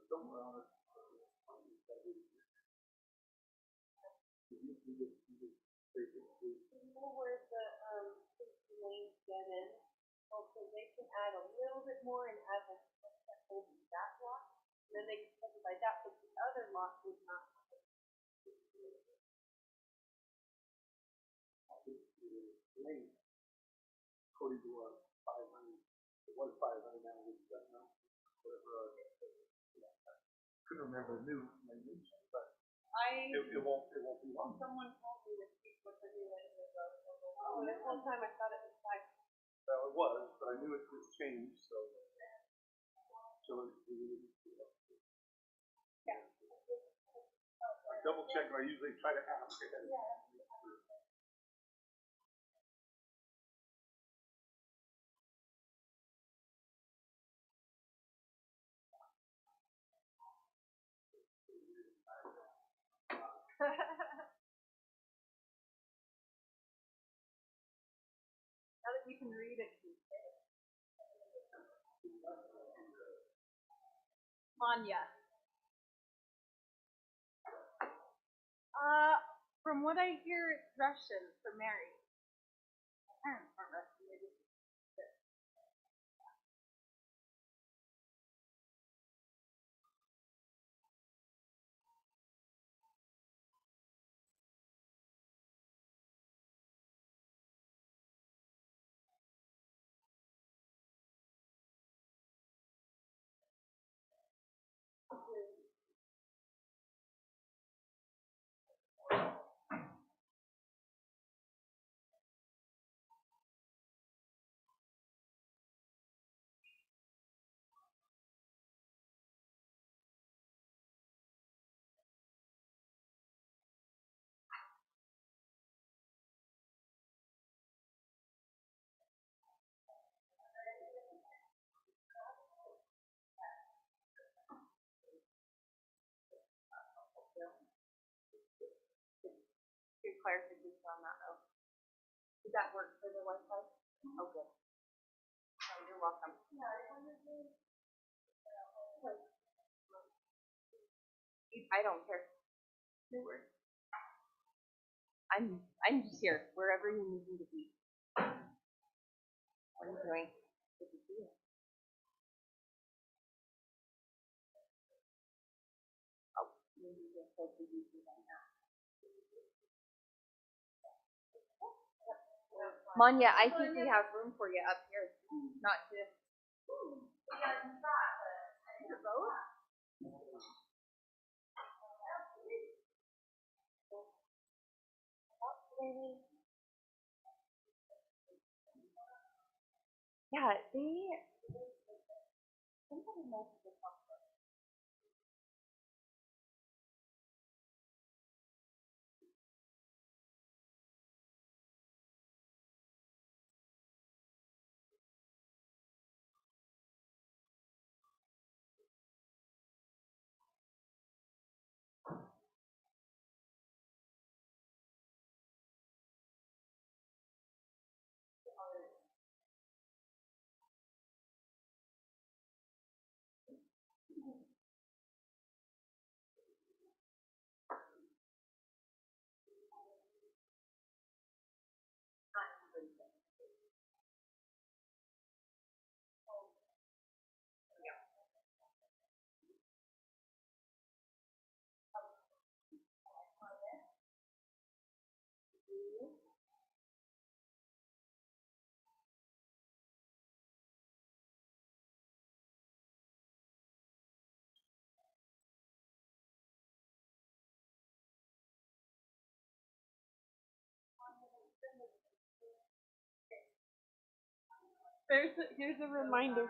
somewhere on it. You know where the lanes get in? Also, they can add a little bit more and add like over that lot, and then they can subdivide that, but the other lot would not. Lane, according to our 500, it was 500 now, whatever. Couldn't remember the new language, but it won't be long. Someone told me this week what the new language was. Oh, this whole time I thought it was 5. Well, it was, but I knew it was changed, so Yeah. I double check, and I usually try to ask ahead of time. Now that you can read it, can you say it? Manya. From what I hear, it's Russian for Mary. Parents aren't Russian, they just. Good clarification on that though. Did that work for the Wi-Fi? Oh, good. Oh, you're welcome. I don't care. No worries. I'm just here, wherever you need me to be. What are you doing? Good to see you. Oh, maybe you're so busy right now. Manya, I think we have room for you up here. Not to. Yeah, somebody knows the comfort. Here's a reminder.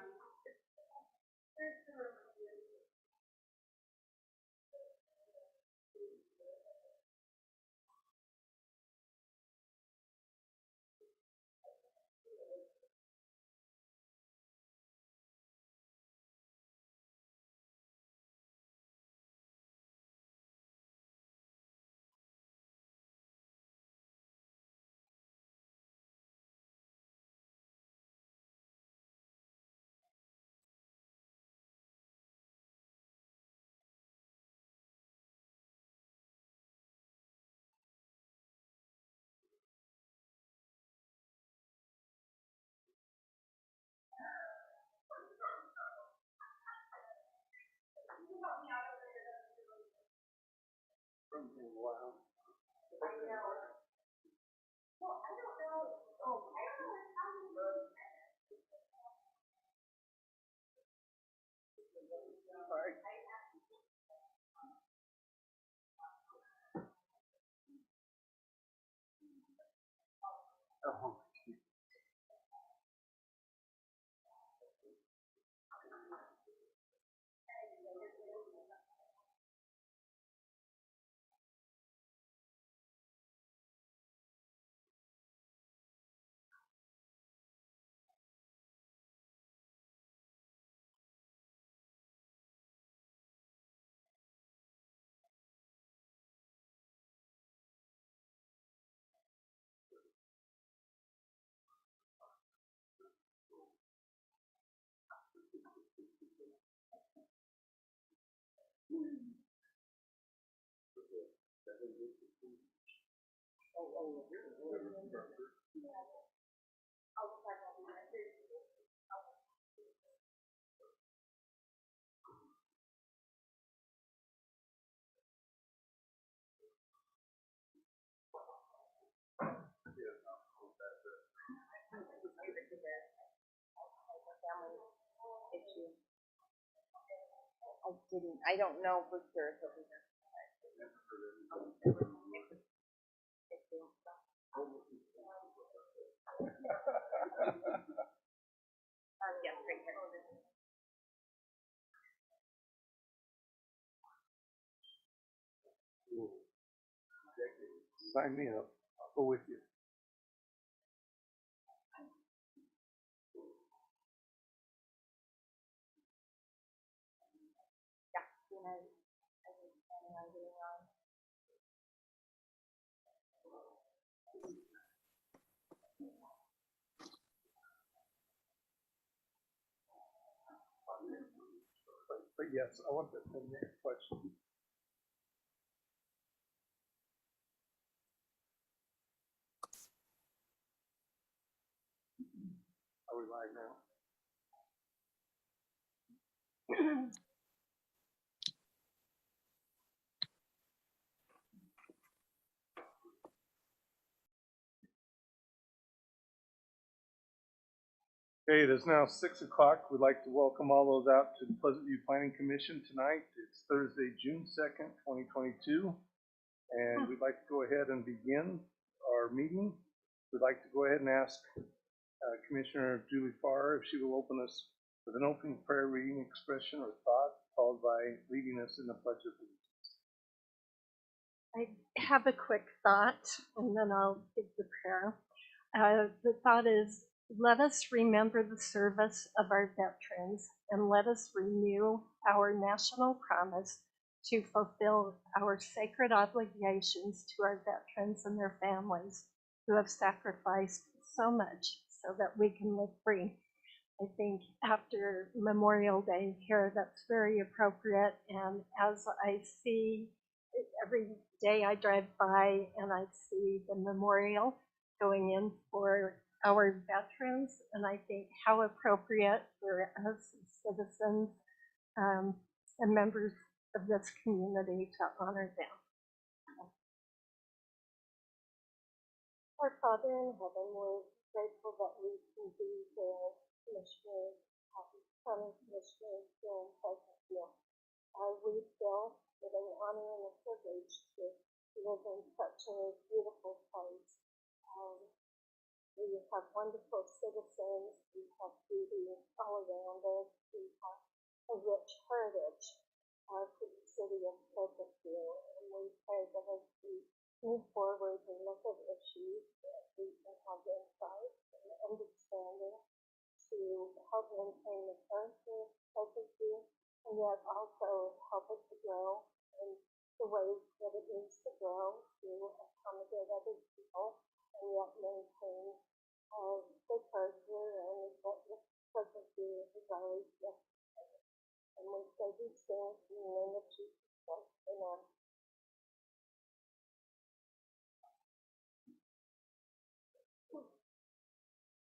I don't know for sure if it was. Yes, right here. Sign me up. I'll go with you. Yeah, I was planning on getting on. But yes, I want the next question. Are we live now? Okay, it is now 6 o'clock. We'd like to welcome all those out to the Pleasant View Planning Commission tonight. It's Thursday, June 2nd, 2022. And we'd like to go ahead and begin our meeting. We'd like to go ahead and ask Commissioner Julie Farr if she will open us with an opening prayer, reading, expression, or thought, followed by leading us in the Pledge of Allegiance. I have a quick thought, and then I'll give the prayer. The thought is, let us remember the service of our veterans, and let us renew our national promise to fulfill our sacred obligations to our veterans and their families who have sacrificed so much so that we can live free. I think after Memorial Day here, that's very appropriate, and as I see every day I drive by and I see the memorial going in for our veterans, and I think how appropriate for us as citizens and members of this community to honor them. Our Father in heaven, we're grateful that we can be the commissioners, county commissioners here in Pleasant View. We feel that an honor and a privilege to live in such a beautiful place. We have wonderful citizens, we have beauty all around us, we have a rich heritage for the city of Pleasant View, and we pray that as we move forward and look at issues that we can have insight and understanding to help maintain the character of Pleasant View, and yet also help us to grow in the ways that it needs to grow to accommodate other people, and yet maintain the character and what Pleasant View has always been. And we say these things in the name of Jesus Christ. Amen.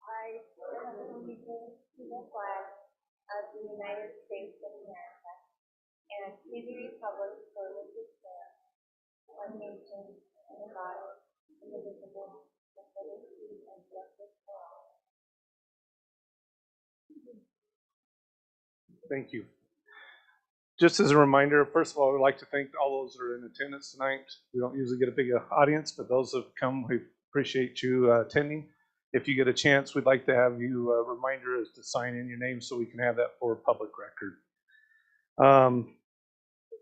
I stand allegiance to the flag of the United States of America and to the republic for which it stands, one nation, indivisible, with liberty and justice for all. Thank you. Just as a reminder, first of all, I'd like to thank all those that are in attendance tonight. We don't usually get a big audience, but those that have come, we appreciate you attending. If you get a chance, we'd like to have you, a reminder is to sign in your name so we can have that for public record.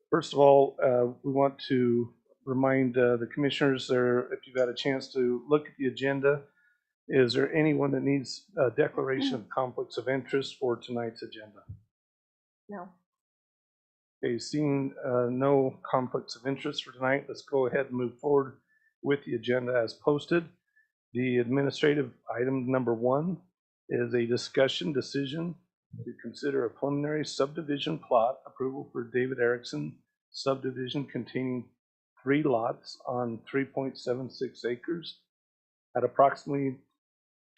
First of all, we want to remind the commissioners there, if you've had a chance to look at the agenda, is there anyone that needs a declaration of conflicts of interest for tonight's agenda? No. Okay, seeing no conflicts of interest for tonight, let's go ahead and move forward with the agenda as posted. The administrative item number 1 is a discussion decision to consider a preliminary subdivision plot approval for David Erickson subdivision containing 3 lots on 3.76 acres at approximately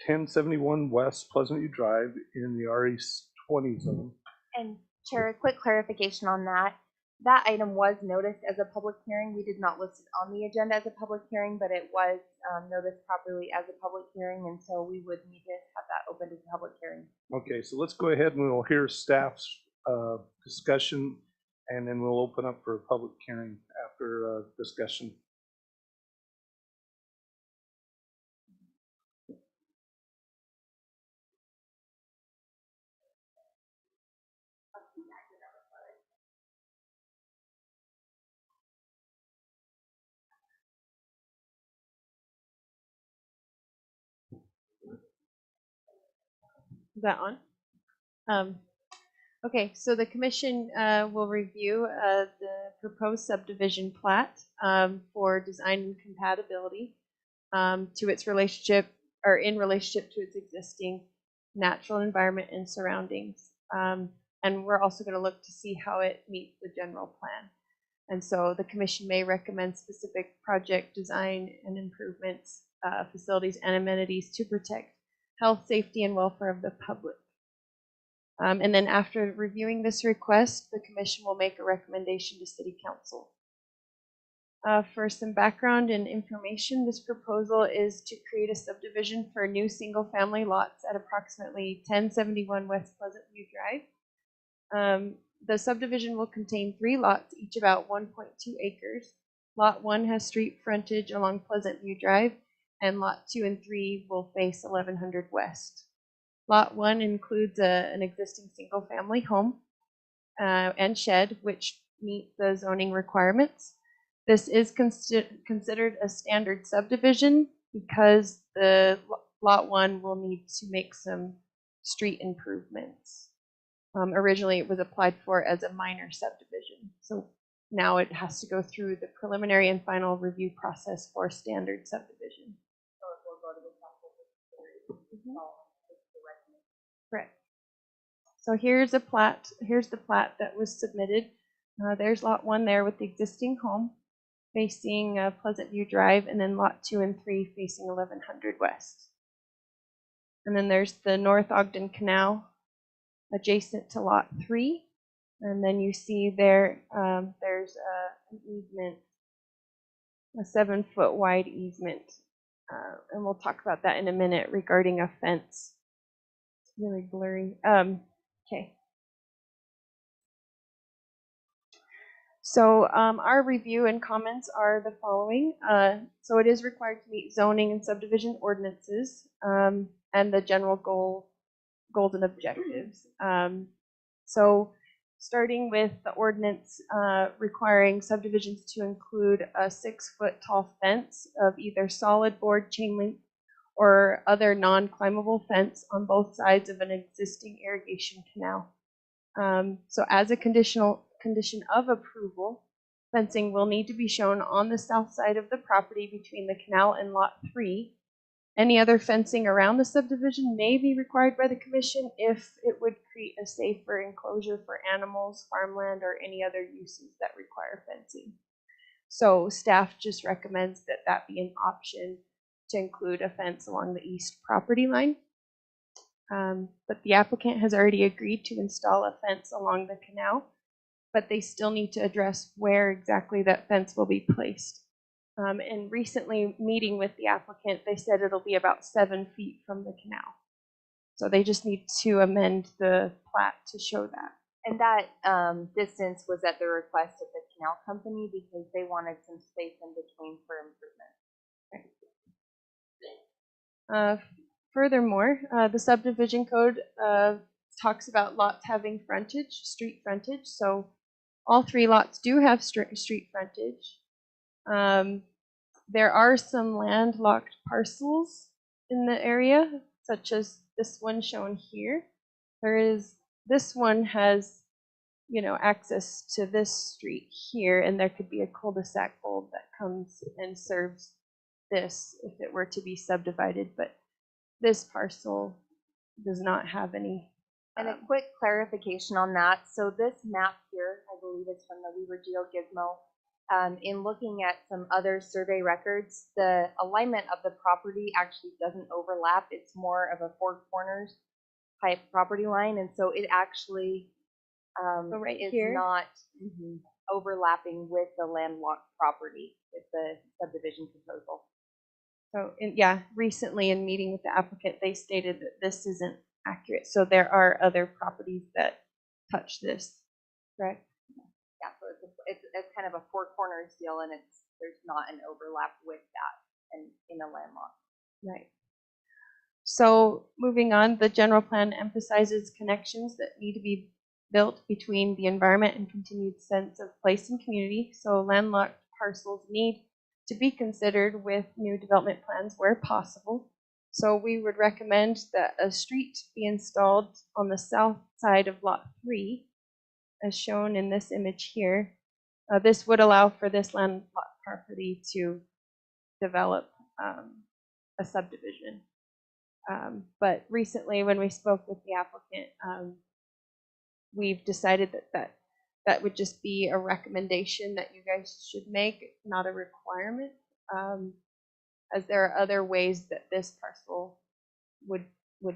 1071 West Pleasant View Drive in the RE20 zone. And Chair, a quick clarification on that. That item was noticed as a public hearing. We did not list it on the agenda as a public hearing, but it was noticed properly as a public hearing, and so we would need to have that open as a public hearing. Okay, so let's go ahead and we'll hear staff's discussion, and then we'll open up for a public hearing after discussion. Is that on? Okay, so the commission will review the proposed subdivision plat for design and compatibility to its relationship, or in relationship to its existing natural environment and surroundings. And we're also going to look to see how it meets the general plan. And so the commission may recommend specific project design and improvements, facilities and amenities to protect health, safety, and welfare of the public. And then after reviewing this request, the commission will make a recommendation to City Council. For some background and information, this proposal is to create a subdivision for new single-family lots at approximately 1071 West Pleasant View Drive. The subdivision will contain 3 lots, each about 1.2 acres. Lot 1 has street frontage along Pleasant View Drive, and Lot 2 and 3 will face 1100 West. Lot 1 includes an existing single-family home and shed, which meet the zoning requirements. This is considered a standard subdivision because the Lot 1 will need to make some street improvements. Originally, it was applied for as a minor subdivision, so now it has to go through the preliminary and final review process for standard subdivision. Correct. So here's a plat. Here's the plat that was submitted. There's Lot 1 there with the existing home facing Pleasant View Drive, and then Lot 2 and 3 facing 1100 West. And then there's the North Ogden Canal adjacent to Lot 3. And then you see there, there's an easement, a 7-foot wide easement. And we'll talk about that in a minute regarding a fence. It's really blurry. Okay. So our review and comments are the following. So it is required to meet zoning and subdivision ordinances and the general goals and objectives. So starting with the ordinance requiring subdivisions to include a 6-foot tall fence of either solid board chain link or other non-climbable fence on both sides of an existing irrigation canal. So as a condition of approval, fencing will need to be shown on the south side of the property between the canal and Lot 3. Any other fencing around the subdivision may be required by the commission if it would create a safer enclosure for animals, farmland, or any other uses that require fencing. So staff just recommends that that be an option to include a fence along the east property line. But the applicant has already agreed to install a fence along the canal, but they still need to address where exactly that fence will be placed. And recently, meeting with the applicant, they said it'll be about 7 feet from the canal. So they just need to amend the plat to show that. And that distance was at the request of the canal company because they wanted some space in between for improvement. Furthermore, the subdivision code talks about lots having frontage, street frontage. So all 3 lots do have street frontage. There are some landlocked parcels in the area, such as this one shown here. This one has, access to this street here, and there could be a cul-de-sac bulb that comes and serves this if it were to be subdivided, but this parcel does not have any. And a quick clarification on that. So this map here, I believe is from the Weaver Geo Gizmo. In looking at some other survey records, the alignment of the property actually doesn't overlap. It's more of a 4 corners type property line, and so it actually is here? not overlapping with the landlocked property with the subdivision proposal. So, recently in meeting with the applicant, they stated that this isn't accurate. So there are other properties that touch this, correct? Yeah, so it's kind of a 4 corners deal, and there's not an overlap with that in a landlock. Right. So moving on, the general plan emphasizes connections that need to be built between the environment and continued sense of place and community. So landlocked parcels need to be considered with new development plans where possible. So we would recommend that a street be installed on the south side of Lot 3, as shown in this image here. This would allow for this landlocked property to develop a subdivision. But recently, when we spoke with the applicant, we've decided that would just be a recommendation that you guys should make, not a requirement, as there are other ways that this parcel would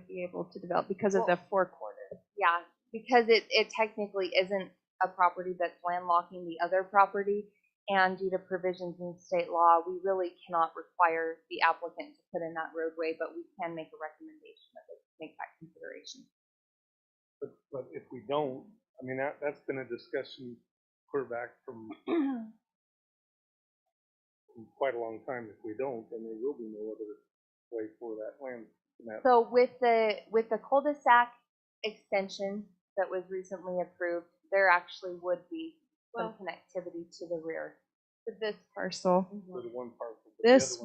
be able to develop because of the 4 corners. Yeah, because it technically isn't a property that's landlocking the other property, and due to provisions in state law, we really cannot require the applicant to put in that roadway, but we can make a recommendation that they make that consideration. But if we don't, I mean, that's been a discussion clear back from quite a long time. If we don't, then there will be no other way for that land. So with the cul-de-sac extension that was recently approved, there actually would be some connectivity to the rear. To this parcel. For the one parcel. This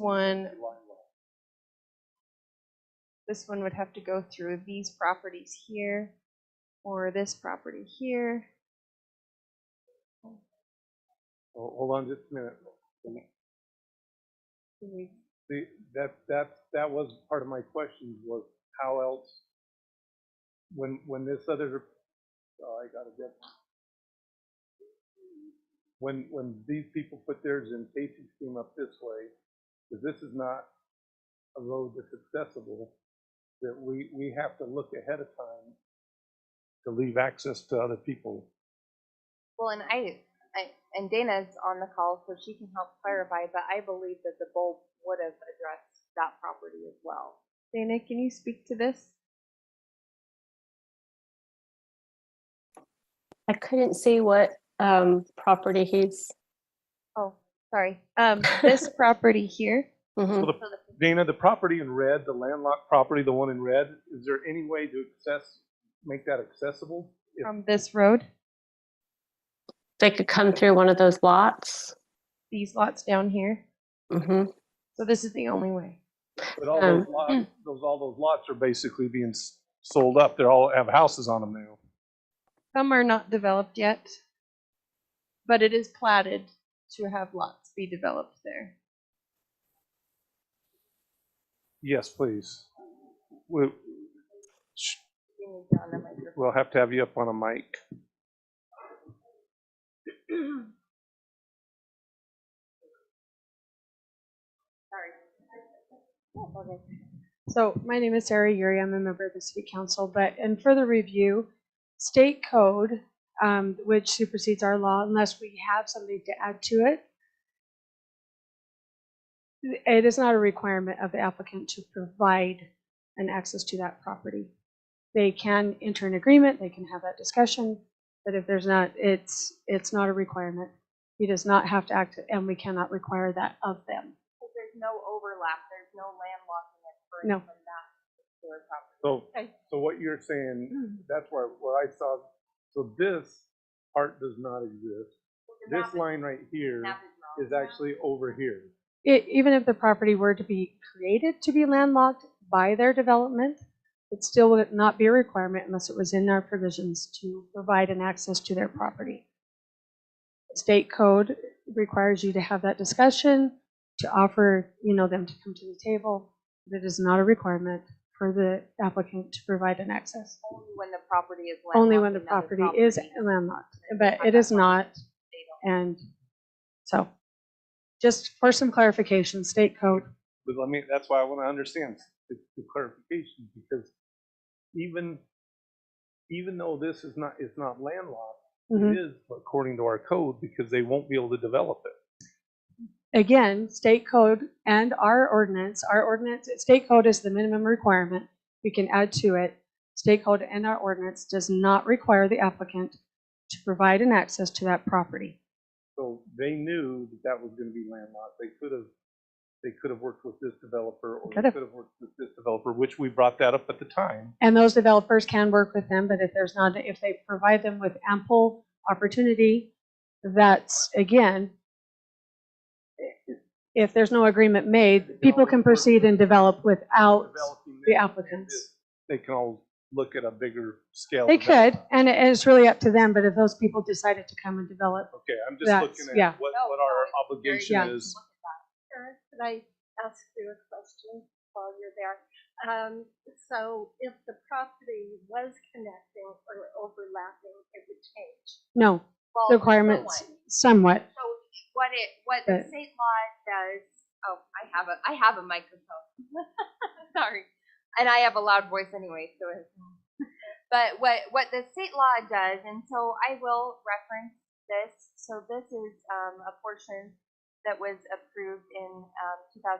one would have to go through these properties here, or this property here. Oh, hold on just a minute. That was part of my question, was how else when this other I got to get when these people put theirs in, Casey's came up this way, because this is not a road that's accessible, that we have to look ahead of time to leave access to other people. Well, and and Dana's on the call, so she can help clarify, but I believe that the bulb would have addressed that property as well. Dana, can you speak to this? I couldn't see what property he's. Oh, sorry. This property here. Mm-hmm. So Dana, the property in red, the landlocked property, the one in red, is there any way to make that accessible? From this road? They could come through one of those lots. These lots down here. Mm-hmm. So this is the only way. But all those lots are basically being sold up. They all have houses on them now. Some are not developed yet, but it is platted to have lots be developed there. Yes, please. We'll have to have you up on a mic. So my name is Sarah Yuri. I'm a member of the City Council, but in further review, state code, which supersedes our law unless we have something to add to it, it is not a requirement of the applicant to provide an access to that property. They can enter an agreement, they can have that discussion, but if there's not, it's not a requirement. He does not have to act, and we cannot require that of them. So there's no overlap, there's no landlocking occurring No. from that particular property. So, Okay. so what you're saying, that's where I saw, so this part does not exist. The This line right here map is wrong. is actually over here. Even if the property were to be created to be landlocked by their development, it still would not be a requirement unless it was in our provisions to provide an access to their property. State code requires you to have that discussion, to offer, them to come to the table. But it is not a requirement for the applicant to provide an access. Only when the property is landlocked. Only when the and other property is landlocked, but it is not. They don't. And so, just for some clarification, state code. But that's why I want to understand the clarification, because even though this is not, it's not landlocked, it is according to our code, because they won't be able to develop it. Again, state code and our ordinance, state code is the minimum requirement. We can add to it. State code and our ordinance does not require the applicant to provide an access to that property. So they knew that that was going to be landlocked. They could have worked with this developer, or they could have worked with this developer, which we brought that up at the time. And those developers can work with them, but if they provide them with ample opportunity, that's, again, if there's no agreement made, people can proceed and develop without the applicants. They can all look at a bigger scale. They could, and it's really up to them, but if those people decided to come and develop, Okay, I'm just looking at what our obligation Yeah. is. Karen, could I ask you a question while you're there? So if the property was connecting or overlapping, it would change. no, Well, the requirements somewhat. So what the state law does, I have a microphone. Sorry. And I have a loud voice anyway, so but what the state law does, and so I will reference this. So this is a portion that was approved in 2008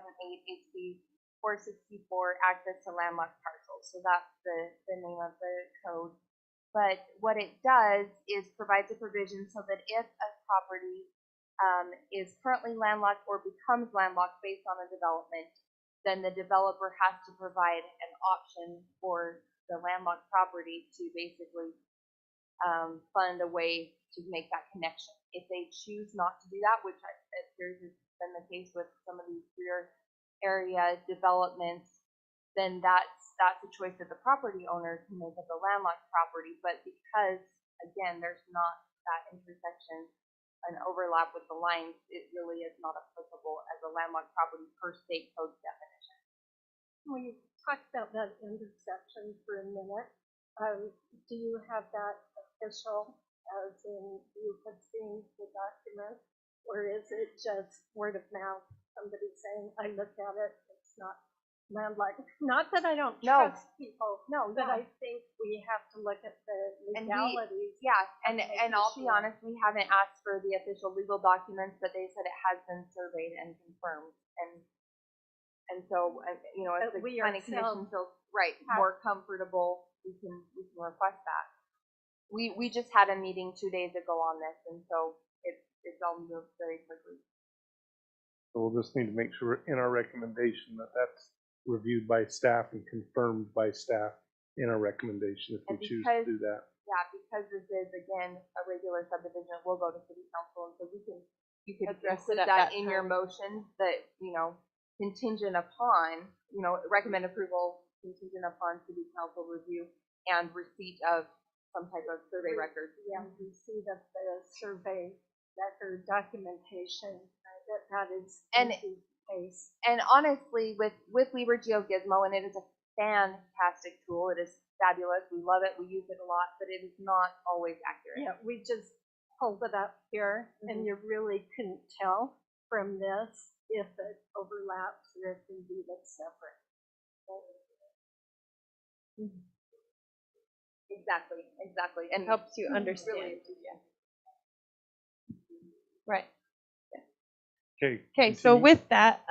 HB 464, access to landlocked parcels. So that's the name of the code. But what it does is provides a provision so that if a property is currently landlocked or becomes landlocked based on a development, then the developer has to provide an option for the landlocked property to basically fund a way to make that connection. If they choose not to do that, which appears has been the case with some of these rear area developments, then that's a choice that the property owner can make of the landlocked property. But because, again, there's not that intersection, an overlap with the lines, it really is not applicable as a landlocked property per state code definition. We talked about that intersection for a minute. Do you have that official, as in you have seen the document, or is it just word of mouth? Somebody saying, I looked at it, it's not landlocked. Not that I don't trust people, but I think we have to look at the legalities. And I'll be honest, we haven't asked for the official legal documents, but they said it has been surveyed and confirmed. And so, if the planning commission feels more comfortable, we can request that. We just had a meeting 2 days ago on this, and so it's all moved very quickly. So we'll just need to make sure in our recommendation that that's reviewed by staff and confirmed by staff in our recommendation if we choose to do that. Yeah, because this is, again, a regular subdivision, it will go to city council, and so you could Address include it at that that in your time. motion that, contingent upon, recommend approval contingent upon city council review and receipt of some type of survey record. Yeah, receipt of the survey record documentation, that is And- easy case. And honestly, with Weaver GeoGizmo, and it is a fantastic tool, it is fabulous, we love it, we use it a lot, but it is not always accurate. Yeah, we just pulled it up here, and you really couldn't tell from this if it overlaps or if indeed it's separate. Exactly. And Helps you understand. really, Right. Okay. Okay, so with that,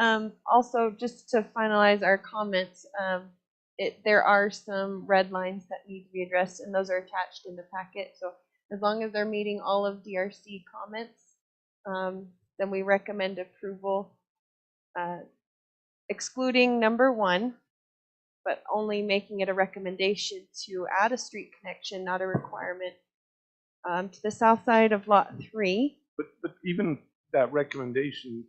also just to finalize our comments, there are some red lines that need to be addressed, and those are attached in the packet. So as long as they're meeting all of DRC comments, then we recommend approval, excluding number 1, but only making it a recommendation to add a street connection, not a requirement, to the south side of Lot 3. But even that recommendation,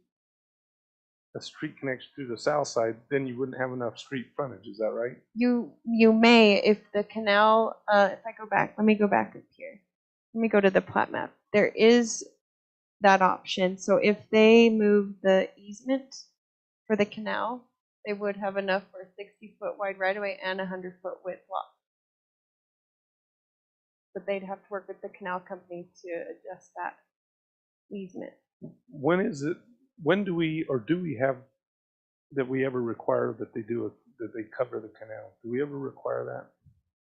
a street connection to the south side, then you wouldn't have enough street frontage. Is that right? You may, if the canal, if I go back, let me go back up here. Let me go to the plat map. There is that option. So if they move the easement for the canal, they would have enough for a 60-foot wide right-of-way and a 100-foot width lot. But they'd have to work with the canal company to adjust that easement. When do we have that we ever require that they cover the canal? Do we ever require that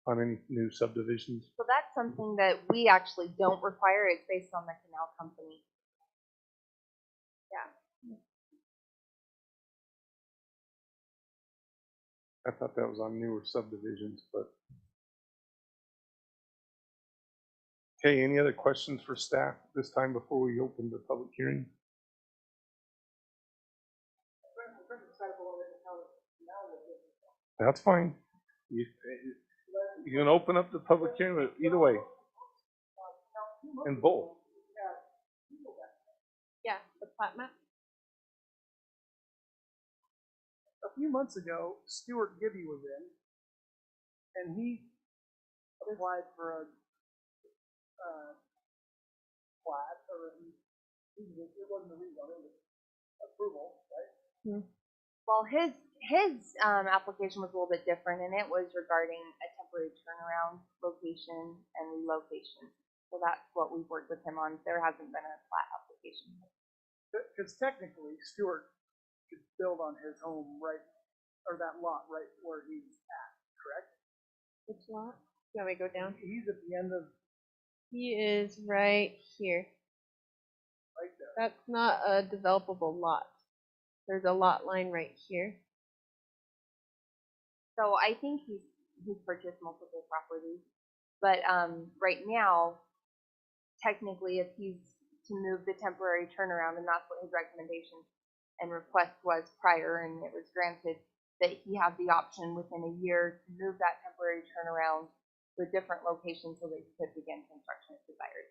on any new subdivisions? So that's something that we actually don't require. It's based on the canal company. Yeah. I thought that was on newer subdivisions, but. Okay, any other questions for staff this time before we open the public hearing? That's fine. You can open up the public hearing either way. And both. Yeah, the plat map. A few months ago, Stuart Gibby was in, and he applied for a plat, or it wasn't a rezone, it was approval, right? Well, his application was a little bit different, and it was regarding a temporary turnaround location and relocation. So that's what we've worked with him on. There hasn't been a flat application. Because technically, Stuart could build on his home right, or that lot right where he's at, correct? Which lot? You want me to go down? He's at the end of He is right here. right there. That's not a developable lot. There's a lot line right here. So I think he's purchased multiple properties, but right now, technically, if he's to move the temporary turnaround, and that's what his recommendation and request was prior, and it was granted, that he have the option within a year to move that temporary turnaround to a different location so that he could begin construction if desired.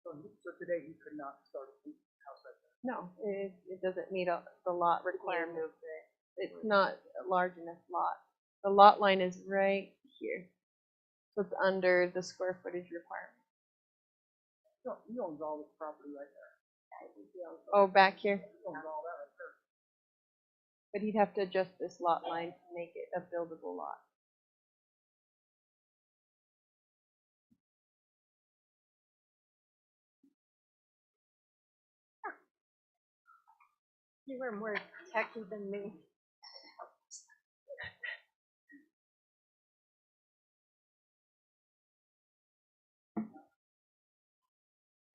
So today he could not start a house like that. No, it doesn't meet the lot requirement. It's not a large enough lot. The lot line is right here. So it's under the square footage requirement. No, he owns all this property right there. Oh, back here? He owns all that right there. But he'd have to adjust this lot line to make it a buildable lot. You were more techy than me.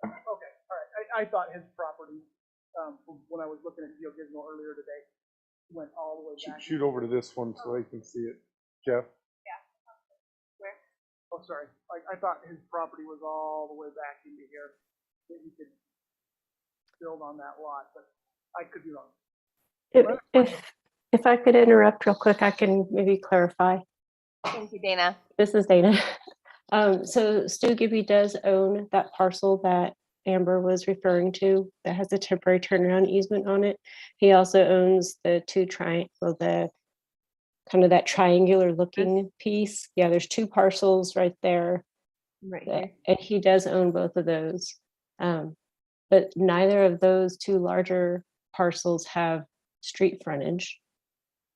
Okay, all right. I thought his property, when I was looking at GeoGizmo earlier today, went all the way back. Shoot over to this one so they can see it. Jeff? Yeah. Where? Oh, sorry. I thought his property was all the way back into here. That he could build on that lot, but I could be wrong. If I could interrupt real quick, I can maybe clarify. Thank you, Dana. This is Dana. So Stu Gibby does own that parcel that Amber was referring to that has a temporary turnaround easement on it. He also owns the the kind of that triangular looking piece. Yeah, there's 2 parcels right there. Right here. And he does own both of those. But neither of those 2 larger parcels have street frontage.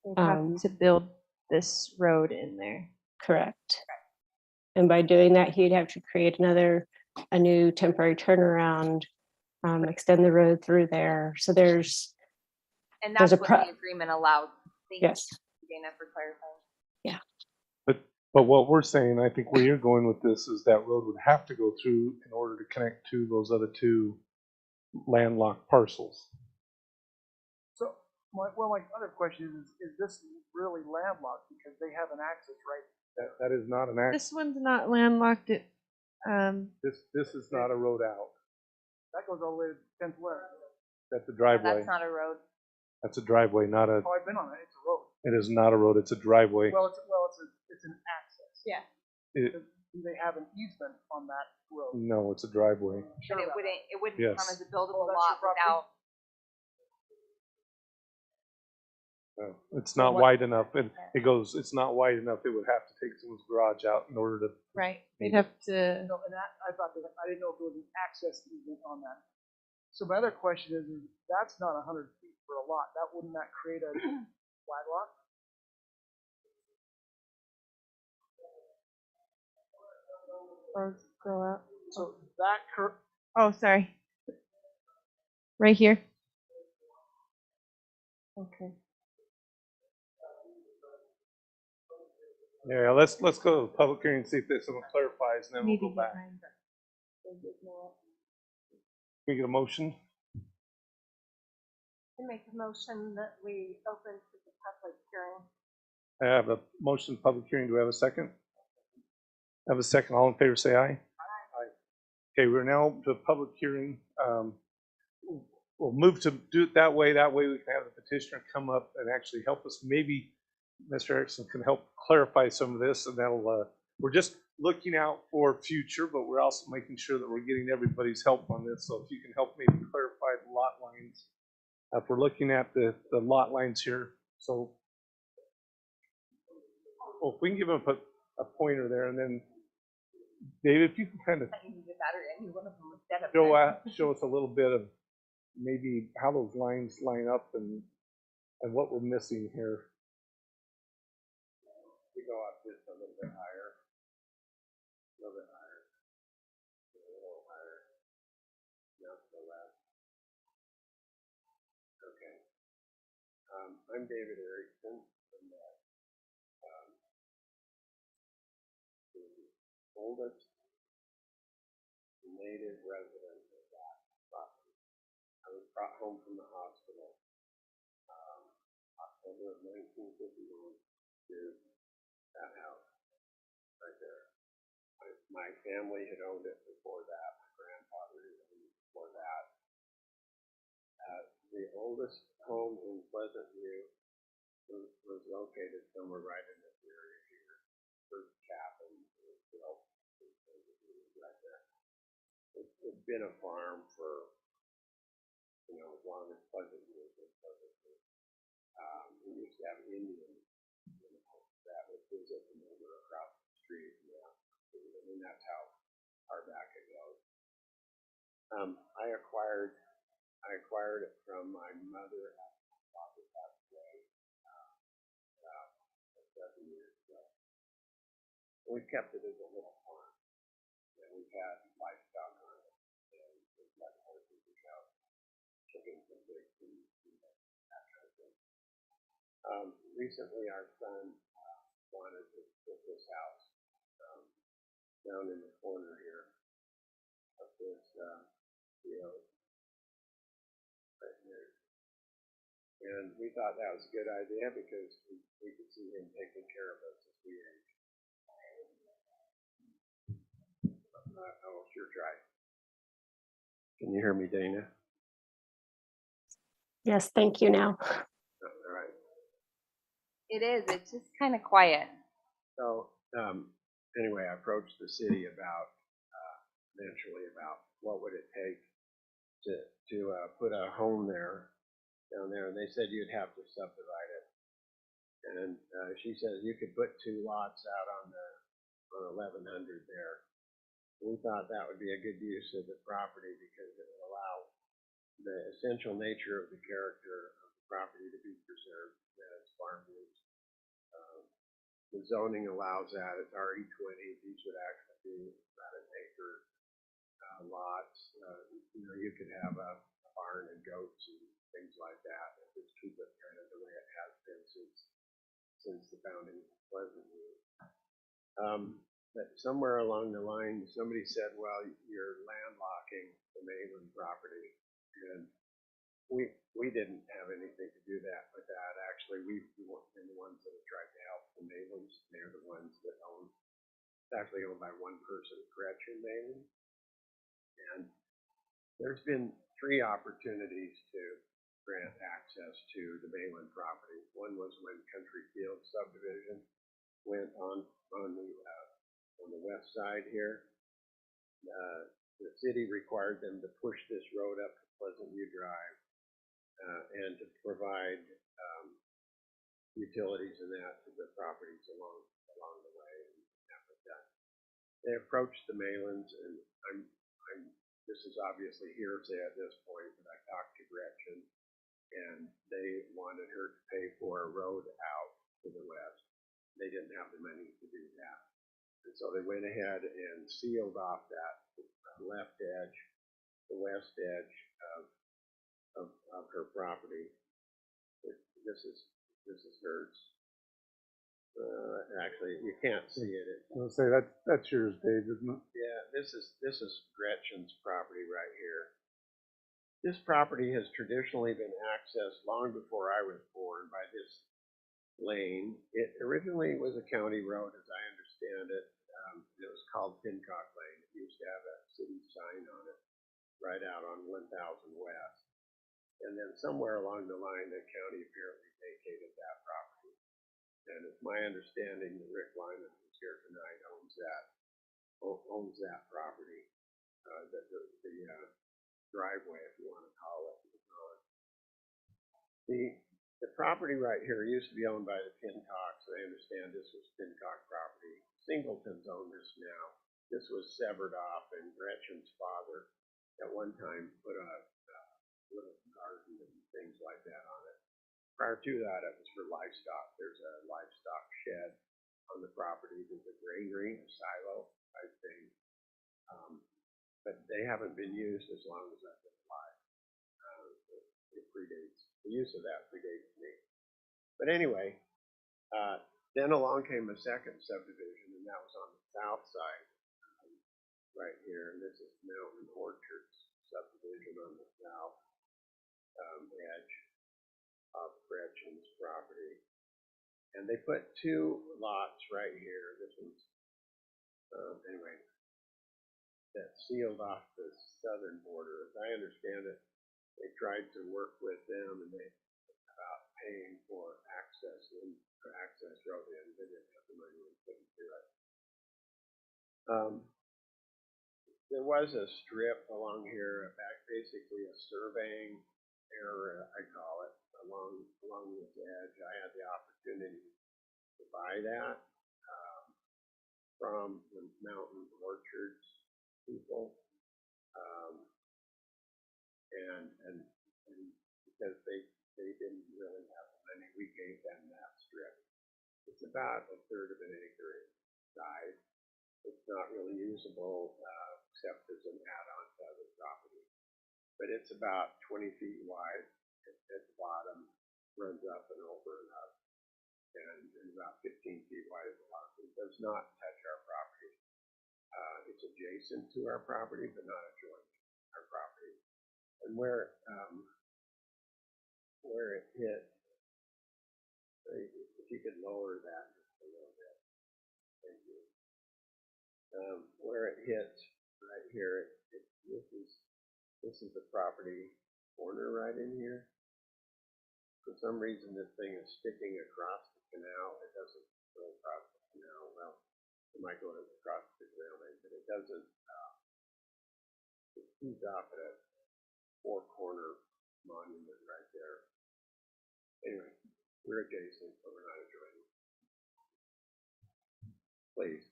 They have to build this road in there. Correct. And by doing that, he'd have to create a new temporary turnaround, extend the road through there. So And that's what the agreement allows. Thank yes. you, Dana, for clarifying. Yeah. But what we're saying, I think where you're going with this is that road would have to go through in order to connect to those other 2 landlocked parcels. my other question is this really landlocked because they have an access right? That is not an access. This one's not landlocked. This is not a road out. That goes all the way to 10th West. That's a driveway. That's not a road. That's a driveway, not a. Oh, I've been on it. It's a road. It is not a road. It's a driveway. Well, it's an access. Yeah. Do they have an easement on that road? No, it's a driveway. Sure But about it wouldn't Yes. come as a buildable Oh, that's lot your property? without. No, it's not wide enough. It goes. It's not wide enough. It would have to take someone's garage out in order to. Right. They'd have to. that. No, and that, I didn't know if there was an access easement on that. So my other question is that's not 100 feet for a lot. Wouldn't that create a flag lot? Go out. So that Oh, sorry. Right here. Okay. Yeah, let's go to the public hearing and see if there's someone clarifies, and then we'll Need to go get back. mine. Can we get a motion? I make a motion that we open to the public hearing. I have a motion, public hearing. Do we have a second? Have a second. All in favor, say aye. Aye. Okay, we're now to a public hearing. We'll move to do it that way. That way we can have the petitioner come up and actually help us. Maybe Mr. Erickson can help clarify some of this, and that'll. We're just looking out for future, but we're also making sure that we're getting everybody's help on this. So if you can help maybe clarify the lot lines. If we're looking at the lot lines here, so well, if we can give them a pointer there, and then David, if you can kind of show us a little bit of maybe how those lines line up and what we're missing here. We go up just a little bit higher, a little bit higher, a little higher, now to the left. Okay. I'm David Erickson from the oldest native resident of that property. I was brought home from the hospital October of 1951 to that house right there. My family had owned it before that. My grandfather had owned it before that. The oldest home in Pleasant View was located somewhere right in this area here. First cabin was built right there. It's been a farm for, as long as Pleasant View has been Pleasant View. We used to have Indians that would visit the neighbor across the street. And that's how far back it goes. I acquired it from my mother after my father passed away about 7 years ago. We kept it as a little farm, and we've had livestock on it, and we've got horses and cows, chickens and pigs, and that kind of thing. Recently, our son wanted to put this house down in the corner here of this field right here. And we thought that was a good idea because we could see him taking care of us as we age. I will sure try. Can you hear me, Dana? Yes, thank you now. All right. It is. It's just kind of quiet. So anyway, I approached the city eventually about what would it take to put a home down there, and they said you'd have to subdivide it. And she says you could put 2 lots out on 1100 there. We thought that would be a good use of the property because it would allow the essential nature of the character of the property to be preserved as farm use. The zoning allows that. It's RE20. These would actually be about an acre lots. You could have a barn and goats and things like that. Just keep it kind of the way it has been since the founding of Pleasantview. But somewhere along the line, somebody said, well, you're landlocking the Mainland property. And we didn't have anything to do that actually, we've been the ones that have tried to help the Mainlands. They're the ones that own, it's actually owned by one person, Gretchen Mainland. And there's been 3 opportunities to grant access to the Mainland property. One was when Country Field Subdivision went on the west side here. The city required them to push this road up to Pleasant View Drive and to provide utilities and that to the properties along the way. And that was done. They approached the Mainlands, and this is obviously hearsay at this point, but I talked to Gretchen, and they wanted her to pay for a road out to the west. They didn't have the money to do that. And so they went ahead and sealed off that left edge, the west edge of her property. This is hers. Actually, you can't see it. I'll say that's yours, Dave, isn't it? Yeah, this is Gretchen's property right here. This property has traditionally been accessed long before I was born by this lane. It originally was a county road, as I understand it. It was called Pincock Lane. It used to have a city sign on it, right out on 1000 West. And then somewhere along the line, the county apparently vacated that property. And it's my understanding that Rick Lyman, who's here tonight, owns that property, the driveway, if you want to call it. The property right here used to be owned by the Pincocks. I understand this was Pincock property. Singletons own this now. This was severed off, and Gretchen's father at one time put a little garden and things like that on it. Prior to that, it was for livestock. There's a livestock shed on the property. There's a granary, a silo type thing. But they haven't been used as long as I've been alive. It predates, the use of that predates me. But anyway, then along came a second subdivision, and that was on the south side, right here. And this is Mountain Orchards subdivision on the south edge of Gretchen's property. And they put 2 lots right here. This one's, anyway, that sealed off the southern border. As I understand it, they tried to work with them, and they about paying for access road in. They didn't have the money and couldn't do it. There was a strip along here, basically a surveying area, I call it, along this edge. I had the opportunity to buy that from the Mountain Orchards people, and because they didn't really have the money, we gave them that strip. It's about 1/3 of an acre in size. It's not really usable except as an add-on to other property. But it's about 20 feet wide at the bottom, runs up and over and up, and about 15 feet wide at the bottom. It does not touch our property. It's adjacent to our property, but not adjoining our property. And where it hit, if you could lower that just a little bit, thank you. Where it hits right here, this is the property corner right in here. For some reason, this thing is sticking across the canal. It doesn't go across the canal. Well, it might go across the canal, but it doesn't. It hews off at a 4-corner monument right there. Anyway, we're adjacent, but we're not adjoining. Please.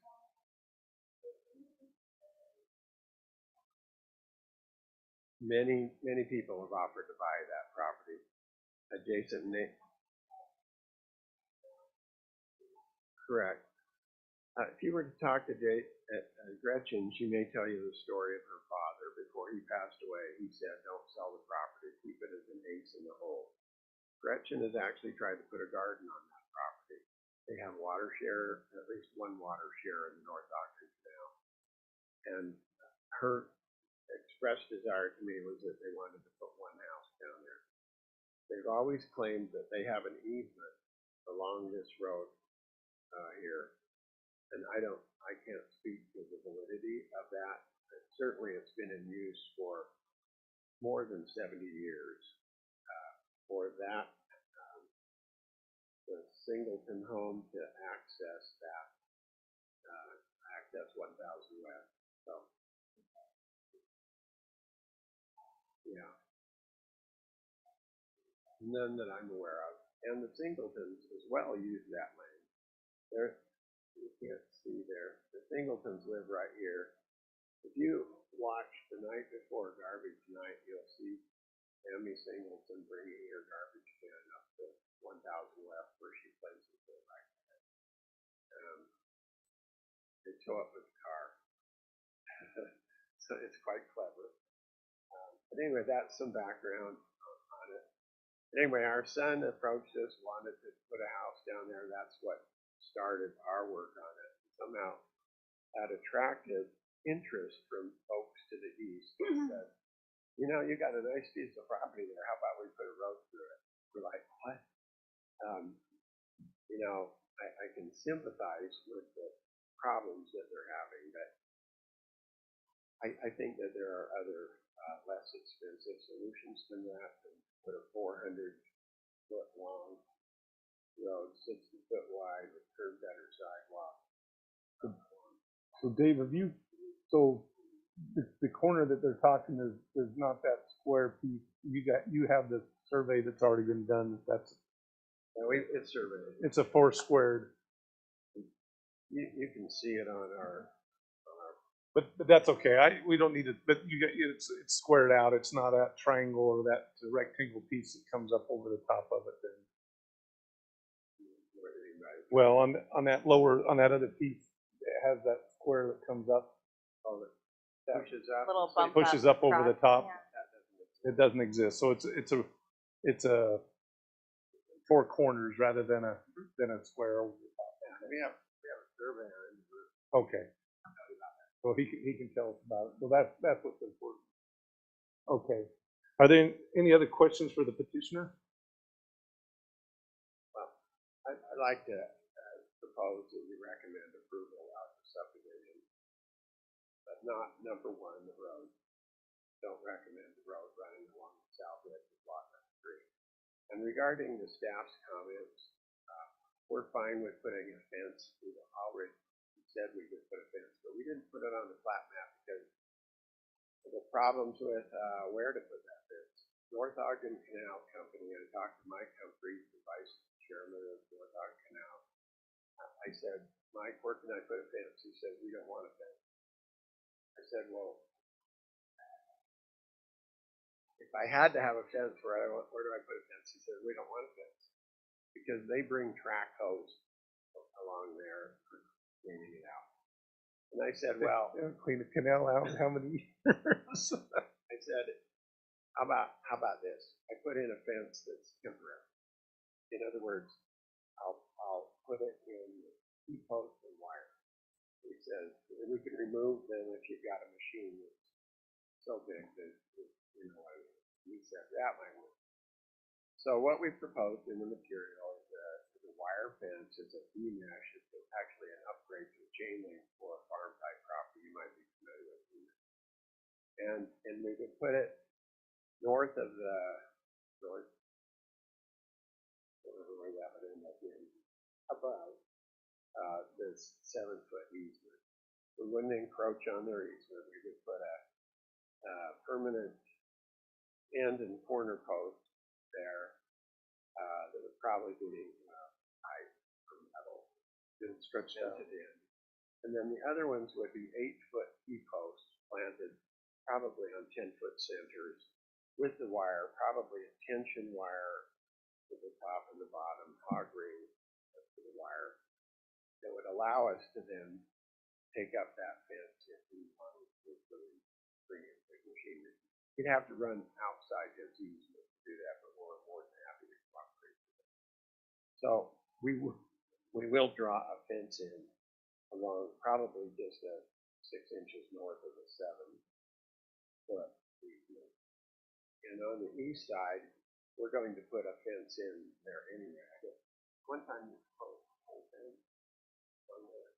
Many people have offered to buy that property. Adjacent correct. If you were to talk to Gretchen, she may tell you the story of her father. Before he passed away, he said, "Don't sell the property, keep it as an ace in the hole." Gretchen has actually tried to put a garden on that property. They have water share, at least one water share in the North Ogden Canal. And her expressed desire to me was that they wanted to put one house down there. they've always claimed that they have an easement along this road here. And I can't speak to the validity of that. But certainly it's been in use for more than 70 years. For that, the Singleton home to access that, access 1000 West. So, yeah. None that I'm aware of. And the Singletons as well use that lane. There, you can't see there. The Singletons live right here. If you watch the night before garbage night, you'll see Tammy Singleton bringing her garbage can up to 1000 West where she places it right there. They tow up with the car. So it's quite clever. But anyway, that's some background on it. Anyway, our son approached us, wanted to put a house down there. That's what started our work on it. Somehow that attracted interest from folks to the east. They said, you know, you got a nice piece of property there. How about we put a road through it? We're like, what? You know, I can sympathize with the problems that they're having, but I think that there are other less expensive solutions than that. Put a 400-foot long road, 60-foot wide, with curb gutter sidewalk. So Dave, have you, so the corner that they're talking is not that square piece. You have the survey that's already been done. That's It's surveyed. it's a 4 squared. You can see it on our. But that's okay. We don't need it. But it's squared out. It's not that triangle or that rectangle piece that comes up over the top of it. Then. Well, on that other piece, it has that square that comes up. Oh, that pushes up. Little bump Pushes up over the top. Yeah. It doesn't exist. So it's a 4 corners rather than a square over the top. Yeah, we have a surveyor in the group. Okay. So he can tell us about it. So that's what's important. Okay. Are there any other questions for the petitioner? Well, I'd like to propose that we recommend approval of the subdivision, but not number 1, the road. Don't recommend the road running along the south edge of block number 3. And regarding the staff's comments, we're fine with putting a fence. We've already said we could put a fence, but we didn't put it on the plat map because of the problems with where to put that fence. North Ogden Canal Company, I talked to Mike Humphreys, the vice chairman of North Ogden Canal. I said, Mike, where can I put a fence? He said, we don't want a fence. I said, well, if I had to have a fence, where do I put a fence? He said, we don't want a fence because they bring track hose along there for cleaning it out. And I said, well, Clean the canal out. How many years? I said, how about this? I put in a fence that's temporary. In other words, I'll put it in key post and wire. He says we can remove them if you've got a machine that's so big that you know. He said that might work. So what we proposed in the material is a wire fence. It's a B-mesh. It's actually an upgrade to a chain link for a farm type property you might be familiar with. And we would put it north of the where that would end up being above this 7-foot easement. We wouldn't encroach on their easement. We would put a permanent end and corner post there that would probably be pipe or metal stretched into the end. And then the other ones would be 8-foot T-posts planted probably on 10-foot centers with the wire, probably a tension wire to the top and the bottom, hog ring to the wire that would allow us to then take up that fence if we wanted to bring in big machinery. You'd have to run outside his easement to do that, but we're more than happy to cooperate with it. So we will draw a fence in along probably just 6 inches north of the 7-foot easement. And on the east side, we're going to put a fence in there anyway. I guess one time you proposed a whole fence on there.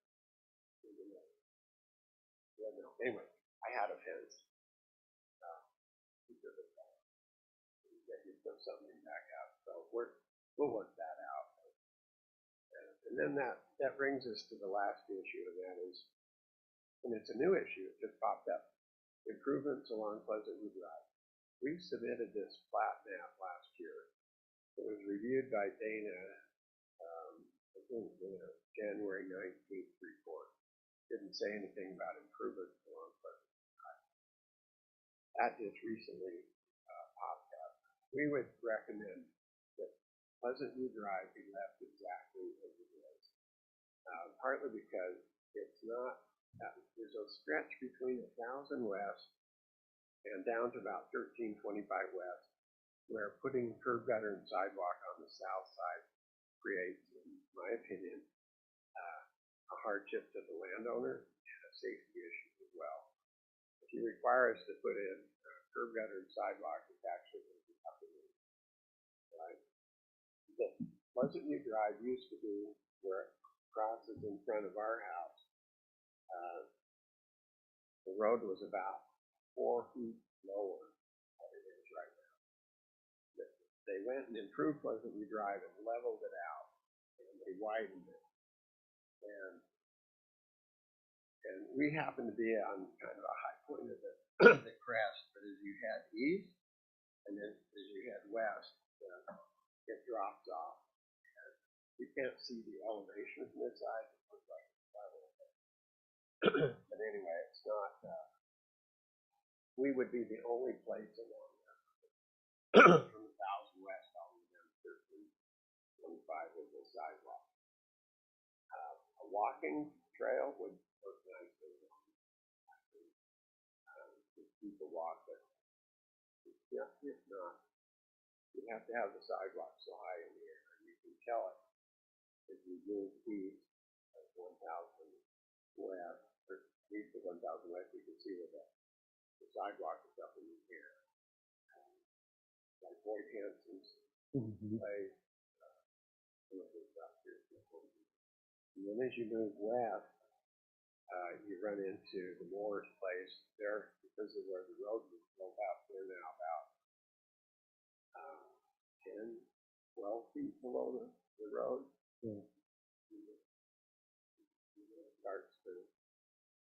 Yeah, no. Anyway, I had a fence. Because of that. You put something back out. So we'll work that out. And then that brings us to the last issue, and that is, and it's a new issue, it just popped up. Improvements along Pleasant View Drive. We submitted this plat map last year. It was reviewed by Dana, I think January 19th report. Didn't say anything about improvements along Pleasant View Drive. That just recently popped up. We would recommend that Pleasant View Drive be left exactly as it is. Partly because it's not, there's a stretch between 1000 West and down to about 1325 West, where putting curb gutter and sidewalk on the south side creates, in my opinion, a hardship to the landowner and a safety issue as well. If you require us to put in curb gutter and sidewalk, it's actually going to be up and in, right? The Pleasant View Drive used to be where it crosses in front of our house. The road was about 4 feet lower than it is right now. They went and improved Pleasant View Drive and leveled it out, and they widened it. And we happen to be on kind of a high point of the crest, but as you head east and then as you head west, it drops off. And you can't see the elevation from this side. It looks like it's level. But anyway, it's not. We would be the only place along there from 1000 West all the way down to 1325 with the sidewalk. A walking trail would work nicely. People walk, but if not, you have to have the sidewalk so high in the air. And you can tell it if you move east at 1000 West, or east of 1000 West, you can see where the sidewalk is up in the air. Like Boyd Hanson's place, and then as you move west, you run into the Moore's place there because of where the road was built out. They're now about 10, 12 feet below the road. Yeah. It starts to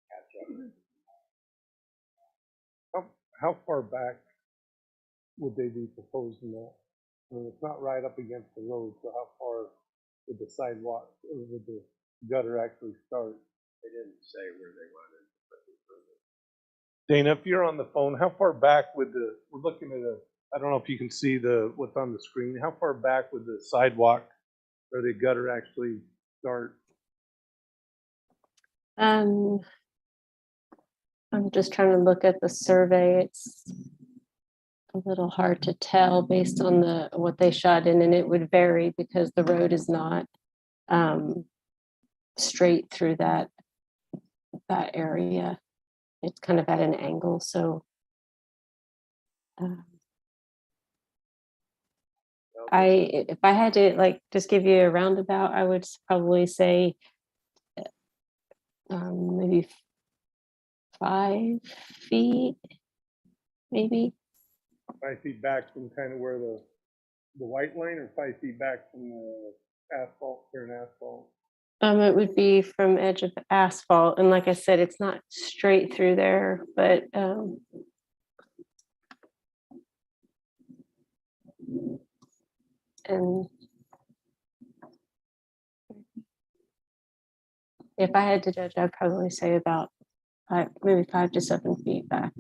catch up. How far back would they be proposing that? I mean, it's not right up against the road, so how far would the sidewalk, or would the gutter actually start? They didn't say where they wanted to put the improvement. Dana, if you're on the phone, how far back would we're looking at I don't know if you can see what's on the screen, how far back would the sidewalk or the gutter actually start? I'm just trying to look at the survey. It's a little hard to tell based on what they shot in, and it would vary because the road is not straight through that area. It's kind of at an angle, so if I had to just give you a roundabout, I would probably say maybe 5 feet, maybe. 5 feet back from kind of where the white line, or 5 feet back from the asphalt, current asphalt? It would be from edge of asphalt, and like I said, it's not straight through there, but and if I had to judge, I'd probably say about maybe 5 to 7 feet back.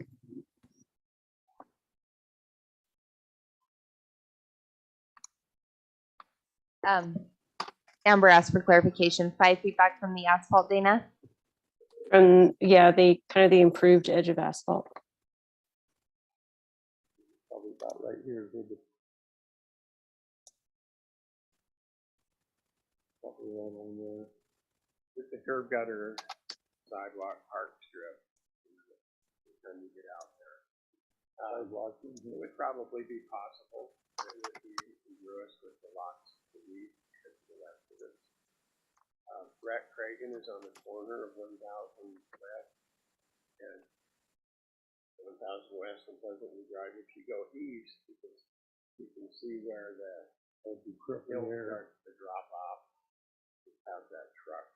Amber asked for clarification, 5 feet back from the asphalt, Dana? From, yeah, the improved edge of asphalt. Probably about right here. Probably right on there. With the curb gutter, sidewalk, park strip, when you get out there. It would probably be possible. it would be congruous with the lots that we had to the left of it. Brett Cragen is on the corner of 1000 West and 1000 West and Pleasantly Drive. If you go east, you can see where the hill starts to drop off. Just have that truck.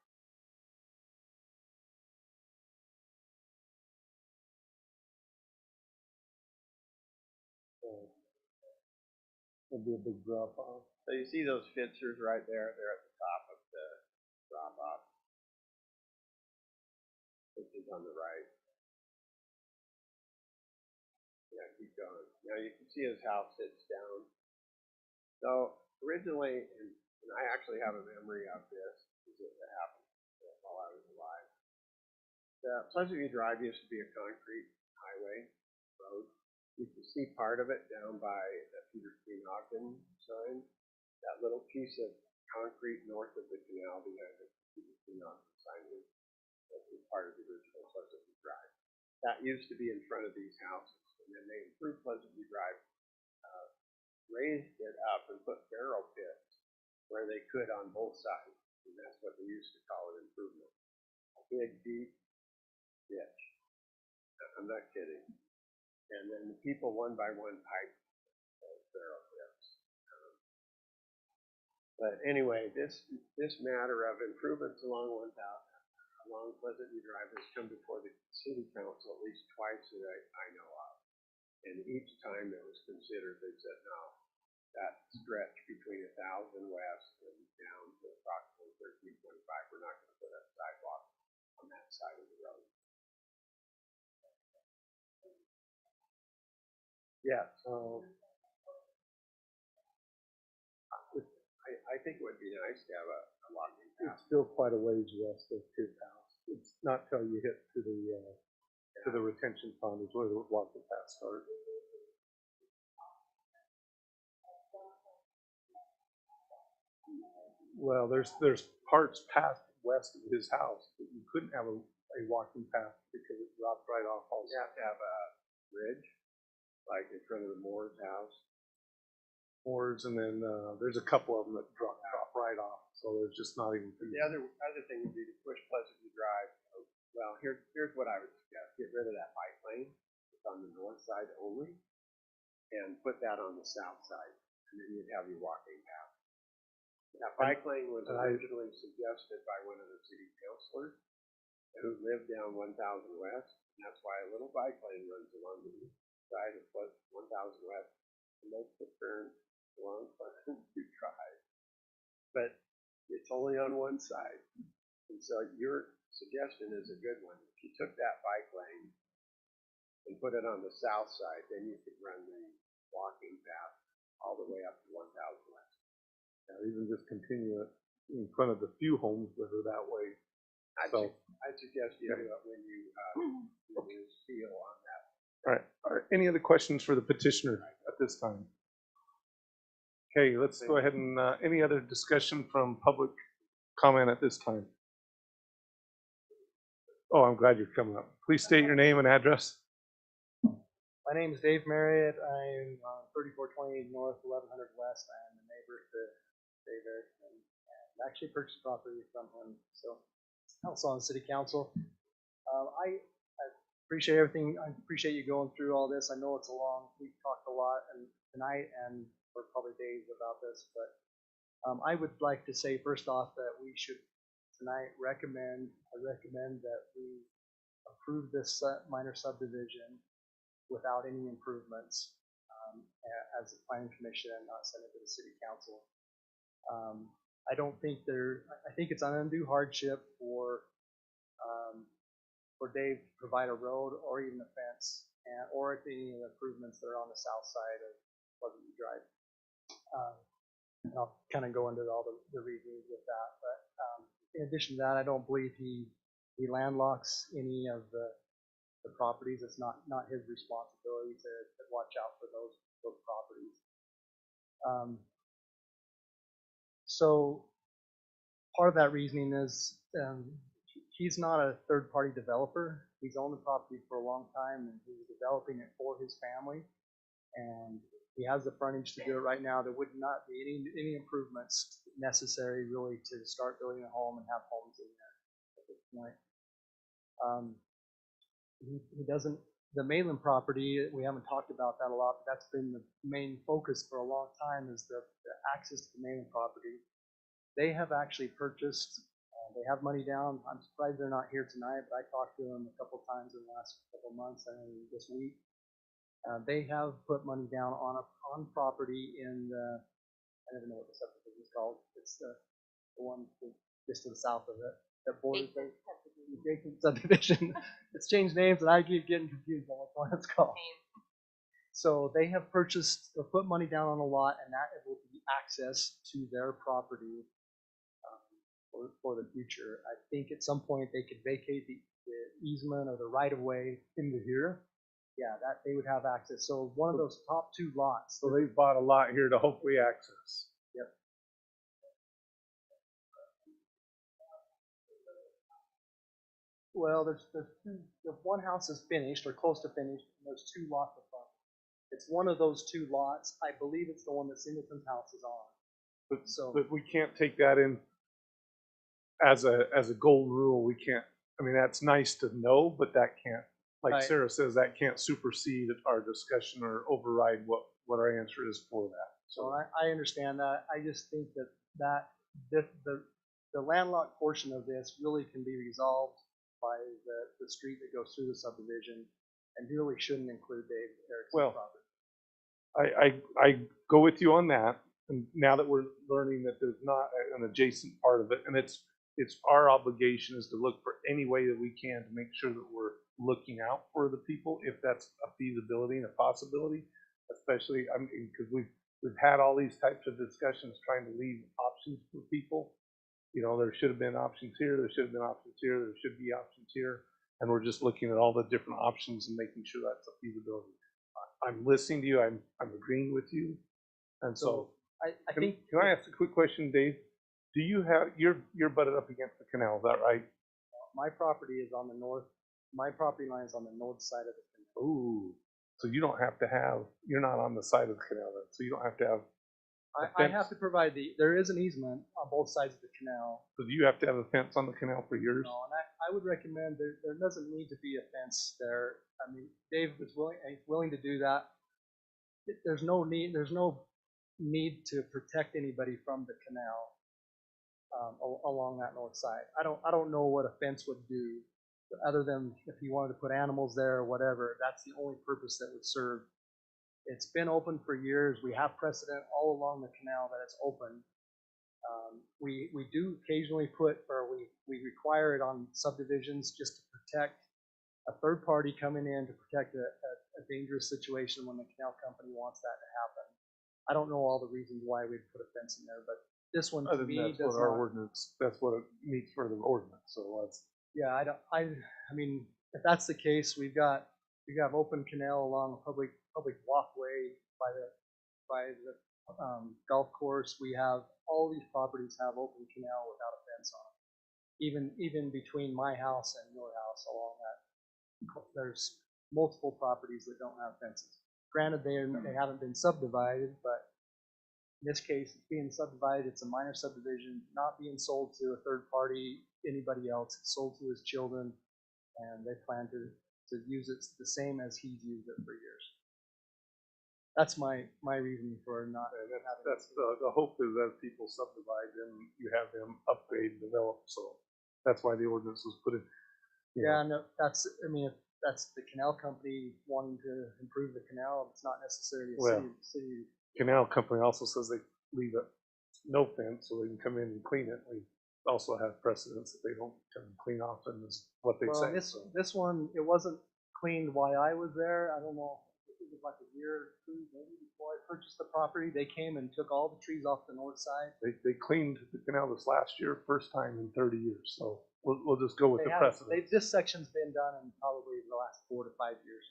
It'd be a big drop off. So you see those fixtures right there? They're at the top of the drop off, which is on the right. Yeah, keep going. Now you can see his house sits down. So originally, and I actually have a memory of this because it happened while I was alive. The Pleasant View Drive used to be a concrete highway road. You can see part of it down by the Peter Queen Ogden sign. That little piece of concrete north of the canal behind the Peter Queen Ogden sign is part of the original Pleasant View Drive. That used to be in front of these houses, and then they improved Pleasant View Drive, raised it up and put barrel pits where they could on both sides, and that's what they used to call an improvement. A big, deep ditch. I'm not kidding. And then the people one by one piped those barrel pits. But anyway, this matter of improvements along Pleasant View Drive has come before the city council at least twice that I know of. And each time it was considered, they said, no, that stretch between 1000 West and down to approximately 1325, we're not going to put a sidewalk on that side of the road. Yeah, so I think it would be nice to have a walking path. It's still quite a ways west of his house. It's not till you hit to the retention pond is where the walking path starts. Well, there's parts past west of his house that you couldn't have a walking path because it dropped right off. Also, you have to have a bridge, like in front of the Moore's house. Moore's, and then there's a couple of them that drop right off. So there's just not even. The other thing would be to push Pleasant View Drive. Well, here's what I would suggest: get rid of that bike lane. It's on the north side only, and put that on the south side, and then you'd have your walking path. That bike lane was originally suggested by one of the city councilors who lived down 1000 West, and that's why a little bike lane runs along the east side of 1000 West and makes the turn along Pleasant View Drive. But it's only on one side. And so your suggestion is a good one. If you took that bike lane and put it on the south side, then you could run the walking path all the way up to 1000 West. Now, even just continue it in front of the few homes that are that way. I'd suggest you do it when you seal on that. All right. Any other questions for the petitioner at this time? Okay, let's go ahead and any other discussion from public comment at this time? Oh, I'm glad you're coming up. Please state your name and address. My name is Dave Marriott. I'm on 3428 North, 1100 West. I am a neighbor to David and actually purchased property from him. So, also on city council. I appreciate everything. I appreciate you going through all this. I know it's we've talked a lot tonight and for probably days about this, but I would like to say first off that we should tonight I recommend that we approve this minor subdivision without any improvements as a planning commission and not send it to the city council. I don't think I think it's an undue hardship for Dave to provide a road or even a fence or any of the improvements that are on the south side of Pleasant View Drive. And I'll kind of go into all the reasons with that. But in addition to that, I don't believe he landlocks any of the properties. It's not his responsibility to watch out for those properties. So part of that reasoning is he's not a third-party developer. He's owned the property for a long time, and he's developing it for his family. and he has the frontage to do it right now. There would not be any improvements necessary really to start building a home and have homes in there at this point. He doesn't, the Mainland property, we haven't talked about that a lot, but that's been the main focus for a long time, is the access to the Mainland property. They have actually purchased, they have money down. I'm surprised they're not here tonight, but I talked to them a couple times in the last couple months and this week. They have put money down on property in the, I don't even know what the subdivision is called. It's the one just to the south of it that borders the subdivision. It's changed names and I keep getting confused on what it's called. So they have purchased or put money down on a lot, and that will be access to their property for the future. I think at some point they could vacate the easement or the right of way into here. Yeah, that they would have access. So one of those top two lots. So they bought a lot here to hopefully access. Yep. Well, there's two. The one house is finished or close to finished, and there's two lots of front. It's one of those two lots. I believe it's the one that Singleton's house is on. But we can't take that in as a golden rule. We can't. I mean, that's nice to know, but that can't. Like Right. Sarah says, that can't supersede our discussion or override what our answer is for that. So I understand that. I just think that the landlocked portion of this really can be resolved by the street that goes through the subdivision, and really shouldn't include Dave Erickson's property. I go with you on that. And now that we're learning that there's not an adjacent part of it, and it's our obligation is to look for any way that we can to make sure that we're looking out for the people, if that's a feasibility and a possibility. Especially, I mean, because we've had all these types of discussions trying to leave options for people. You know, there should have been options here, there should have been options here, there should be options here, and we're just looking at all the different options and making sure that's a feasibility. I'm listening to you, I'm agreeing with you, and so I think. Can I ask a quick question, Dave? Do you have you're butted up against the canal? Is that right? My property is on the north. My property line is on the north side of the canal. Ooh, so you don't have to have. You're not on the side of the canal, then, so you don't have to have. I have to provide there is an easement on both sides of the canal. So do you have to have a fence on the canal for yours? No, and I would recommend there doesn't need to be a fence there. I mean, Dave is willing to do that. There's no need to protect anybody from the canal along that north side. I don't know what a fence would do, other than if you wanted to put animals there or whatever. That's the only purpose that would serve. It's been open for years. We have precedent all along the canal that it's open. We do occasionally we require it on subdivisions just to protect a third party coming in, to protect a dangerous situation when the canal company wants that to happen. I don't know all the reasons why we'd put a fence in there, but this one to me that's does what our not. ordinance. That's what it meets for the ordinance. So that's. Yeah, I mean, if that's the case, we have open canal along a public walkway by the golf course. We have all these properties have open canal without a fence on them. Even between my house and your house along that, there's multiple properties that don't have fences. Granted, they haven't been subdivided, but in this case, it's being subdivided. It's a minor subdivision, not being sold to a third party, anybody else. It's sold to his children, and they plan to use it the same as he's used it for years. That's my reasoning for not having. That's the hope is that people subdivide, then you have them upgrade, develop. So that's why the ordinance was put in. Yeah, no, that's the canal company wanting to improve the canal. It's not necessarily a city. Canal company also says they leave it no fence so they can come in and clean it. We also have precedents that they don't come and clean often is what they say. This one, it wasn't cleaned while I was there. I don't know. It was like a year or two maybe before I purchased the property. They came and took all the trees off the north side. They cleaned the canal this last year, first time in 30 years. So we'll just go with the precedent. This section's been done in probably the last 4 to 5 years.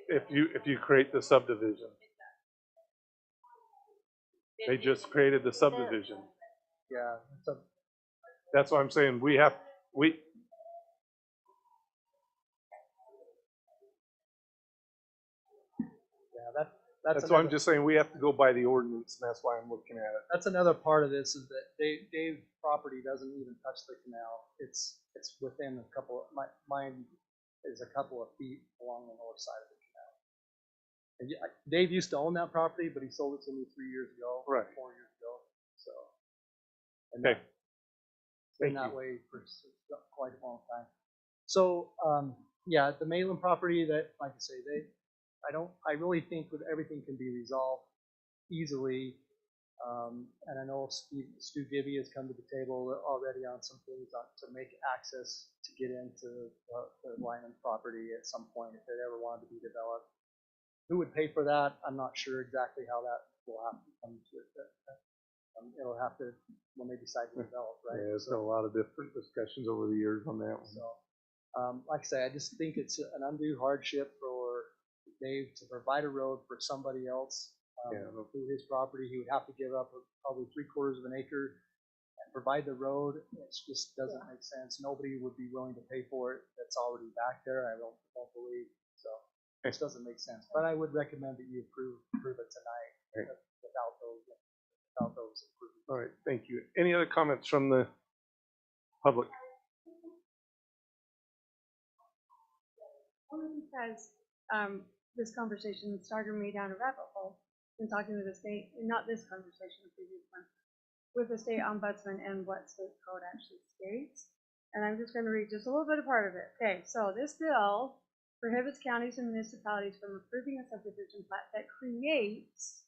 If you create the subdivision, they just created the subdivision. Yeah, That's why I'm saying we That's why I'm just saying we have to go by the ordinance, and that's why I'm looking at it. That's another part of this, is that Dave's property doesn't even touch the canal. It's within a couple of, mine is a couple of feet along the north side of the canal. And Dave used to own that property, but he sold it to me 3 years ago, Right. 4 years ago. So, and Okay. it's been that way for quite a long time. So, yeah, the Mainland property, that, like I say, I really think that everything can be resolved easily. And I know Stu Gibby has come to the table already on some things to make access to get into the Lyman property at some point if it ever wanted to be developed. Who would pay for that? I'm not sure exactly how that will have to come to it. It'll have to, when they decide to develop, right? Yeah, there's been a lot of different discussions over the years on that one. So, like I say, I just think it's an undue hardship for Dave to provide a road for somebody else through his property. He would have to give up probably 3/4 of an acre and provide the road. It just doesn't make sense. Nobody would be willing to pay for it that's already back there. I don't believe so. It just doesn't make sense. But I would recommend that you approve it tonight without those improvements. All right, thank you. Any other comments from the public? Only because this conversation started me down a rabbit hole in talking to the state, not this conversation, the previous one, with the state ombudsman and what state code actually states. And I'm just going to read just a little bit of part of it. Okay, so this bill prohibits counties and municipalities from approving a subdivision plat that creates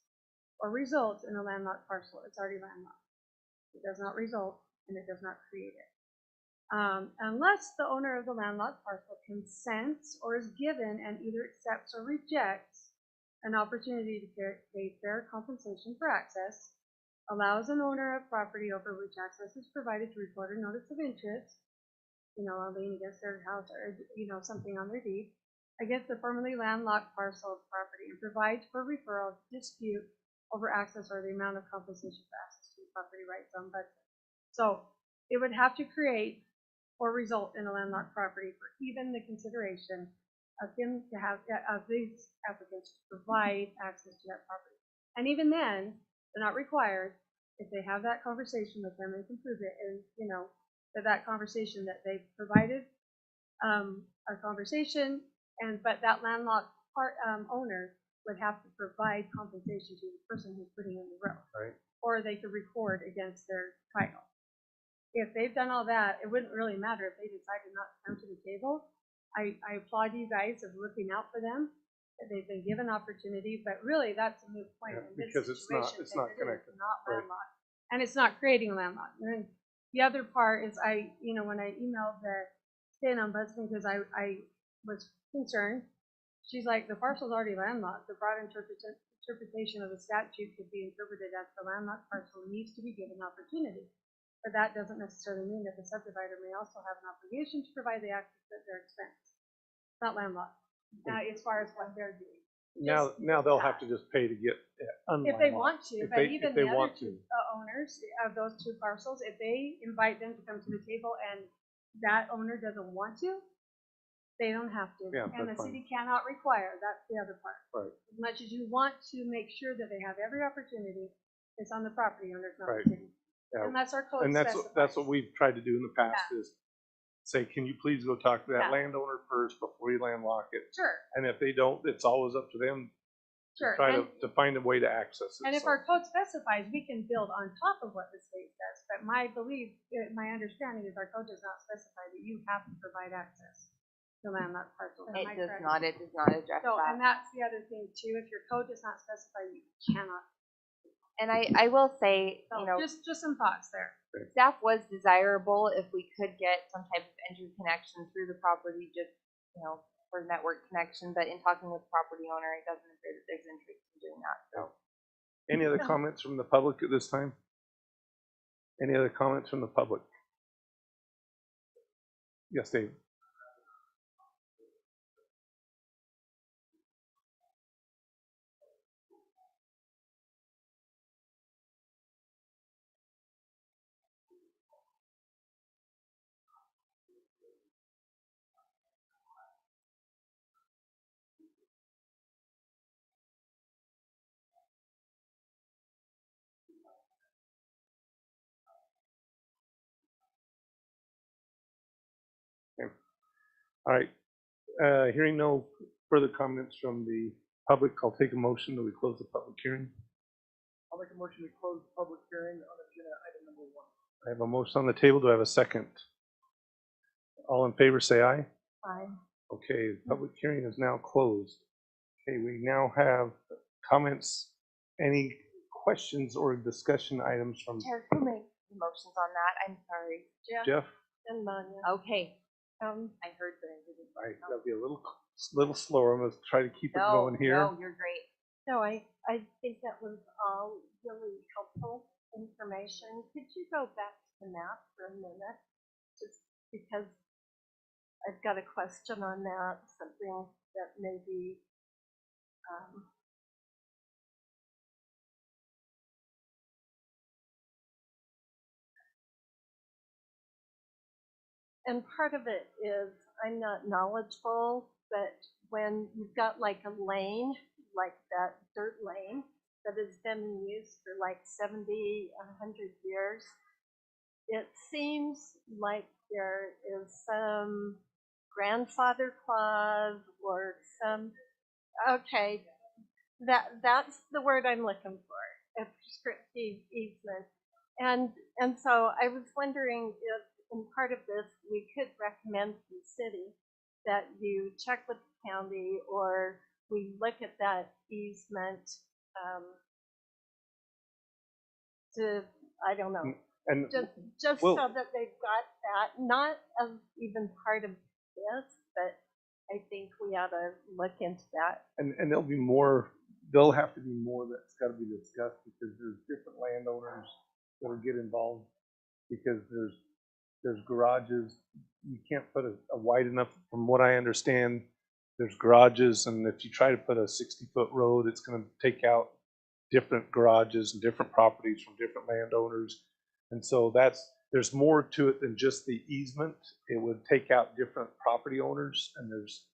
or results in a landlocked parcel. It's already landlocked. It does not result and it does not create it. Unless the owner of the landlocked parcel consents or is given and either accepts or rejects an opportunity to pay fair compensation for access, allows an owner of property over which access is provided to record a notice of interest, a lien against their house or, something on their deed, against the formerly landlocked parcel of property, and provides for referral of dispute over access or the amount of compensation for access to the property rights on but. So it would have to create or result in a landlocked property for even the consideration of him to have of these applicants to provide access to that property. And even then, they're not required if they have that conversation with them and can prove it, and that conversation that they provided a conversation, but that landlocked owner would have to provide compensation to the person who's putting in the road, Right. or they could record against their title. If they've done all that, it wouldn't really matter if they decided not to come to the table. I applaud you guys of looking out for them. They've been given opportunity, but really that's a moot point in this because it's not situation, connected. It's not Right. landlocked, and it's not creating landlocked. And then the other part is when I emailed the state ombudsman because I was concerned, she's like, the parcel's already landlocked. The broad interpretation of the statute could be interpreted as the landlocked parcel needs to be given opportunity. But that doesn't necessarily mean that the subdivider may also have an obligation to provide the access at their expense. It's not landlocked as far as what they're doing. Now they'll have to just pay to get If they want to, If but they- even if they the other want two owners of those two parcels, if they invite them to come to the table and that owner doesn't want to, they don't have to. Yeah, And the that's fine. city cannot require, that's the other part. Right. As much as you want to make sure that they have every opportunity, it's on the property owners, not Right. the city. Yeah. Unless our code And that's specifies. what we've tried to do in the past is say, can you please go talk to that Yeah. landowner first before you landlock it? Sure, And if they don't, it's always up to them sure. to try And- to find a way to access it. And if So, our code specifies, we can build on top of what the state says, but my understanding is our code does not specify that you have to provide access to landlocked parcels. Am I It does correct? not, it does not address So, that. and that's the other thing too, if your code does not specify, you cannot. And I will say, So, just some thoughts there. staff was desirable if we could get some type of interconnection through the property, just, for network connection, but in talking with the property owner, it doesn't appear that there's interest in doing that, so. any other comments from the public at this time? Any other comments from the public? Yes, Dave. All right, hearing no further comments from the public, I'll take a motion that we close the public hearing. I'll make a motion to close the public hearing on agenda item number 1. I have a motion on the table. Do I have a second? All in favor, say aye. Aye. Okay, the public hearing is now closed. Okay, we now have comments, any questions or discussion items from Chair, who made the motions on that? I'm sorry. Jeff? And Manya. Okay, Um, I heard, but I didn't. All right, that'll be a little slower. I'm gonna try to keep it No, going here. no, you're great. no, I think that was all really helpful information. Could you go back to the map for a minute? Just because I've got a question on that, something that maybe, and part of it is I'm not knowledgeable, but when you've got like a lane, like that dirt lane that has been in use for like 70, 100 years, it seems like there is some grandfather clause or some, okay, that's the word I'm looking for, a prescriptive easement. And so I was wondering if in part of this we could recommend to the city that you check with the county or we look at that easement to, I don't know, And just well, so that they've got that, not as even part of this, but I think we ought to look into that. and there'll have to be more that's got to be discussed because there's different landowners that'll get involved because there's garages. You can't put a wide enough, from what I understand, there's garages, and if you try to put a 60-foot road, it's going to take out different garages and different properties from different landowners. And so there's more to it than just the easement. It would take out different property owners, and there's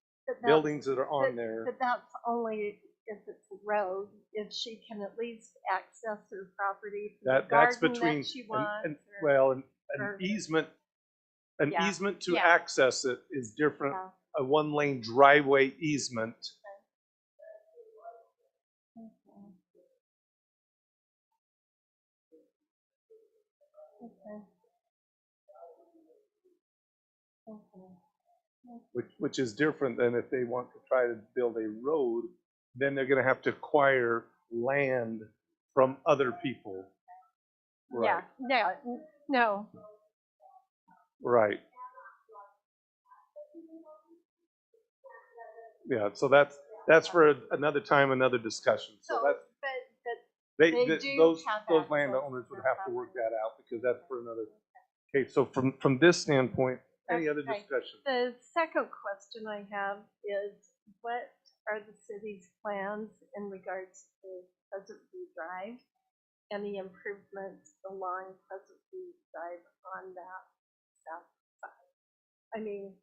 buildings that are on there. But that's only if it's a road, if she can at least access her property for the That's garden between that she wants. An easement. An Yeah. easement to Yeah. access it is different. Yeah. A one-lane driveway easement. Okay. Okay. Which is different than if they want to try to build a road, then they're going to have to acquire land from other people. Right. Yeah, no. Right. Yeah, so that's for another time, another discussion. So that's, They do those have those access landowners to would the have to work that out because that's for another. Okay, so from this standpoint, any other Okay. discussion? The second question I have is, what are the city's plans in regards to Pleasant View Drive? Any improvements along Pleasant View Drive on that south side? I mean,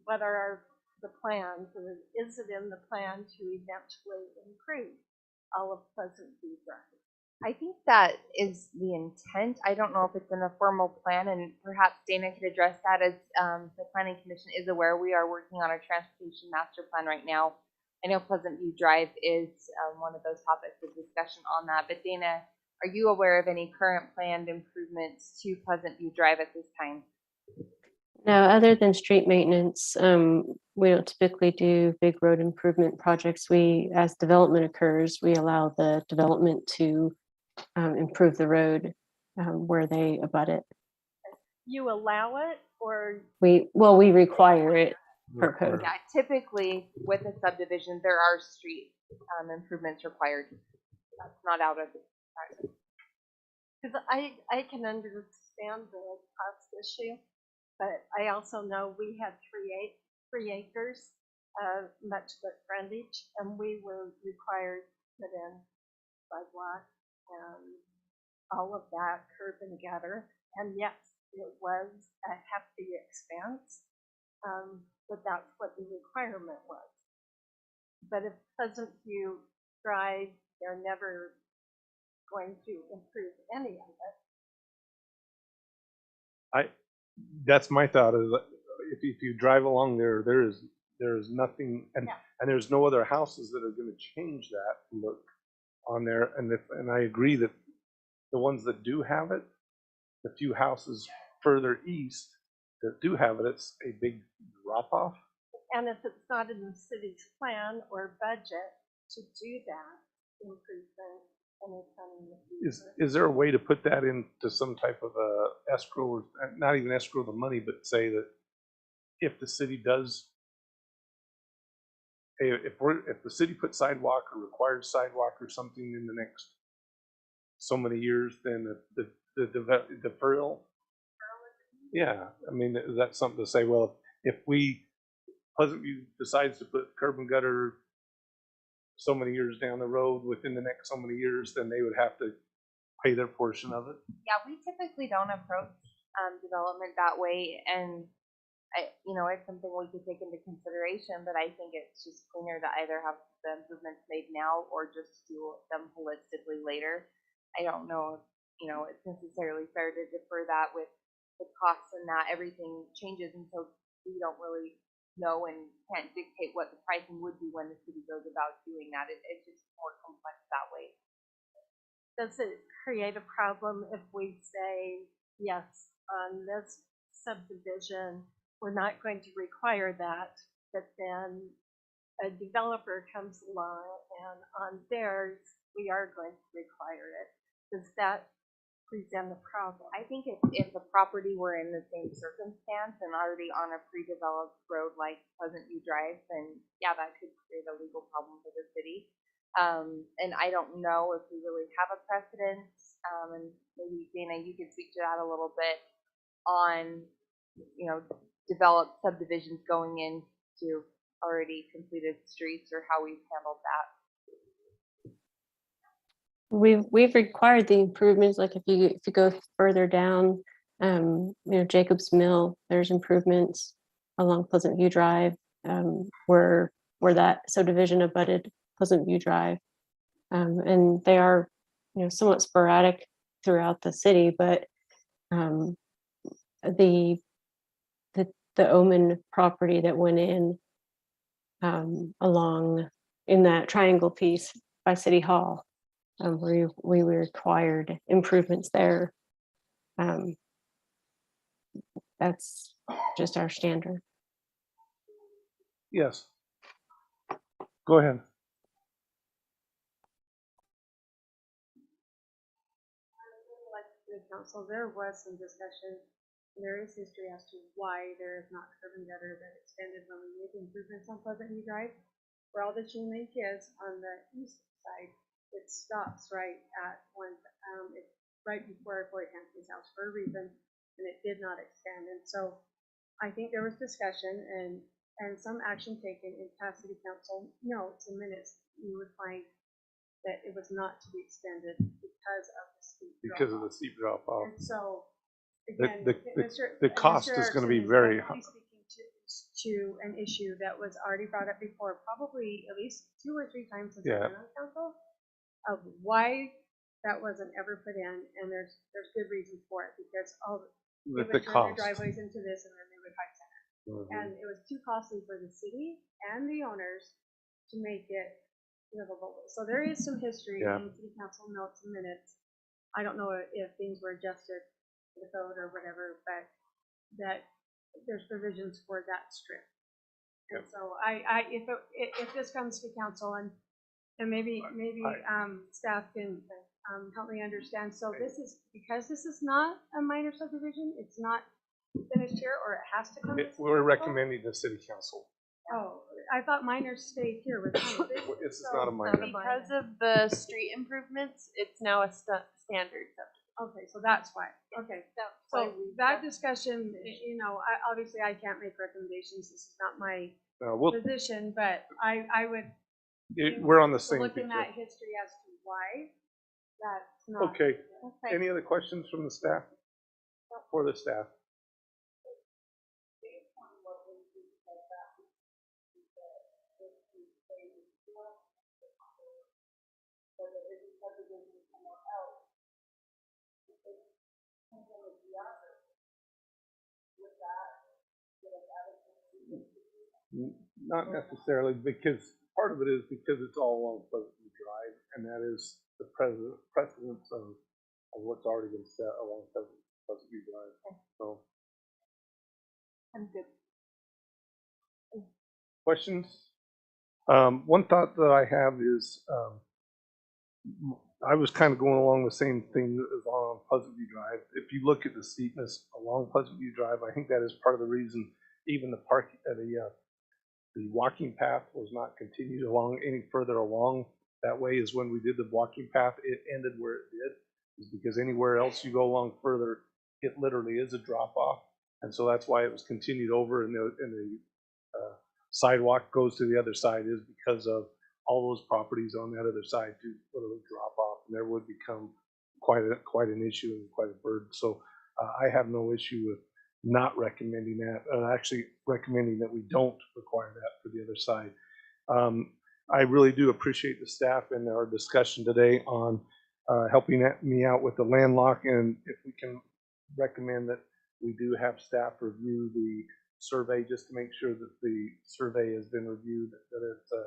what are the plans? Is it in the plan to eventually improve all of Pleasant View Drive? I think that is the intent. I don't know if it's in a formal plan, and perhaps Dana could address that. As the Planning Commission is aware, we are working on a transportation master plan right now. I know Pleasant View Drive is one of those topics of discussion on that. But Dana, are you aware of any current planned improvements to Pleasant View Drive at this time? No, other than street maintenance, we don't typically do big road improvement projects. As development occurs, we allow the development to improve the road where they abut it. You allow it, or We require it per code. Yeah, typically with a subdivision, there are street improvements required. That's not out of the practice. because I can understand the cost issue, but I also know we had 3 acres of much foot frontage, and we were required to put in sidewalk and all of that, curb and gutter. And yes, it was a hefty expense, but that's what the requirement was. But if Pleasant View Drive, they're never going to improve any of it. That's my thought. Is if you drive along there, there is nothing, and Yeah. and there's no other houses that are going to change that look on there. And I agree that the ones that do have it, the few houses further east that do have it, it's a big drop off. And if it's not in the city's plan or budget to do that improvement anytime in the future. Is there a way to put that into some type of a escrow, or not even escrow the money, but say that if the city does, if the city puts sidewalk or requires sidewalk or something in the next so many years, then the deferral. Yeah, I mean, that's something to say. Well, if Pleasant View decides to put curb and gutter so many years down the road within the next so many years, then they would have to pay their portion of it. Yeah, we typically don't approach development that way, and it's something we could take into consideration. But I think it's just cleaner to either have the improvements made now or just do them holistically later. I don't know if it's necessarily fair to defer that with the costs and that everything changes until we don't really know and can't dictate what the pricing would be when the city goes about doing that. It's just more complex that way. Does it create a problem if we say, yes, on this subdivision, we're not going to require that, but then a developer comes along and on theirs, we are going to require it? Does that present a problem? I think if the property were in the same circumstance and already on a pre-developed road like Pleasant View Drive, then yeah, that could create a legal problem for the city. And I don't know if we really have a precedent, and maybe Dana, you could speak to that a little bit on, developed subdivisions going into already completed streets, or how we've handled that. We've required the improvements, like if you go further down, Jacob's Mill, there's improvements along Pleasant View Drive, where that subdivision abutted Pleasant View Drive, and they are somewhat sporadic throughout the city, but the Omen property that went in along in that triangle piece by City Hall, we required improvements there. That's just our standard. Yes. Go ahead. Council, there was some discussion. There is history as to why there is not curb and gutter that extended when we made improvements on Pleasant View Drive. For all the chain link is on the east side, it stops right at one, it's right before Floyd Hanson's house for a reason, and it did not extend. And so I think there was discussion and some action taken in past city council notes and minutes. You would find that it was not to be extended because of the steep drop off. And so again, the cost is going to be very high. Speaking to an issue that was already brought up before, probably at least 2 or 3 times since I've been on council, of why that wasn't ever put in, and there's good reason for it, because they would turn their driveways into this and then they would high center. And it was too costly for the city and the owners to make it livable. So there is some history in city council notes and minutes. I don't know if things were adjusted to the code or whatever, but that there's provisions for that strip. And so if this comes to council and maybe staff can help me understand. So this is because this is not a minor subdivision. It's not finished here, or it has to come. We're recommending the city council. Oh, I thought minors stayed here with me. This is not a minor. Because of the street improvements, it's now a standard subdivision. Okay, so that's why. Okay, so that discussion, obviously I can't make recommendations. This is not my position, but I would. We're on the same. Looking at history as to why that's not. Okay. Any other questions from the staff? For the staff. Not necessarily, because part of it is because it's all along Pleasant View Drive, and that is the precedence of what's already been set along Pleasant View Drive. So, I'm good. questions? One thought that I have is, I was kind of going along the same thing as on Pleasant View Drive. If you look at the steepness along Pleasant View Drive, I think that is part of the reason even the walking path was not continued along any further along that way. Is when we did the walking path, it ended where it did, is because anywhere else you go along further, it literally is a drop off, and so that's why it was continued over, and the sidewalk goes to the other side, is because of all those properties on that other side to literally drop off, and there would become quite an issue and quite a burden. So I have no issue with not recommending that, actually recommending that we don't require that for the other side. I really do appreciate the staff and our discussion today on helping me out with the landlock, and if we can recommend that we do have staff review the survey just to make sure that the survey has been reviewed, that it's a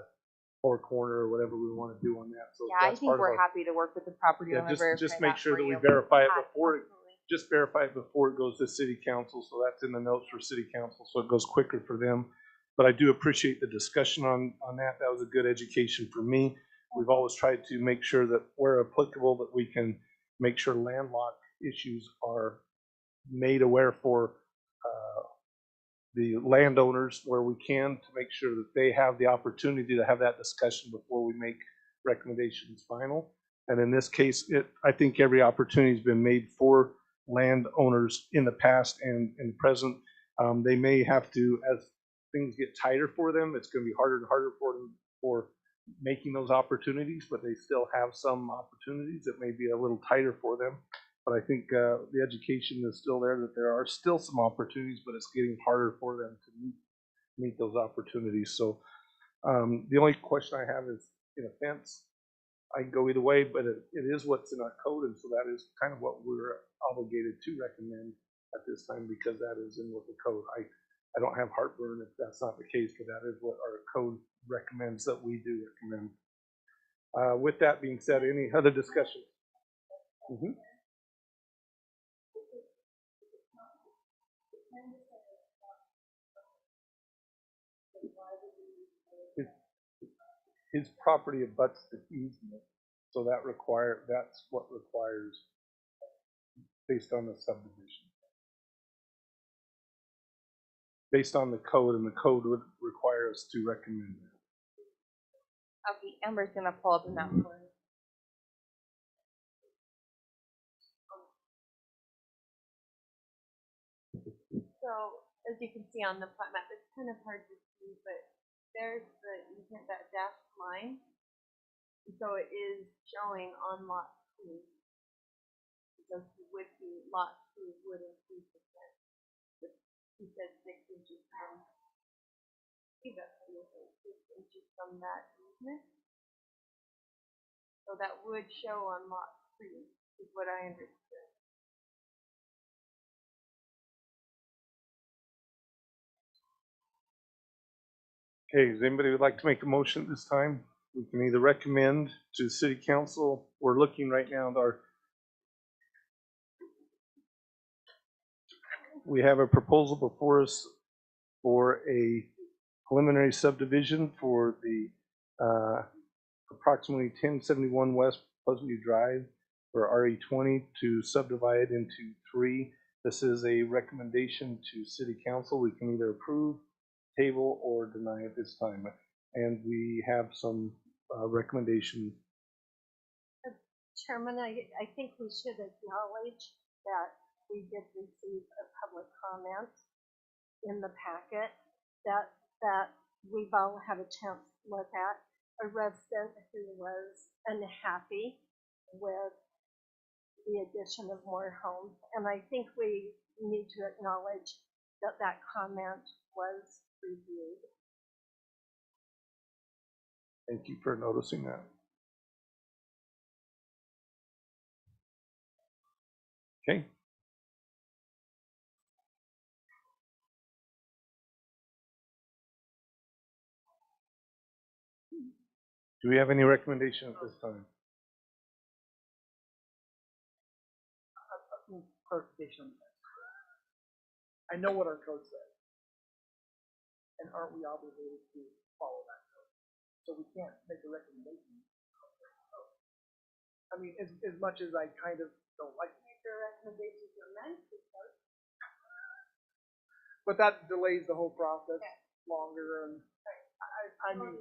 four corner or whatever we want to do on that. So Yeah, I that's think part of we're our, happy to work with the property yeah, owner. just make sure for that we you. verify it Yeah, before absolutely. just verify it before it goes to city council. So that's in the notes for city council, so it goes quicker for them. But I do appreciate the discussion on that. That was a good education for me. We've always tried to make sure that where applicable, that we can make sure landlocked issues are made aware for the landowners where we can, to make sure that they have the opportunity to have that discussion before we make recommendations final. And in this case, I think every opportunity has been made for landowners in the past and in the present. They may have to, as things get tighter for them, it's going to be harder and harder for them for making those opportunities, but they still have some opportunities that may be a little tighter for them. But I think the education is still there, that there are still some opportunities, but it's getting harder for them to meet those opportunities. So the only question I have is, in a fence, I can go either way, but it is what's in our code, and so that is kind of what we're obligated to recommend at this time, because that is in with the code. I don't have heartburn if that's not the case, but that is what our code recommends that we do recommend. With that being said, any other discussion? Mm-hmm. His property abuts the easement, so that's what requires, based on the subdivision, based on the code, and the code would require us to recommend that. Okay, Amber's gonna pull up the map for us. So as you can see on the plat map, it's kind of hard to see, but there's that dashed line. So it is showing on lot 2. So with the lot 2 would increase the fence. He said 6 inches from, see that 6 inches from that easement. So that would show on lot 3, is what I understood. Okay, does anybody would like to make a motion at this time? We can either recommend to city council. We're looking right now at we have a proposal before us for a preliminary subdivision for the approximately 1071 West Pleasant View Drive for RE20 to subdivide into 3. This is a recommendation to city council. We can either approve, table, or deny at this time. And we have some recommendation. Chairman, I think we should acknowledge that we did receive a public comment in the packet that we've all had a chance to look at. A resident who was unhappy with the addition of more homes, and I think we need to acknowledge that that comment was reviewed. Thank you for noticing that. Okay. Do we have any recommendation at this time? Clarification on that. I know what our code says. And aren't we obligated to follow that code? So we can't make a recommendation. I mean, as much as I kind of don't like to make their recommendations to amend the code. But that delays the whole process longer, and I mean,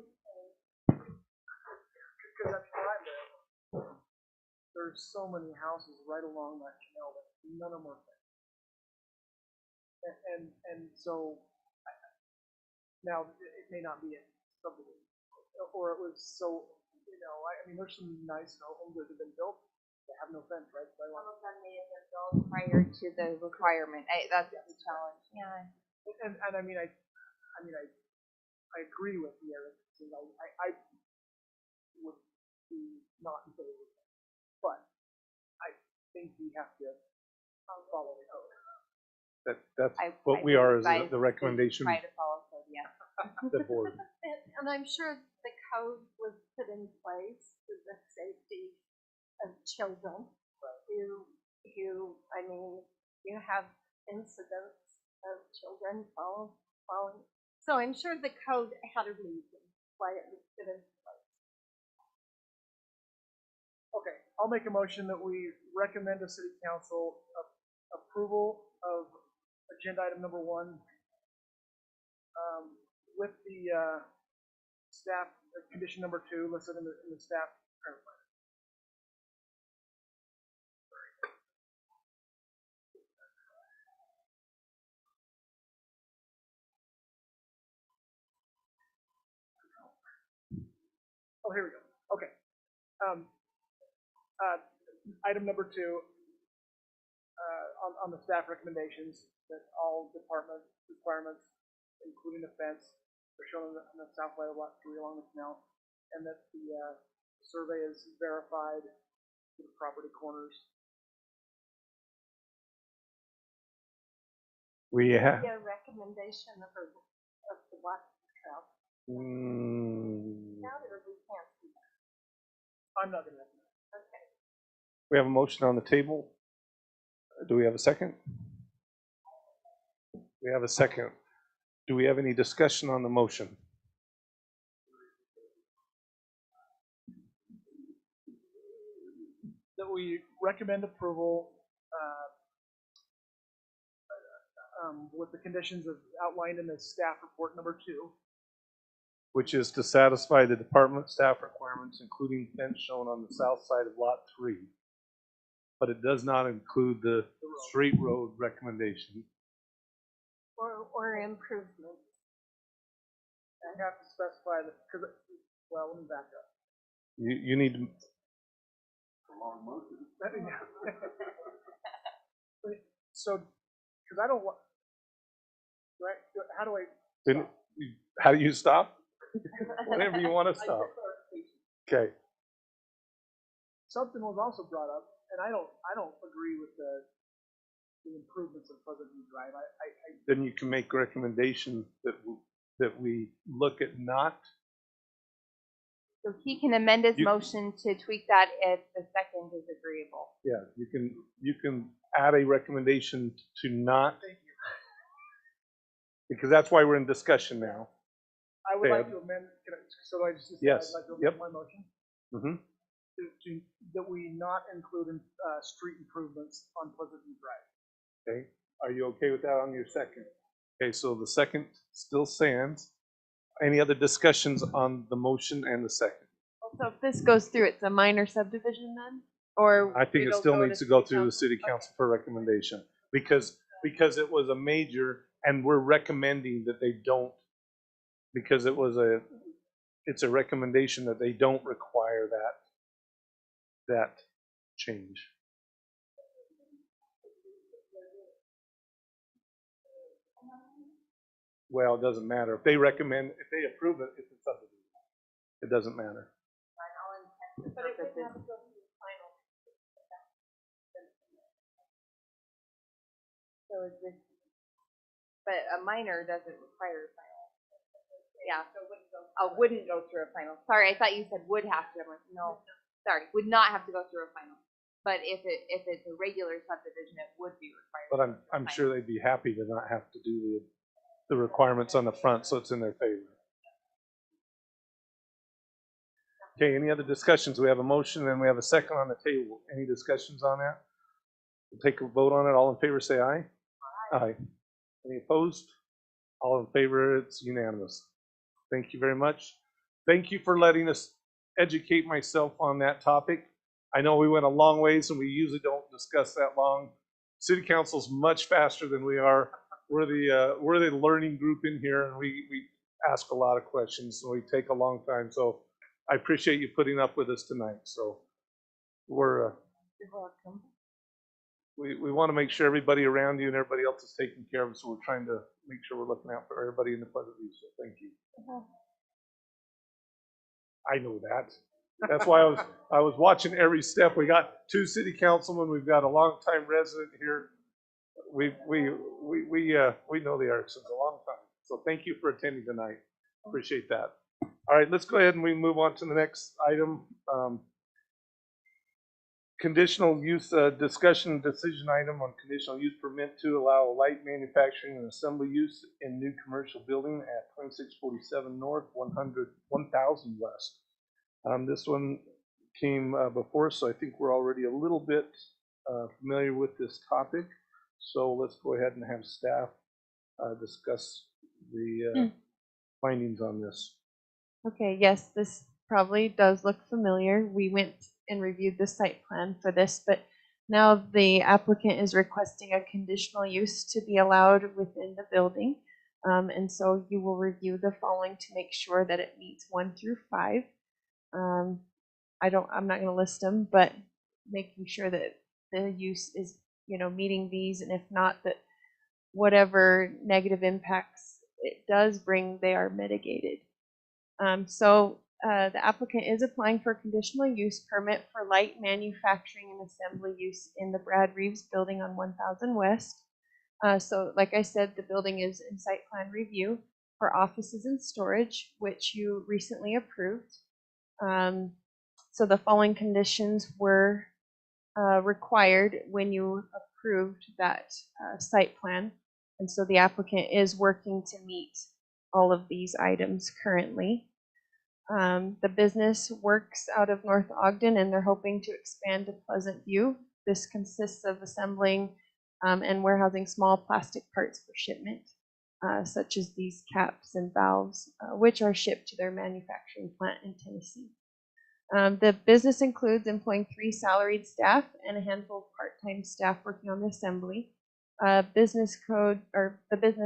because that's where I live. There's so many houses right along that canal that none of them are fenced. And so now it may not be a subdivision, or it was so, I mean, there's some nice homes that have been built that have no fence, right? So Some of them may have been built prior to the requirement. That's the challenge. Yeah. And I mean, I agree with the Eric. I would be not in favor of that, but I think we have to follow the code. That's what we are, is the recommendation. Try to follow code, yeah. The board. And I'm sure the code was put in place for the safety of children who, I mean, you have incidents of children falling. So I'm sure the code had a reason why it was put in place. Okay, I'll make a motion that we recommend to City Council approval of agenda item number 1 with the staff condition number 2 listed in the staff current plan. Oh, here we go. Okay. Item number 2, on the staff recommendations, that all department requirements, including the fence, are shown on the south side of lot 3 along the canal, and that the survey is verified to the property corners. We have. Yeah, recommendation of the walk trail. Now that we can't see that. I'm not going to recommend. Okay. We have a motion on the table. Do we have a second? We have a second. Do we have any discussion on the motion? That we recommend approval with the conditions outlined in the staff report number 2. Which is to satisfy the department staff requirements, including fence shown on the south side of lot 3. But it does not include the street road recommendation. Or improvements. You have to specify because, well, let me back up. You need to. Long motion. So, because I don't want, right? How do I stop? How do you stop? Whenever you want to stop. Okay. Something was also brought up, and I don't agree with the improvements of Pleasant View Drive. Then you can make recommendations that we look at not. So he can amend his motion to tweak that if the second is agreeable. Yeah, you can add a recommendation to not. Thank you. Because that's why we're in discussion now. I would like to amend. So I just decide Yes. I'd like to amend my motion Mm-hmm. that we not include street improvements on Pleasant View Drive. Okay. Are you okay with that on your second? Okay, so the second still stands. Any other discussions on the motion and the second? So if this goes through, it's a minor subdivision then? Or I think it it'll still go needs to to go city through the city council for recommendation because it was a major, and we're recommending that they don't, because it's a recommendation that they don't require that change. Well, it doesn't matter. If they approve it, it's a subdivision. It doesn't matter. But it would have to go through the final. So is this, but a minor doesn't require final. Yeah. Oh, wouldn't go through a final. Sorry, I thought you said would have to. I'm like, no, sorry, would not have to go through a final. But if it's a regular subdivision, it would be required. But I'm sure they'd be happy to not have to do the requirements on the front, so it's in their favor. Okay, any other discussions? We have a motion and we have a second on the table. Any discussions on that? We'll take a vote on it. All in favor say aye. Aye. Any opposed? All in favor, it's unanimous. Thank you very much. Thank you for letting us educate myself on that topic. I know we went a long ways and we usually don't discuss that long. City Council's much faster than we are. We're the learning group in here, and we ask a lot of questions, and we take a long time. So I appreciate you putting up with us tonight. So we're we want to make sure everybody around you and everybody else is taken care of. So we're trying to make sure we're looking out for everybody in the Pleasant View. So thank you. I know that. That's why I was watching every step. We got 2 city councilmen. We've got a longtime resident here. We know the Ericksons a long time. So thank you for attending tonight. Appreciate that. All right, let's go ahead and we move on to the next item. Conditional use discussion decision item on conditional use permit to allow light manufacturing and assembly use in new commercial building at 2647 North, 1000 West. This one came before, so I think we're already a little bit familiar with this topic. So let's go ahead and have staff discuss the findings on this. Okay, yes, this probably does look familiar. We went and reviewed the site plan for this, but now the applicant is requesting a conditional use to be allowed within the building. And so you will review the following to make sure that it meets 1 through 5. I'm not going to list them, but making sure that the use is, meeting these, and if not, that whatever negative impacts it does bring, they are mitigated. The applicant is applying for a conditional use permit for light manufacturing and assembly use in the Brad Reeves building on 1000 West. So like I said, the building is in site plan review for offices and storage, which you recently approved. So the following conditions were required when you approved that site plan. And so the applicant is working to meet all of these items currently. The business works out of North Ogden, and they're hoping to expand to Pleasant View. This consists of assembling and warehousing small plastic parts for shipment, such as these caps and valves, which are shipped to their manufacturing plant in Tennessee. The business includes employing 3 salaried staff and a handful of part-time staff working on the assembly. The business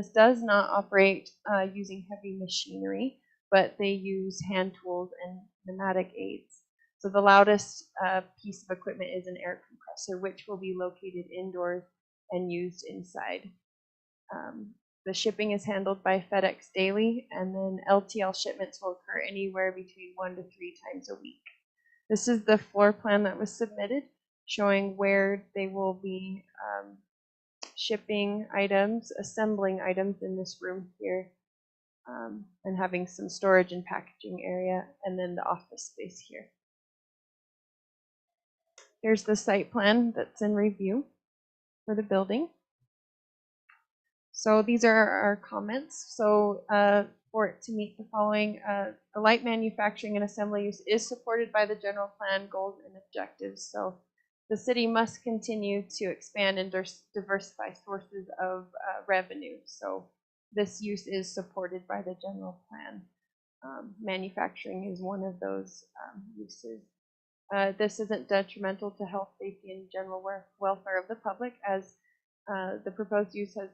does not operate using heavy machinery, but they use hand tools and pneumatic aids. So the loudest piece of equipment is an air compressor, which will be located indoors and used inside. The shipping is handled by FedEx daily, and then LTL shipments will occur anywhere between 1 to 3 times a week. This is the floor plan that was submitted, showing where they will be shipping items, assembling items in this room here, and having some storage and packaging area, and then the office space here. Here's the site plan that's in review for the building. So these are our comments. So for it to meet the following, the light manufacturing and assembly use is supported by the general plan goals and objectives. So the city must continue to expand and diversify sources of revenue. So this use is supported by the general plan. Manufacturing is one of those uses. This isn't detrimental to health, safety, and general welfare of the public, as the proposed use has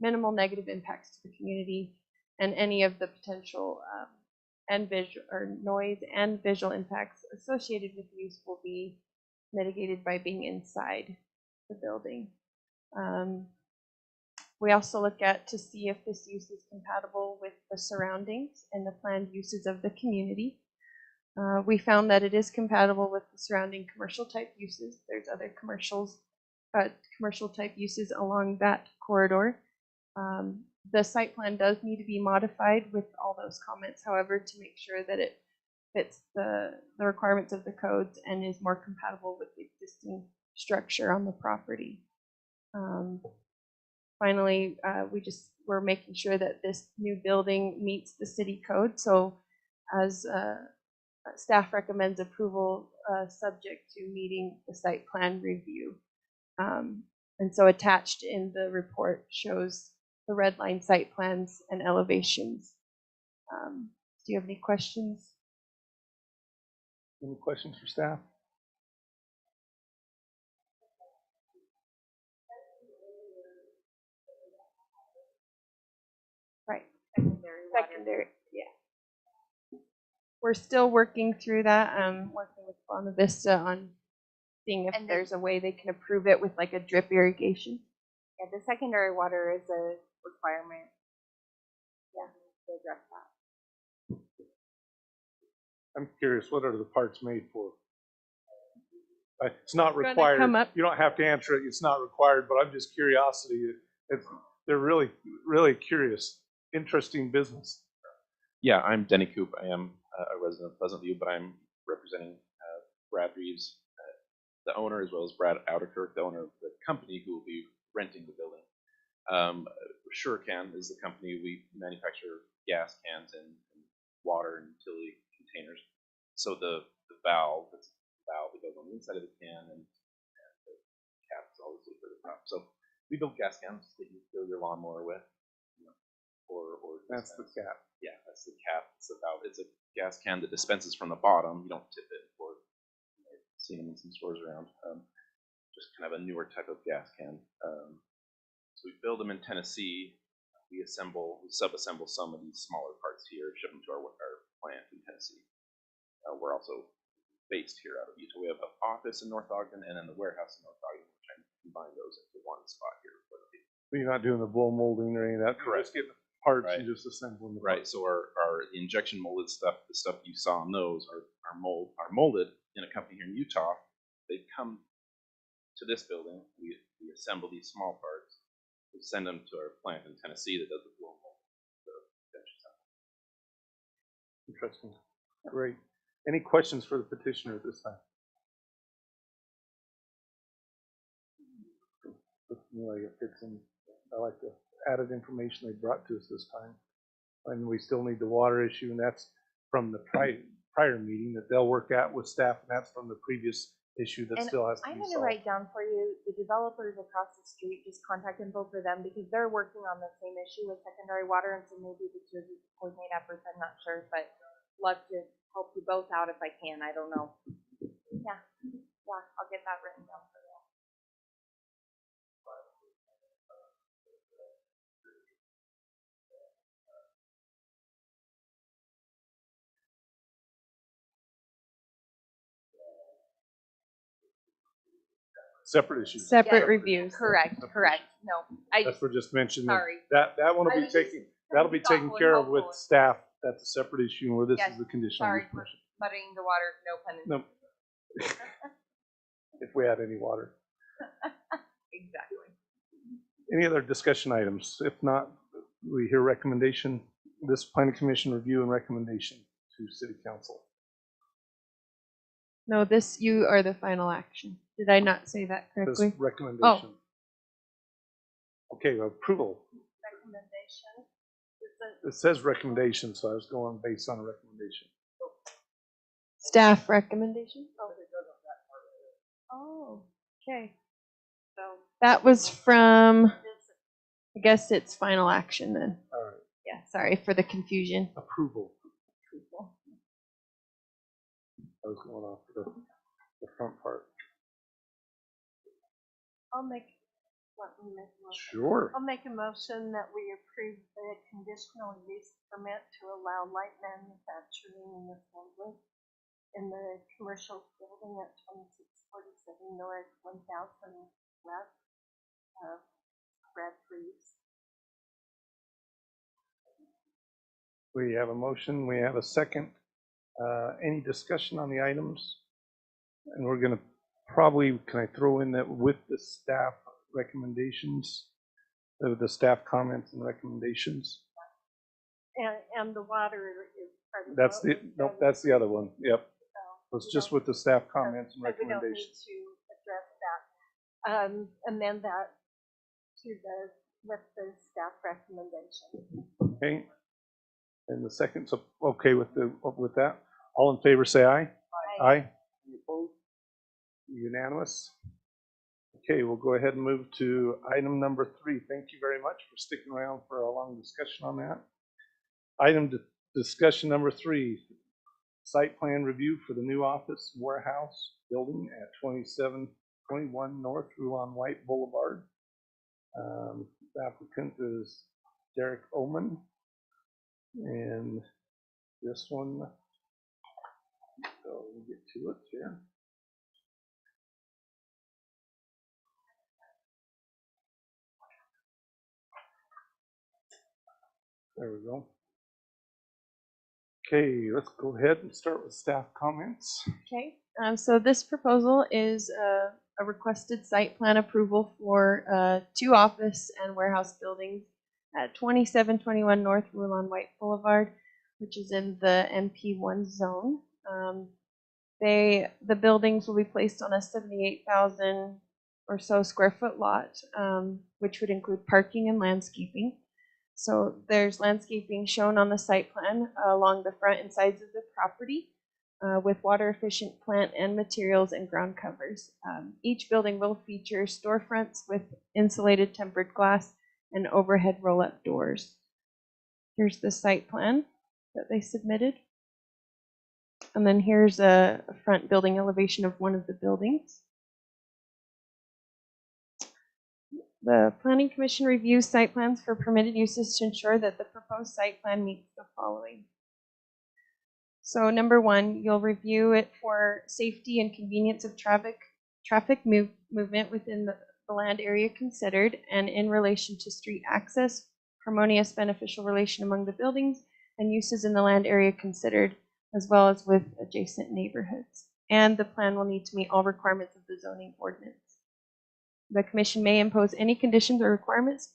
minimal negative impacts to the community, and any of the potential noise and visual impacts associated with use will be mitigated by being inside the building. We also look at to see if this use is compatible with the surroundings and the planned uses of the community. We found that it is compatible with the surrounding commercial type uses. There's other commercial type uses along that corridor. The site plan does need to be modified with all those comments, however, to make sure that it fits the requirements of the codes and is more compatible with the existing structure on the property. Finally, we're making sure that this new building meets the city code. So as staff recommends approval subject to meeting the site plan review. And so attached in the report shows the red line site plans and elevations. Do you have any questions? Any questions for staff? Right. Secondary. Yeah. We're still working through that. Working with Bonavista Vista on seeing if there's a way they can approve it with like a drip irrigation. Yeah, the secondary water is a requirement. Yeah, to address that. I'm curious, what are the parts made for? It's not Gonna required. come up. You don't have to answer it. It's not required, but I'm just curiosity. They're really, really curious. Interesting business. Yeah, I'm Denny Coop. I am a resident of Pleasant View, but I'm representing Brad Reeves, the owner, as well as Brad Outerkirk, the owner of the company who will be renting the building. SureCan is the company. We manufacture gas cans and water and utility containers. So the valve, that's the valve that goes on the inside of the can, and the cap is obviously for the top. So we build gas cans that you fill your lawnmower with, you know, or That's the cap. Yeah, that's the cap. It's the valve. It's a gas can that dispenses from the bottom. You don't tip it, or seen them in some stores around. Just kind of a newer type of gas can. So we build them in Tennessee. We sub-assemble some of these smaller parts here, ship them to our plant in Tennessee. We're also based here out of Utah. We have an office in North Ogden and then the warehouse in North Ogden. We're trying to combine those into one spot here. So you're not doing the blow molding or any of that. Correct. Just getting parts Right. and just assembling the Right. parts. So our injection molded stuff, the stuff you saw on those, are molded in a company here in Utah. They come to this building. We assemble these small parts. We send them to our plant in Tennessee that does the blow mold. Interesting. Great. Any questions for the petitioner at this time? I like the added information they brought to us this time. And we still need the water issue, and that's from the prior meeting that they'll work out with staff, and that's from the previous issue that And still has to I'm be going to solved. write down for you the developers across the street, just contact info for them because they're working on the same issue with secondary water, and so maybe the two of you coordinate efforts. I'm not sure, but love to help you both out if I can. I don't know. Yeah, I'll get that written down for you. Separate issues. Separate Yeah, reviews. Correct. No, That's what just mentioned. Sorry. That one will I be was just taken. That'll be taken thoughtful and care of with helpful. staff. That's a separate issue, where this Yes, is the conditional sorry use for permission. muddying the water. No pun intended. No. If we had any water. Exactly. Any other discussion items? If not, we hear recommendation. This planning commission review and recommendation to city council. No, you are the final action. Did I not say that This correctly? recommendation. Okay, approval. Recommendation. It says recommendation, so I was going based on a recommendation. Staff recommendation? Oh, okay. So That was from, I guess it's final action then. All right, Yeah, sorry for the confusion. approval. I was going off the front part. Let me make a motion. Sure. I'll make a motion that we approve the conditional use permit to allow light manufacturing and assembly in the commercial building at 2647 North, 1000 West, Brad Reeves. We have a motion, we have a second. Any discussion on the items? And we're going to probably, can I throw in that with the staff recommendations, the staff comments and recommendations. And the water is part of That's what the, was nope, done. that's the other one. Yep. So It's we just don't- with the staff comments and so we don't need recommendations. to address that. Amend that to with the staff recommendation. Okay. And the second, so okay with that. All in favor, say aye. Aye. Any opposed? Unanimous. Okay, we'll go ahead and move to item number 3. Thank you very much for sticking around for a long discussion on that. Discussion number 3, site plan review for the new office warehouse building at 2721 North Rulon White Boulevard. The applicant is Derek Oman, and this one, so we'll get to it here. There we go. Okay, let's go ahead and start with staff comments. Okay, so this proposal is a requested site plan approval for 2 office and warehouse buildings at 2721 North Rulon White Boulevard, which is in the MP1 zone. The buildings will be placed on a 78,000 or so square foot lot, which would include parking and landscaping. So there's landscaping shown on the site plan along the front and sides of the property with water efficient plant and materials and ground covers. Each building will feature storefronts with insulated tempered glass and overhead roll-up doors. Here's the site plan that they submitted. And then here's a front building elevation of one of the buildings. The Planning Commission reviews site plans for permitted uses to ensure that the proposed site plan meets the following. So number 1, you'll review it for safety and convenience of traffic movement within the land area considered and in relation to street access, harmonious beneficial relation among the buildings, and uses in the land area considered, as well as with adjacent neighborhoods. And the plan will need to meet all requirements of the zoning ordinance. The Commission may impose any conditions or requirements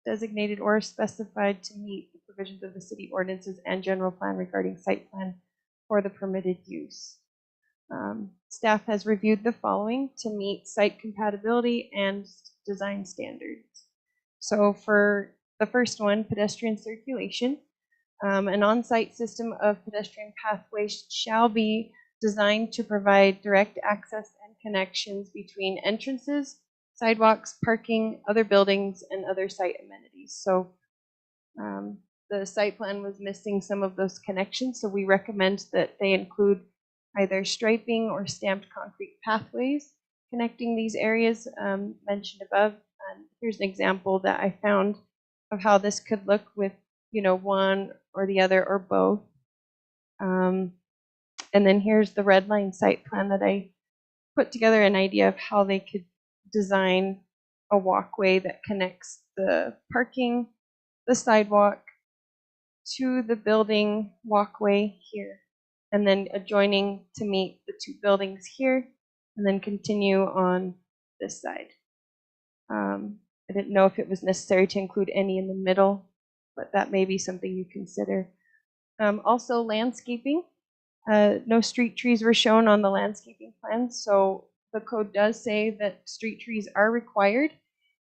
designated or specified to meet the provisions of the city ordinances and general plan regarding site plan for the permitted use. Staff has reviewed the following to meet site compatibility and design standards. So for the first one, pedestrian circulation, an on-site system of pedestrian pathways shall be designed to provide direct access and connections between entrances, sidewalks, parking, other buildings, and other site amenities. So the site plan was missing some of those connections, so we recommend that they include either striping or stamped concrete pathways connecting these areas mentioned above. And here's an example that I found of how this could look with, one or the other or both. And then here's the red line site plan that I put together an idea of how they could design a walkway that connects the parking, the sidewalk, to the building walkway here, and then adjoining to meet the 2 buildings here, and then continue on this side. I didn't know if it was necessary to include any in the middle, but that may be something you consider. Also, landscaping. No street trees were shown on the landscaping plan, so the code does say that street trees are required,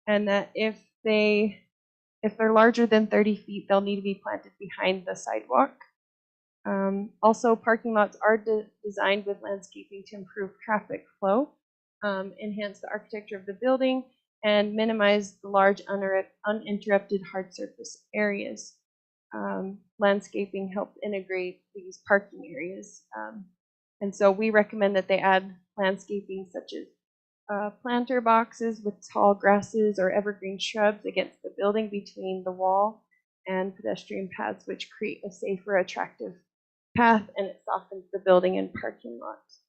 and that if they're larger than 30 feet, they'll need to be planted behind the sidewalk. Also, parking lots are designed with landscaping to improve traffic flow, enhance the architecture of the building, and minimize the large uninterrupted hard surface areas. Landscaping helps integrate these parking areas. And so we recommend that they add landscaping such as planter boxes with tall grasses or evergreen shrubs against the building between the wall and pedestrian paths, which create a safer, attractive path, and it softens the building and parking lots.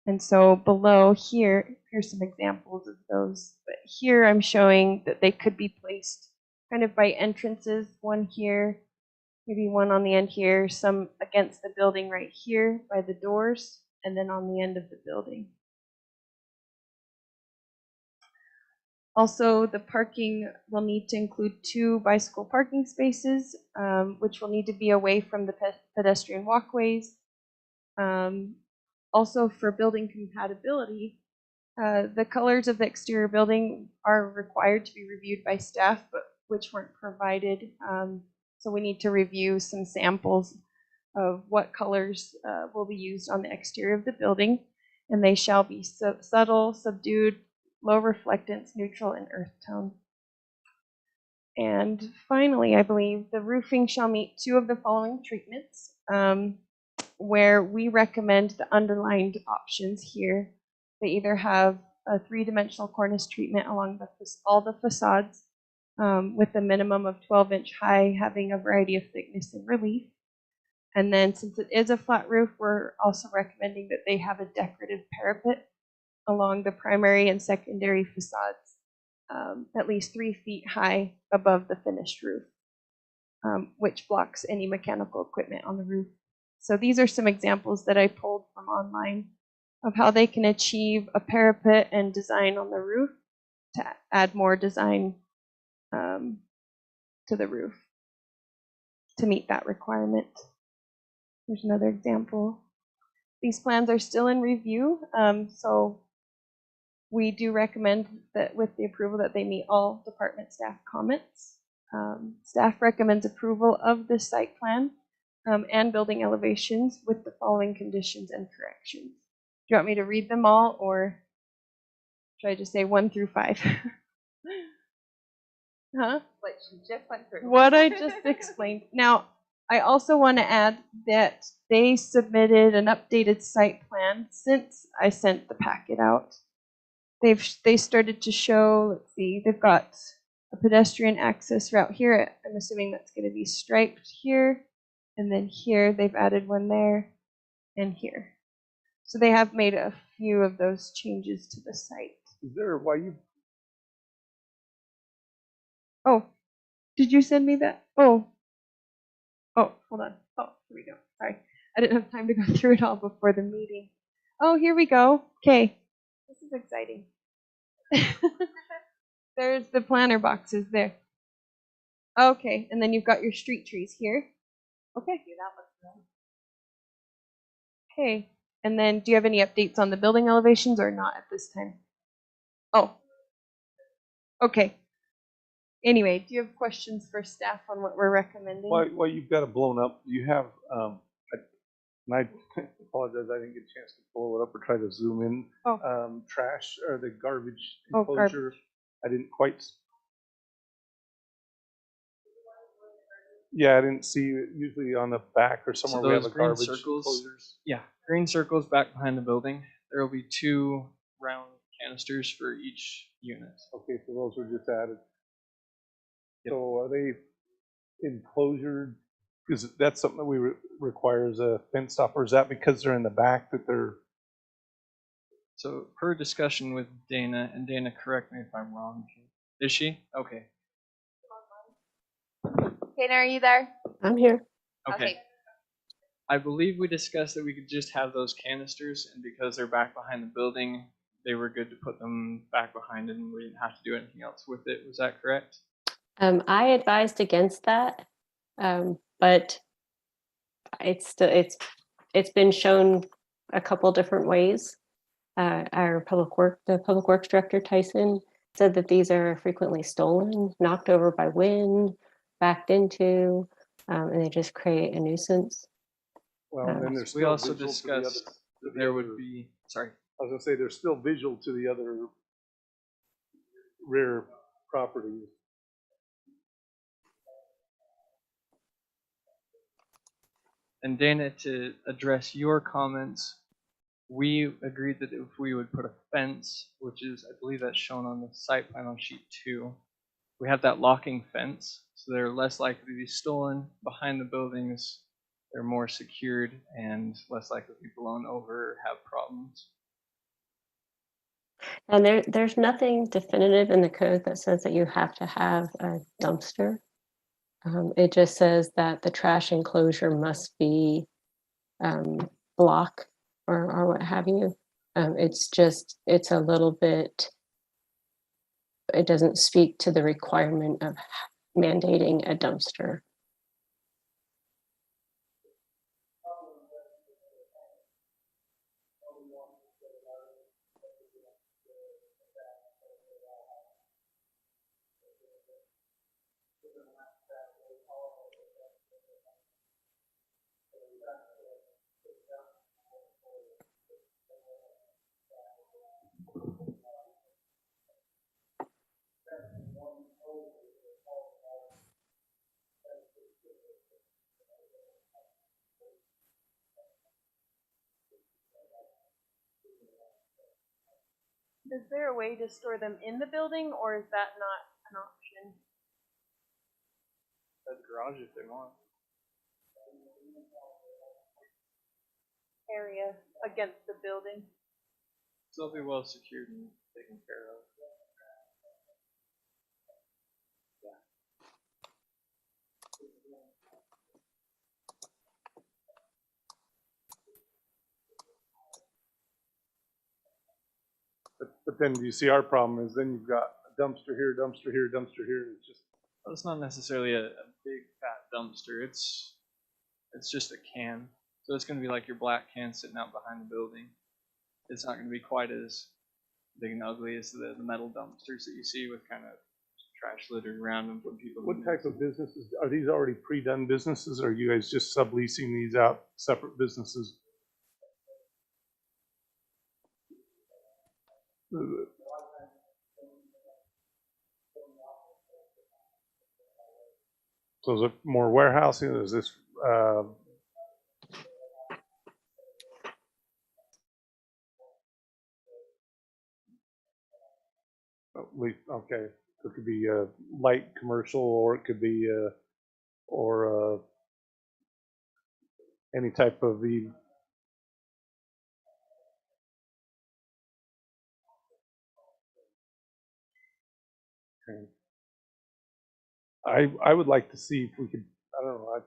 And so below here's some examples of those. But here I'm showing that they could be placed kind of by entrances, one here, maybe one on the end here, some against the building right here by the doors, and then on the end of the building. Also, the parking will need to include 2 bicycle parking spaces, which will need to be away from the pedestrian walkways. Also, for building compatibility, the colors of the exterior building are required to be reviewed by staff, but which weren't provided. So we need to review some samples of what colors will be used on the exterior of the building, and they shall be subtle, subdued, low reflectance, neutral, and earth tone. And finally, I believe the roofing shall meet 2 of the following treatments, where we recommend the underlined options here. They either have a 3-dimensional cornice treatment along all the facades, with a minimum of 12-inch high, having a variety of thickness and relief. And then, since it is a flat roof, we're also recommending that they have a decorative parapet along the primary and secondary facades, at least 3 feet high above the finished roof, which blocks any mechanical equipment on the roof. So these are some examples that I pulled from online of how they can achieve a parapet and design on the roof to add more design to the roof to meet that requirement. Here's another example. These plans are still in review, so we do recommend that with the approval that they meet all department staff comments. Staff recommends approval of the site plan and building elevations with the following conditions and corrections. Do you want me to read them all, or should I just say 1 through 5? Huh? What you just went through. What I just explained. Now, I also want to add that they submitted an updated site plan since I sent the packet out. They started to show, let's see, they've got a pedestrian access route here. I'm assuming that's going to be striped here, and then here they've added one there, and here. So they have made a few of those changes to the site. Is there why you? Oh, did you send me that? Oh, hold on. Oh, here we go. Sorry, I didn't have time to go through it all before the meeting. Oh, here we go. Okay, this is exciting. There's the planter boxes there. Okay, and then you've got your street trees here. Okay. Okay, and then do you have any updates on the building elevations or not at this time? Oh, okay. Anyway, do you have questions for staff on what we're recommending? Well, you've got it blown up. You have, and I apologize, I didn't get a chance to pull it up or try to zoom in. Oh. Trash or the garbage Oh, enclosure. garbage. I didn't quite. Yeah, I didn't see. Usually on the back or somewhere So we have those a green garbage circles, enclosures. yeah, green circles back behind the building. There will be 2 round canisters for each unit. Okay, so those were just added. Yep. So are they enclosure? Because that's something that we require as a fence stop, or is that because they're in the back that they're? So per discussion with Dana, and Dana, correct me if I'm wrong. Is she? Okay. Dana, are you there? I'm here. Okay. I believe we discussed that we could just have those canisters, and because they're back behind the building, they were good to put them back behind, and we didn't have to do anything else with it. Was that correct? I advised against that, but it's been shown a couple different ways. The public works director Tyson said that these are frequently stolen, knocked over by wind, backed into, and they just create a nuisance. Well, and then there's we also discussed that there would be. Sorry, I was gonna say there's still visual to the other rear properties. And Dana, to address your comments, we agreed that if we would put a fence, which is, I believe that's shown on the site plan on sheet 2, we have that locking fence, so they're less likely to be stolen. Behind the buildings, they're more secured and less likely to be blown over or have problems. And there's nothing definitive in the code that says that you have to have a dumpster. It just says that the trash enclosure must be block or what have you. It's a little bit It doesn't speak to the requirement of mandating a dumpster. Is there a way to store them in the building, or is that not an option? At the garage if they want. Area against the building? So they'll be well secured and taken care of. But then you see our problem is then you've got a dumpster here, dumpster here, dumpster here. It's just, Well, it's not necessarily a big fat dumpster. It's just a can. So it's going to be like your black can sitting out behind the building. It's not going to be quite as big and ugly as the metal dumpsters that you see with kind of trash littered around them when people. what type of businesses, are these already pre-done businesses, or are you guys just subleasing these out, separate businesses? So is it more warehousing? Is this, okay, so it could be light commercial, or it could be, or any type of the. Okay. I would like to see if we could, I don't know,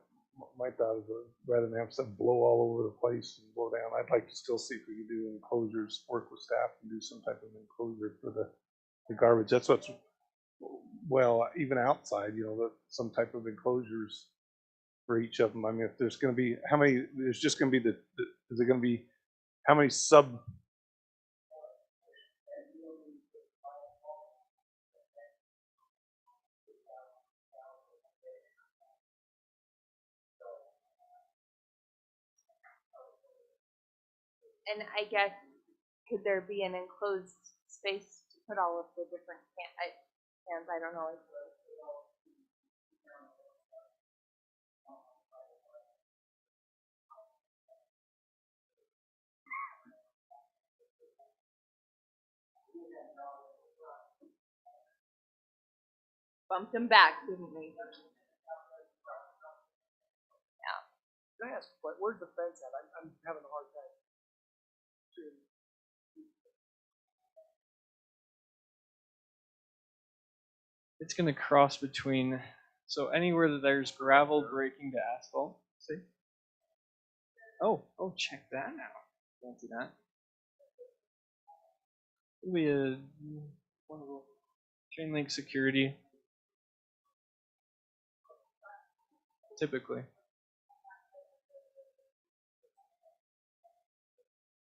my thought is rather than have stuff blow all over the place and blow down, I'd like to still see if we could do enclosures, work with staff and do some type of enclosure for the garbage. That's what's, well, even outside, some type of enclosures for each of them. I mean, if there's going to be, how many, there's just going to be is it going to be, how many And I guess, could there be an enclosed space to put all of the different cans? I don't know. Bumped them back, didn't we? Can I ask, where's the fence at? I'm having a hard time. It's going to cross between, so anywhere that there's gravel breaking to asphalt, see? Oh, check that out. Don't see that. It'll be a chain link security. Typically.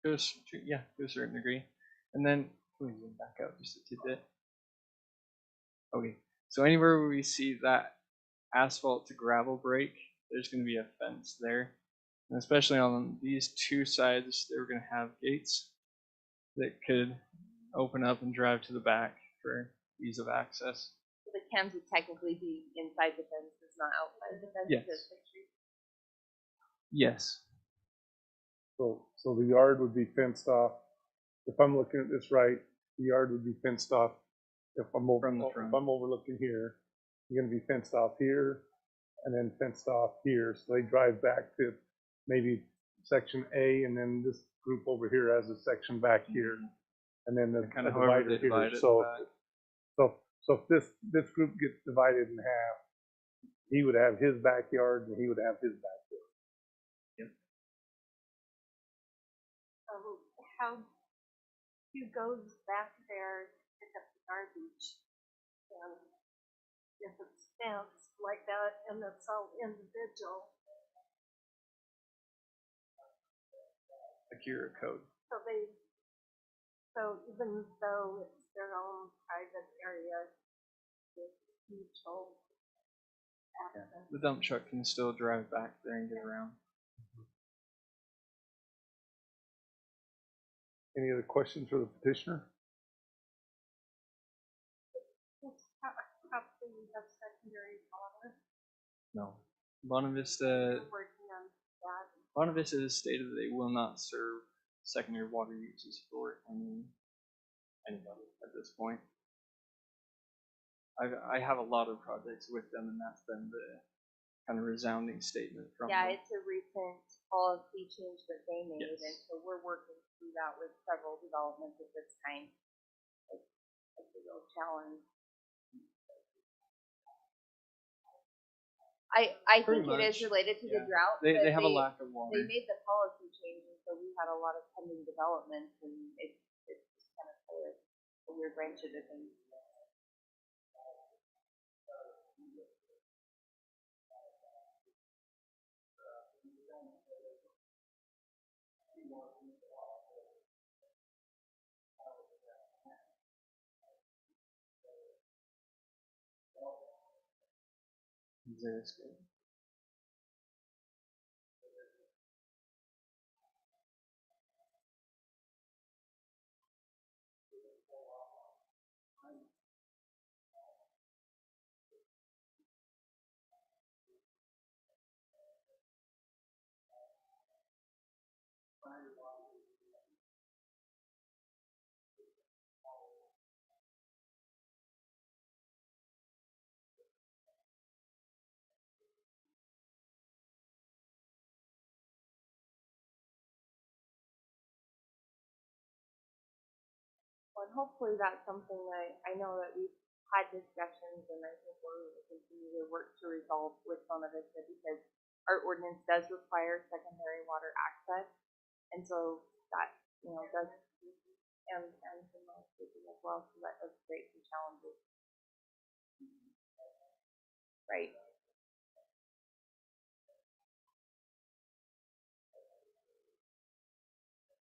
To a certain degree. And then, let me zoom back out just a tidbit. Okay, so anywhere where we see that asphalt to gravel break, there's going to be a fence there. And especially on these two sides, they're going to have gates that could open up and drive to the back for ease of access. So the cans would technically be inside the fence, it's not outside the fence. Yes. Yes. So the yard would be fenced off. If I'm looking at this right, the yard would be fenced off. If I'm overlooking here, you're going to be fenced off here and then fenced off here. So they drive back to maybe section A, and then this group over here has a section back here, and then the Kind of divider here. So if this group gets divided in half, he would have his backyard and he would have his backyard. How who goes back there to pick up the garbage? And if it's fenced like that and it's all individual, Akira code. so even though it's their own private area, it's mutual access. The dump truck can still drive back there and get around. Any other questions for the petitioner? Probably have secondary water. No. Bonavista We're working on that. Bonavista has stated that they will not serve secondary water uses for anybody at this point. I have a lot of projects with them, and that's been the kind of resounding statement from Yeah, them. it's a recent policy change that they made, Yes. and so we're working through that with several developments at this time. It's a real challenge. I Pretty think it is much, related to the yeah. drought. They but have a lack of water. They made the policy change, and so we had a lot of pending developments, and it's just kind of a weird wrench into things. That's good. Well, and hopefully that's something that I know that we've had discussions, and I think we're going to continue to work to resolve with Bonavista, because our ordinance does require secondary water access, and so that, does, and from my speaking as well, so that does create some challenges. Right.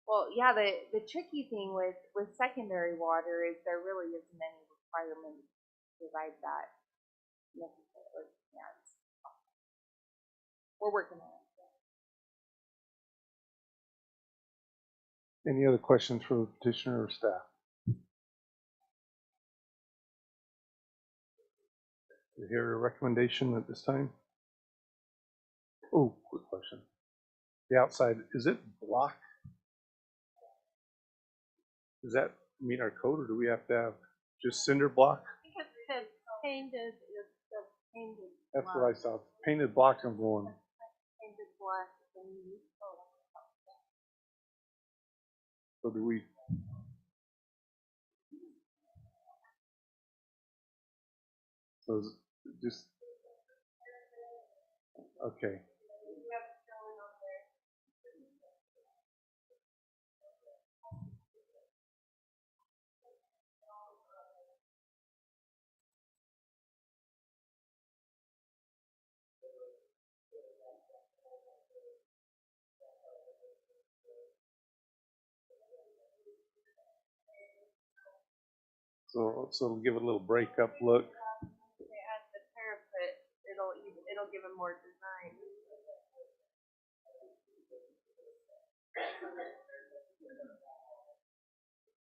Well, yeah, the tricky thing with secondary water is there really isn't any requirement to provide that necessarily. Yeah, we're working on it. Any other questions for the petitioner or staff? Is there a recommendation at this time? Oh, quick question. The outside, is it block? Does that meet our code, or do we have to have just cinder block? I think it said painted, it's the painted That's block. what I saw. Painted block, I'm going. Painted black and So do we? So is it just okay. So it'll give it a little breakup look. They add the parapet, it'll give them more design.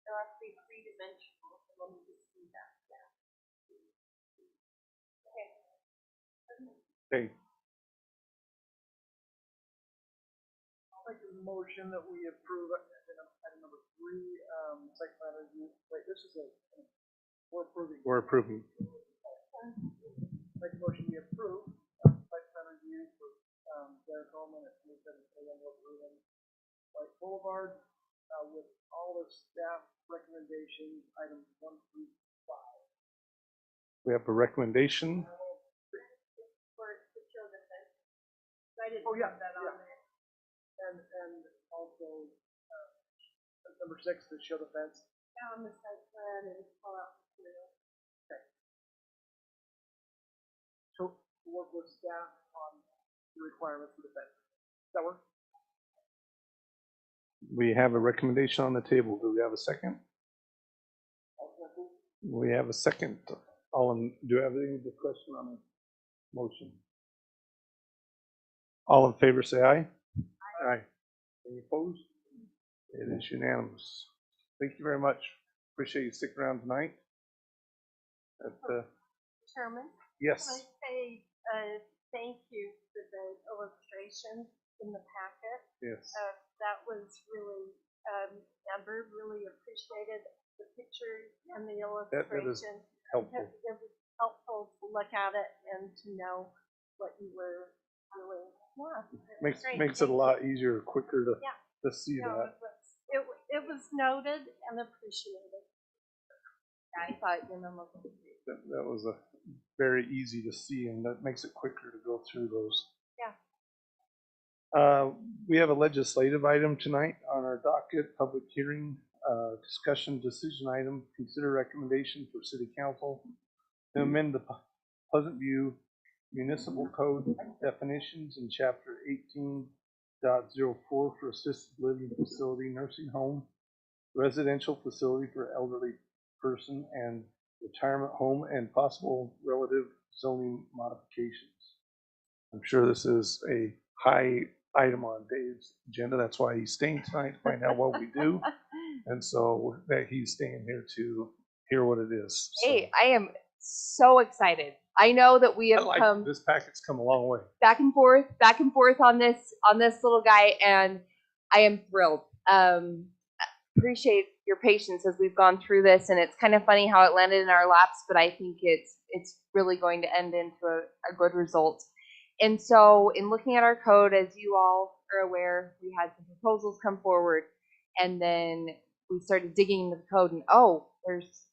They'll have to be three-dimensional, so let me just see that. Yeah. Okay. I'll make a motion that we approve item number 3, site plan review. Wait, this is we're approving. We're approving. Make a motion we approve site plan review for Derek Coleman at 27 White Boulevard with all the staff recommendations, items 1 through 5. We have a recommendation. Oh yeah, that on there. And also number 6 to show the fence. on the site plan and pull out material. work with staff on the requirements for the fence. Does that work? We have a recommendation on the table. Do we have a second? We have a second. Do you have any discussion on the motion? All in favor say aye. Aye. Any opposed? It is unanimous. Thank you very much. Appreciate you sticking around tonight. Chairman? Yes. Can I say thank you for the illustration in the packet? Yes. That was really, Amber really appreciated the pictures and the illustration. That is helpful. It was helpful to look at it and to know what you were really, Makes it a lot easier, quicker to see that. It was noted and appreciated. Yeah, I thought your memo was great. That was very easy to see, and that makes it quicker to go through those. Yeah. We have a legislative item tonight on our docket, public hearing, discussion decision item, consider recommendation for city council to amend the Pleasant View Municipal Code definitions in chapter 18.04 for assisted living facility, nursing home, residential facility for elderly person, and retirement home, and possible relative zoning modifications. I'm sure this is a high item on Dave's agenda. That's why he's staying tonight, to find out what we do. And so that he's staying here to hear what it is. So, Hey, I am so excited. I know that we have come this packet's come a long way. back and forth on this little guy, and I am thrilled. Appreciate your patience as we've gone through this, and it's kind of funny how it landed in our laps, but I think it's really going to end into a good result. And so in looking at our code, as you all are aware, we had some proposals come forward, and then we started digging into the code, and there's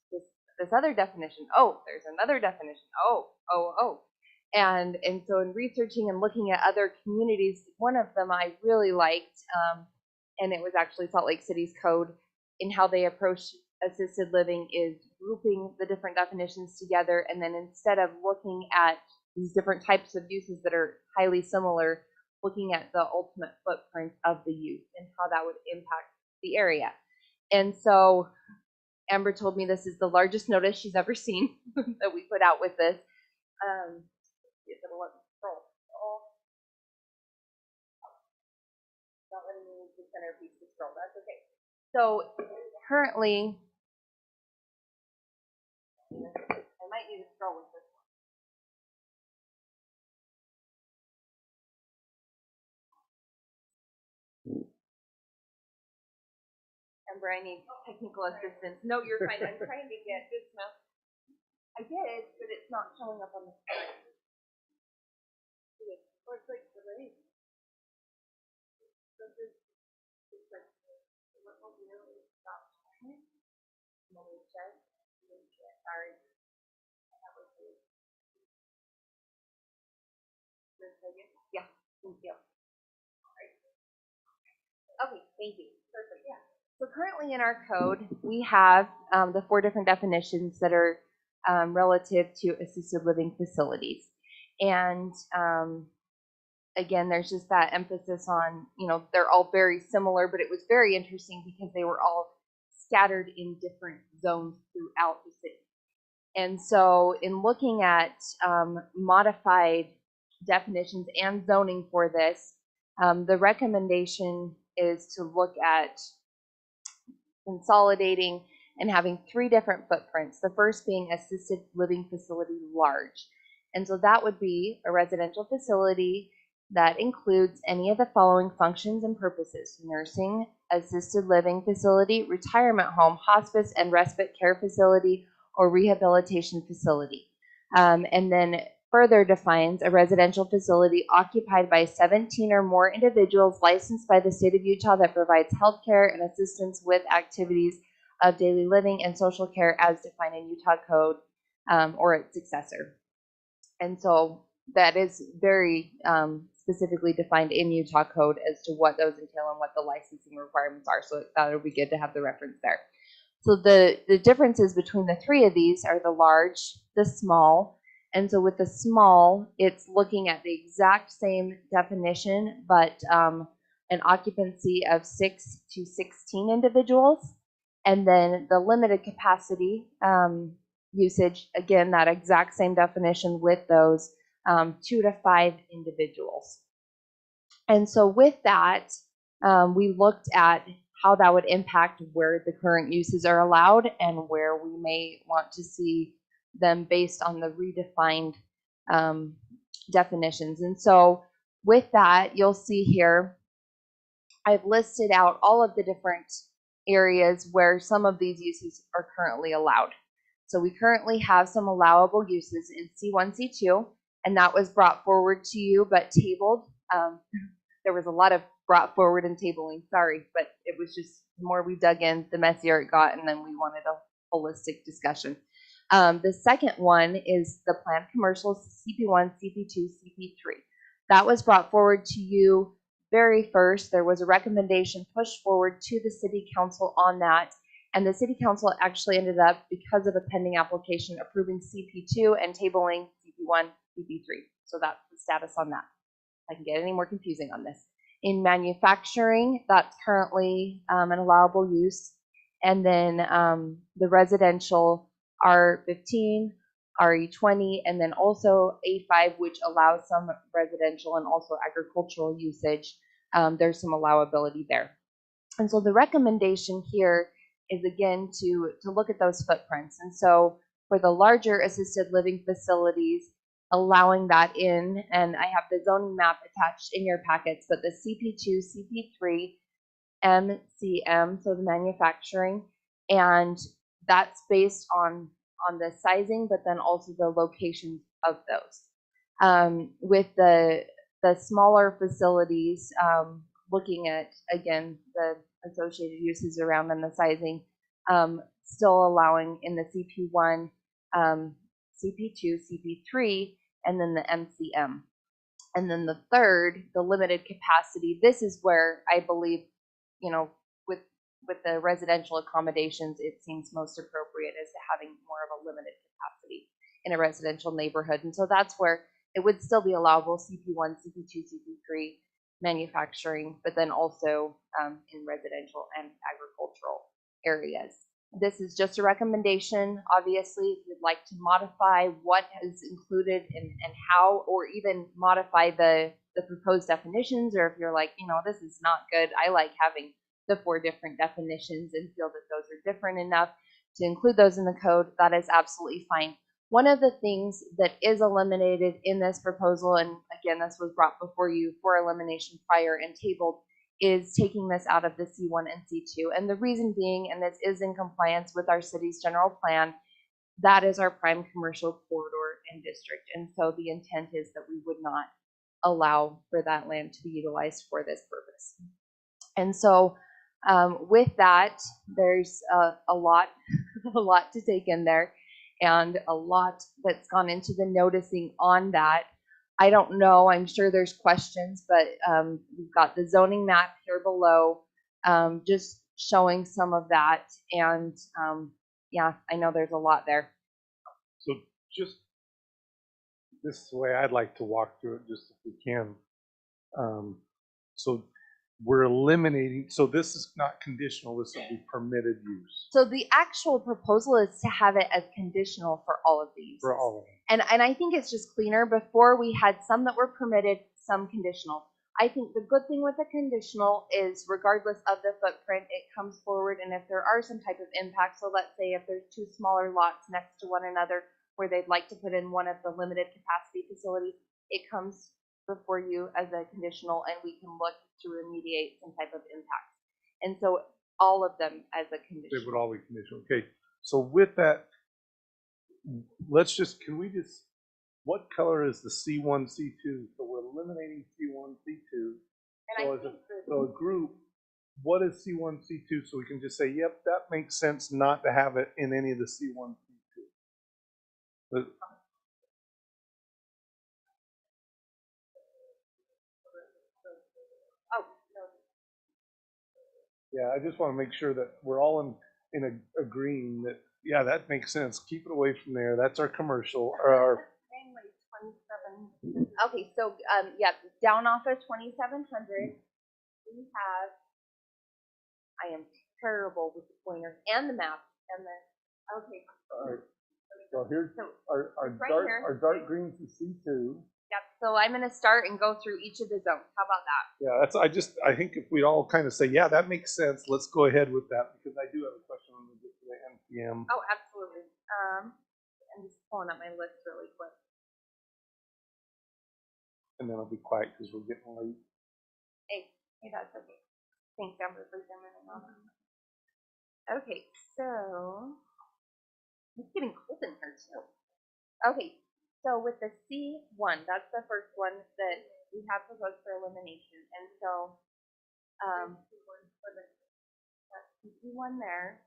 this other definition. There's another definition. And so in researching and looking at other communities, one of them I really liked, and it was actually Salt Lake City's code in how they approach assisted living, is grouping the different definitions together, and then instead of looking at these different types of uses that are highly similar, looking at the ultimate footprint of the use and how that would impact the area. And so Amber told me this is the largest notice she's ever seen that we put out with this. See if it'll let me scroll. Not letting me use the centerpiece to scroll. That's okay. So currently, I might need to scroll with this one. Amber, I need technical assistance. No, you're fine. I'm trying to get this now. I did, but it's not showing up on the screen. Or it's like delayed. So this is like, what will really stop sharing? Let me check. Sorry. That was it. Yeah, thank you. Okay, thank you. Perfect. Yeah. So currently in our code, we have the 4 different definitions that are relative to assisted living facilities. And again, there's just that emphasis on, they're all very similar, but it was very interesting because they were all scattered in different zones throughout the city. And so in looking at modified definitions and zoning for this, the recommendation is to look at consolidating and having 3 different footprints. The first being assisted living facility large. And so that would be a residential facility that includes any of the following functions and purposes: nursing, assisted living facility, retirement home, hospice and respite care facility, or rehabilitation facility. And then further defines a residential facility occupied by 17 or more individuals licensed by the state of Utah that provides health care and assistance with activities of daily living and social care as defined in Utah Code or its successor. And so that is very specifically defined in Utah Code as to what those entail and what the licensing requirements are. So I thought it would be good to have the reference there. So the differences between the 3 of these are the large, the small, And so with the small, it's looking at the exact same definition, but an occupancy of 6 to 16 individuals. And then the limited capacity usage, again, that exact same definition with those 2 to 5 individuals. And so with that, we looked at how that would impact where the current uses are allowed and where we may want to see them based on the redefined definitions. And so with that, you'll see here, I've listed out all of the different areas where some of these uses are currently allowed. So we currently have some allowable uses in C1, C2, and that was brought forward to you but tabled. There was a lot of brought forward and tabling, sorry, but it was just the more we dug in, the messier it got, and then we wanted a holistic discussion. The second one is the planned commercials, CP1, CP2, CP3. That was brought forward to you very first. There was a recommendation pushed forward to the City Council on that, and the City Council actually ended up, because of a pending application, approving CP2 and tabling CP1, CP3. So that's the status on that. I can get any more confusing on this. In manufacturing, that's currently an allowable use. And then the residential R15, RE20, and then also A5, which allows some residential and also agricultural usage. There's some allowability there. And so the recommendation here is, again, to look at those footprints. And so for the larger assisted living facilities, allowing that in, and I have the zoning map attached in your packets, but the CP2, CP3, MCM, so the manufacturing, and that's based on the sizing, but then also the locations of those. With the smaller facilities, looking at, again, the associated uses around and the sizing, still allowing in the CP1, CP2, CP3, and then the MCM. And then the third, the limited capacity, this is where I believe, you know, with the residential accommodations, it seems most appropriate as to having more of a limited capacity in a residential neighborhood. And so that's where it would still be allowable, CP1, CP2, CP3, manufacturing, but then also in residential and agricultural areas. This is just a recommendation. Obviously, if you'd like to modify what is included and how, or even modify the proposed definitions, or if you're like, you know, this is not good, I like having the 4 different definitions and feel that those are different enough to include those in the code, that is absolutely fine. One of the things that is eliminated in this proposal, and again, this was brought before you for elimination prior and tabled, is taking this out of the C1 and C2. And the reason being, and this is in compliance with our city's general plan, that is our prime commercial corridor and district. And so the intent is that we would not allow for that land to be utilized for this purpose. And so with that, there's a lot to take in there, and a lot that's gone into the noticing on that. I don't know, I'm sure there's questions, but we've got the zoning map here below, just showing some of that. And yeah, I know there's a lot there. So just, this is the way I'd like to walk through it, just if we can. So we're eliminating, so this is not conditional, this will be permitted use. So the actual proposal is to have it as conditional for all of these. For all of them. And I think it's just cleaner. Before we had some that were permitted, some conditional. I think the good thing with the conditional is regardless of the footprint, it comes forward, and if there are some type of impact, so let's say if there's 2 smaller lots next to one another where they'd like to put in one of the limited capacity facilities, it comes before you as a conditional, and we can look to remediate some type of impact. And so all of them as a conditional. They would all be conditional. Okay, so with that, let's just, can we just, what color is the C1, C2? So we're eliminating C1, C2. So a group, what is C1, C2? So we can just say, yep, that makes sense not to have it in any of the C1, C2. But, yeah, I just want to make sure that we're all in agreeing that, yeah, that makes sense. Keep it away from there. That's our commercial, or our Okay, so, yeah, down off of 2700, we have, I am terrible with the pointers and the maps and the, okay. Alright, so here's, So, our right dark, here. our dark green's the C2. yep, so I'm gonna start and go through each of the zones. How about that? Yeah, I think if we all kind of say, yeah, that makes sense, let's go ahead with that, because I do have a question on the NPM. Oh, absolutely. I'm just pulling up my list really quick. And then I'll be quiet because we're getting late. Hey, that's okay. Thanks, Amber, for zooming in on that. Okay, so it's getting cold in here too. Okay, so with the C1, that's the first one that we have proposed for elimination, and so that's C1 there,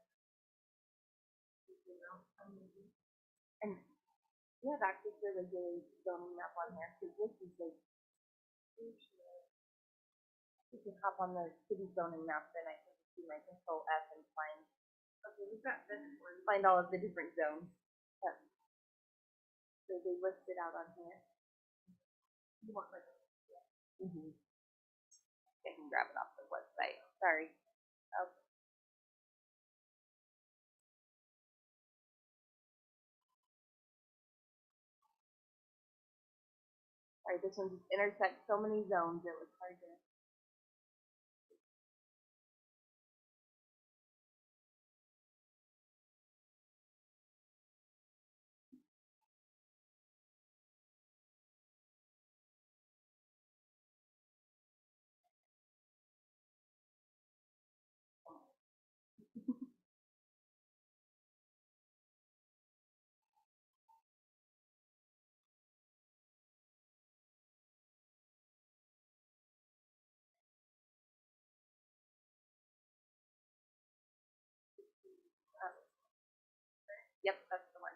and we have access to the regular zoning map on there because this is like. You can hop on the city zoning map, then I can do my control F and find. Okay, we've got this one. Find all of the different zones. Yep. So they list it out on here. You want like. Yeah. I can grab it off the website. Sorry. Okay. Sorry, this one just intersects so many zones. It was hard to. Yep, that's the one.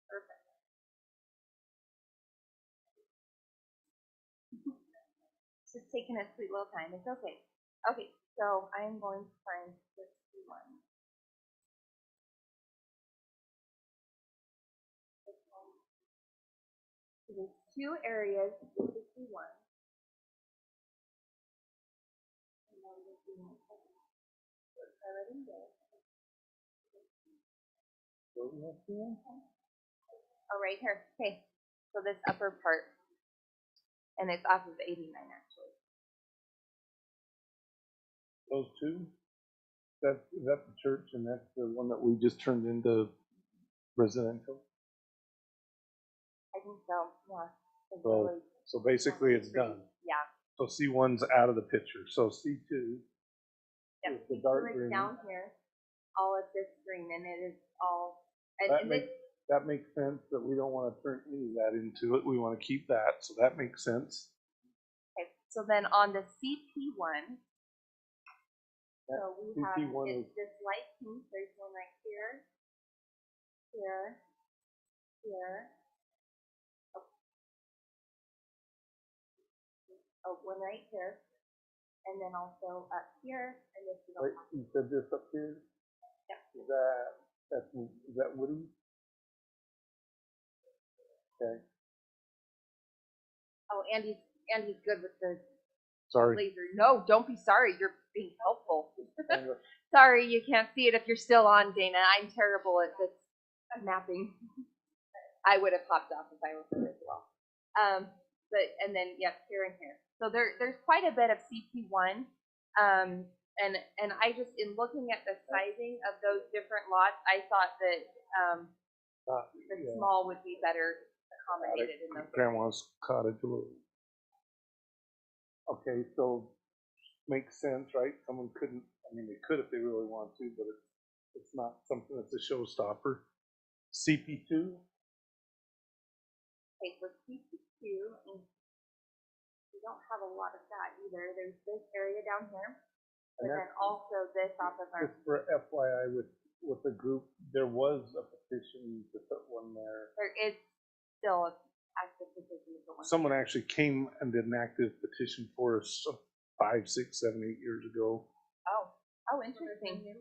Perfect. It's just taking a sweet little time. It's okay. Okay, so I'm going to find this one. So there's two areas with the C1. And then there's the already there. Oh, right here. Okay. So this upper part. And it's off of 89 actually. Those two? Is that the church, and that's the one that we just turned into residential? I think so, yeah. So basically it's done. Yeah. So C1's out of the picture. So C2 Yep. is the dark C2 is green. down here. All of this green, and it is all. And, That makes sense that we don't want to turn any of that into it. We want to keep that, so that makes sense. Okay, so then on the CP1, so we have this light pink. There's one right here, here, here. Oh, one right here, and then also up here, and this is. Wait, you said this up here? Yeah. Is that Woody? Okay. Oh, Andy's good with the Sorry. laser. No, don't be sorry. You're being helpful. Sorry, you can't see it if you're still on, Dana. I'm terrible at this mapping. I would have popped off if I was there as well. But and then here and here. So there's quite a bit of CP1. And I just, in looking at the sizing of those different lots, I thought that the small would be better accommodated in those. Grandma's cottage a little. Okay, so makes sense, right? Someone couldn't. I mean, they could if they really want to, but it's not something that's a showstopper. CP2. Okay, so CP2, and we don't have a lot of that either. There's this area down here. And then also this off of our. Just for FYI, with the group, there was a petition to put one there. There is still an active petition to put one. Someone actually came and did an active petition for us 5, 6, 7, 8 years ago. Oh, interesting.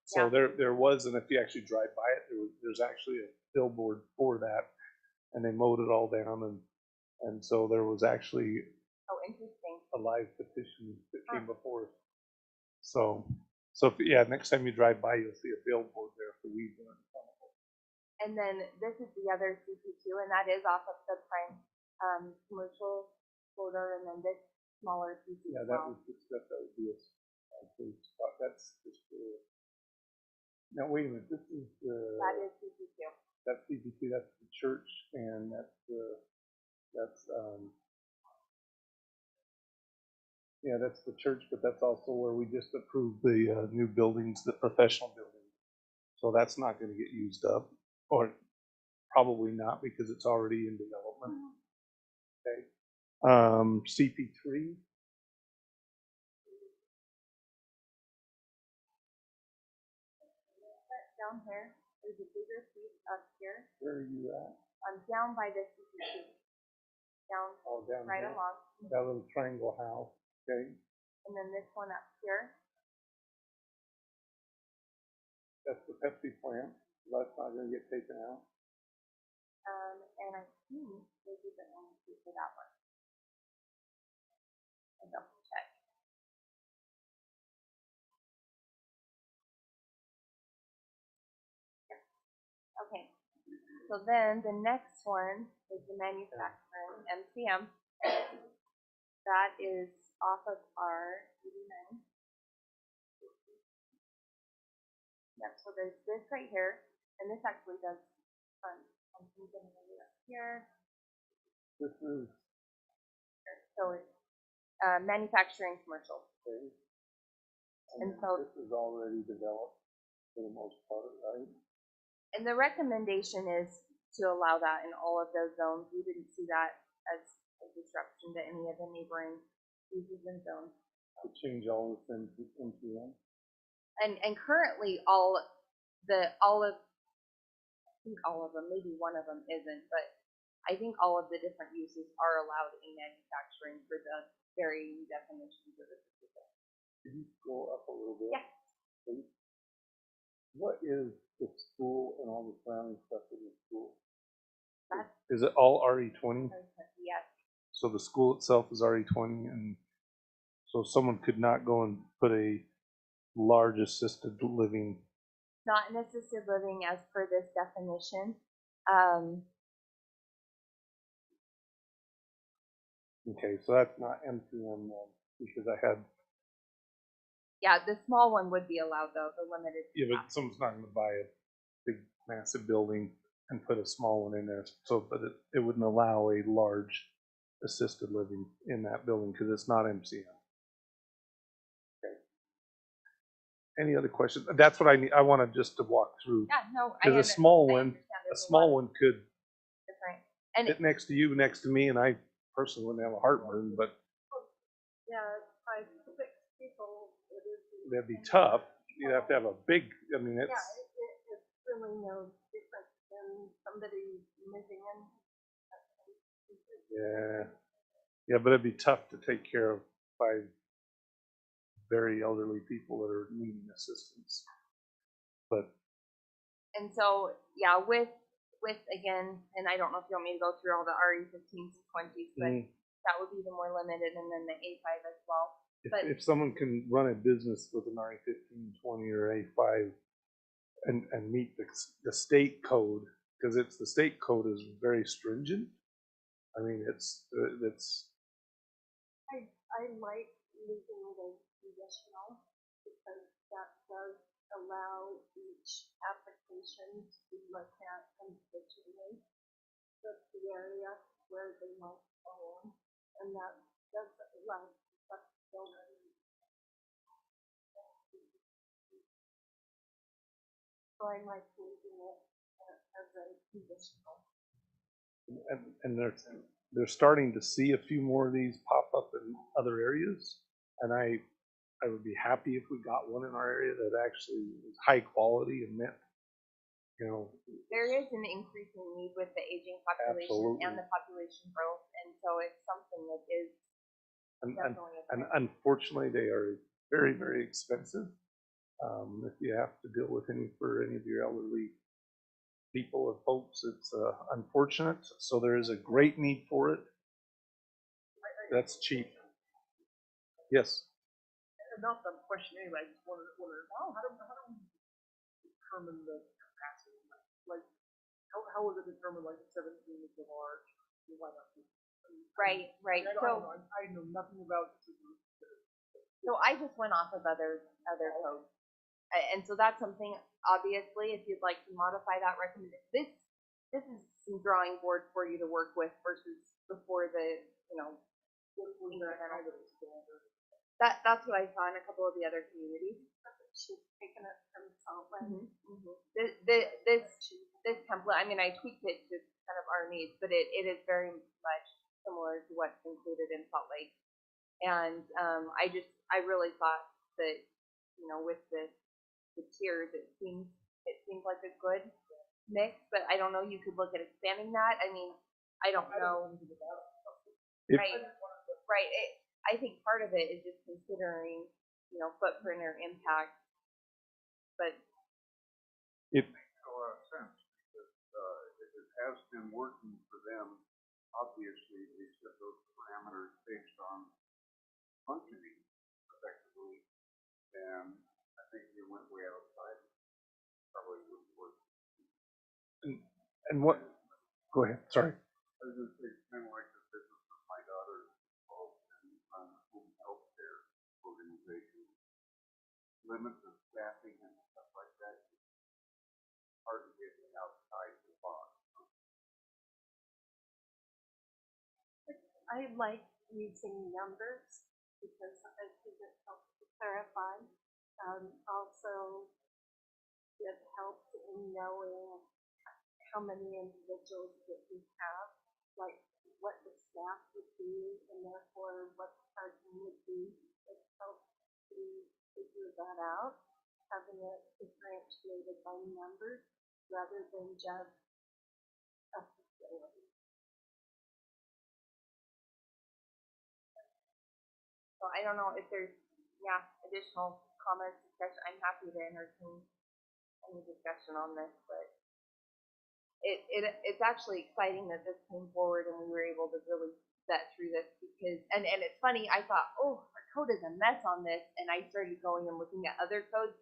So there was, and if you actually drive by it, there's actually a billboard for that. and they mowed it all down, and so there was actually Oh, interesting. a live petition that came before us. So if, yeah, next time you drive by, you'll see a billboard there for weed burn. And then this is the other CP2, and that is off of the prime commercial border, and then this smaller piece Yeah, as that well. was the stuff that would be a food spot. That's just now wait a minute. This is That is CP2. that's CPC. That's the church, and that's yeah, that's the church, but that's also where we just approved the new buildings, the professional buildings. So that's not going to get used up, or probably not because it's already in development. Okay. CP3. Down here, there's a bigger piece up here. Where are you at? I'm down by the CP2. Down, Down right here. along. That little triangle house. Okay. And then this one up here. That's the Pepsi plant. That's not going to get taken out. And I think this is the only piece for that one. I'll double check. Okay. So then the next one is the manufacturing MCM. That is off of R89. Yep, so there's this right here, and this actually does something up here. This is So it's manufacturing commercial. okay. And so this is already developed for the most part, right? And the recommendation is to allow that in all of those zones. We didn't see that as a disruption to any of the neighboring uses and zones. To change all this into MPM. And currently all of I think all of them, maybe one of them isn't, but I think all of the different uses are allowed in manufacturing for the varying definitions of the specific. Could you scroll up a little bit? Yeah. Please? What is the school and all the surrounding stuff in the school? Is it all RE20? Yes. So the school itself is RE20, and so someone could not go and put a large assisted living. Not an assisted living as per this definition. Okay, so that's not MPM then, because I had. Yeah, the small one would be allowed though, the limited. Yeah, but someone's not going to buy a big, massive building and put a small one in there. So, but it wouldn't allow a large assisted living in that building because it's not MCM. Okay. Any other questions? That's what I need. I wanted just to walk through. Yeah, no, because a small one could different. And sit next to you, next to me, and I personally wouldn't have a heartburn, but Yeah, 5, 6 people. that'd be tough. You'd have to have a big. I mean, it's. Yeah, it's really no different than somebody moving in. Yeah, yeah, but it'd be tough to take care of 5 very elderly people that are needing assistance. But And so, yeah, with again, and I don't know if you want me to go through all the RE15s and 20s, but that would be the more limited, and then the A5 as well. if someone can run a business with an RE15, 20, or A5 and meet the state code, because it's the state code is very stringent. I mean, it's I like leaving the conditional because that does allow each application to be looked at individually with the area where they might own, and that does allow flexibility. So I like leaving it as a conditional. and they're starting to see a few more of these pop up in other areas, and I would be happy if we got one in our area that actually was high quality and meant, there is an increasing need with the aging population Absolutely. and the population growth, and so it's something that is definitely a and unfortunately they are very, very expensive if you have to deal with any of your elderly people or folks. It's unfortunate. So there is a great need for it. That's cheap. Yes. And not that question anyway, I just wondered how do we determine the capacity? Like, how was it determined, like, 17 is the large? Why not? Right. So I know nothing about this. So I just went off of other codes. And so that's something, obviously, if you'd like to modify that recommendation, this is some drawing board for you to work with versus before the, that's what I saw in a couple of the other communities. She's taken it from Saltland. This template, I mean, I tweaked it to kind of our needs, but it is very much similar to what's included in Salt Lake. And I really thought that, with the tiers, it seems like a good mix, but I don't know, you could look at expanding that. I mean, I don't know. Right. I think part of it is just considering, footprint or impact, but it makes a lot of sense because if it has been working for them, obviously they set those parameters based on functioning effectively, and I think you went way outside. Probably wouldn't work. And what? Go ahead. Sorry. I was going to say, it's kind of like the business of my daughter involved in home health care organization. Limits of staffing and stuff like that. It's hard to get outside the box. I like using numbers because I think it helps to clarify. Also, it helps in knowing how many individuals that we have, like what the staff would be, and therefore what the parking would be. It helps to figure that out, having it differentiated by numbers rather than just a facility. So I don't know if there's, additional comments, discussion. I'm happy to entertain any discussion on this, but it's actually exciting that this came forward and we were able to really set through this because, and it's funny, I thought, oh, our code is a mess on this, and I started going and looking at other codes,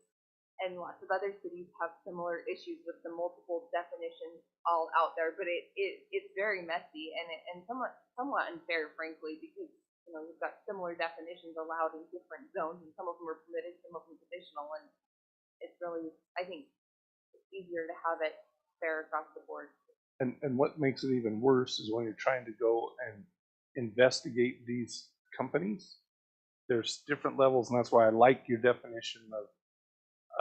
and lots of other cities have similar issues with the multiple definitions all out there, but it's very messy and somewhat unfair, frankly, because you've got similar definitions allowed in different zones, and some of them are permitted, some of them conditional, and it's really, I think, it's easier to have it fair across the board. And what makes it even worse is when you're trying to go and investigate these companies, there's different levels, and that's why I like your definition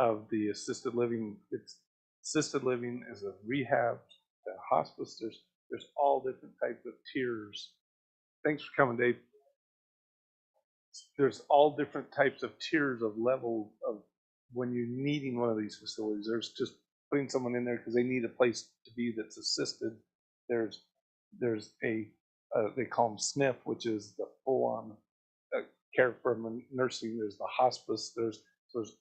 of the assisted living. It's assisted living is a rehab, a hospice. There's all different types of tiers. Thanks for coming, Dave. There's all different types of tiers of level of when you're needing one of these facilities. There's just putting someone in there because they need a place to be that's assisted. There's a they call them SNF, which is the full-on care from nursing. There's the hospice. There's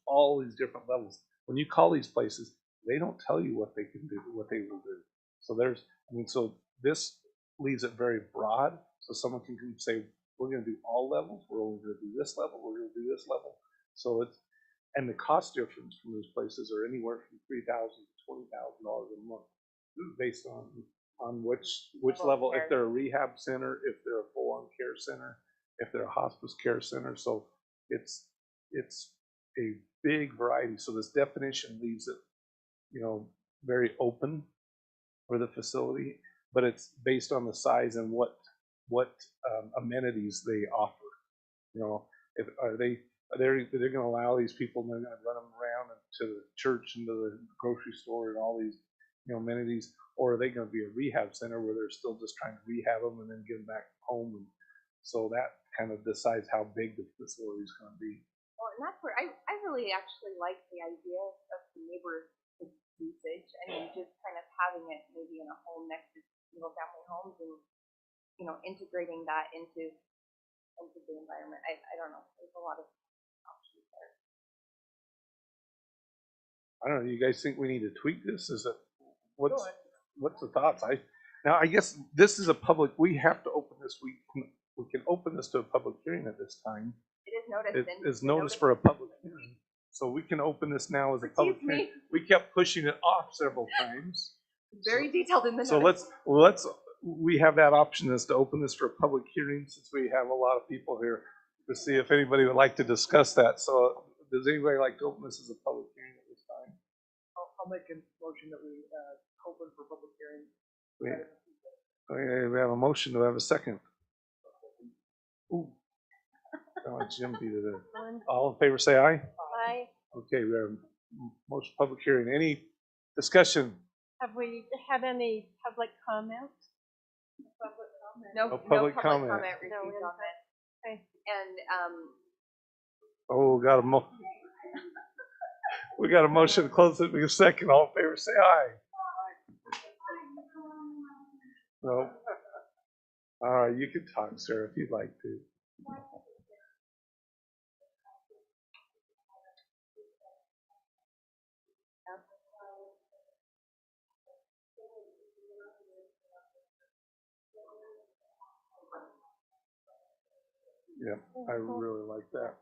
all these different levels. When you call these places, they don't tell you what they can do, what they will do. So so this leaves it very broad. So someone can say, we're going to do all levels. We're only going to do this level. We're going to do this level. So and the cost difference from those places are anywhere from $3,000 to $20,000 a month, based on which level. If they're a rehab center, if they're a full-on care center, if they're a hospice care center. So it's a big variety. So this definition leaves it, very open for the facility, but it's based on the size and what amenities they offer. They're going to allow these people, and they're going to run them around to the church and to the grocery store and all these amenities, or are they going to be a rehab center where they're still just trying to rehab them and then get them back home? And so that kind of decides how big the facility is going to be. Well, and that's where I really actually like the idea of the neighbor usage. I mean, just kind of having it maybe in a home next to single-family homes and integrating that into the environment. I don't know. There's a lot of options there. I don't know. You guys think we need to tweak this? what's the thoughts? Now, I guess this is a public, we have to open this, we can open this to a public hearing at this time. It is noticed. It is noticed for a public hearing. So we can open this now as a public hearing. We kept pushing it off several times. Very detailed in the So notice. we have that option is to open this for a public hearing since we have a lot of people here to see if anybody would like to discuss that. So does anybody like to open this as a public hearing at this time? I'll make a motion that we open for public hearing. We have a motion. Do I have a second? Ooh. I want Jim to do that. All in favor say aye. Aye. Okay, we have motion public hearing. Any discussion? Have we had any public comment? No public comment. received No on input. it. Okay. And Oh, we got a motion to close it. We have a second. All in favor say aye. No. All right, you can talk, sir, if you'd like to. Yep, I really like that.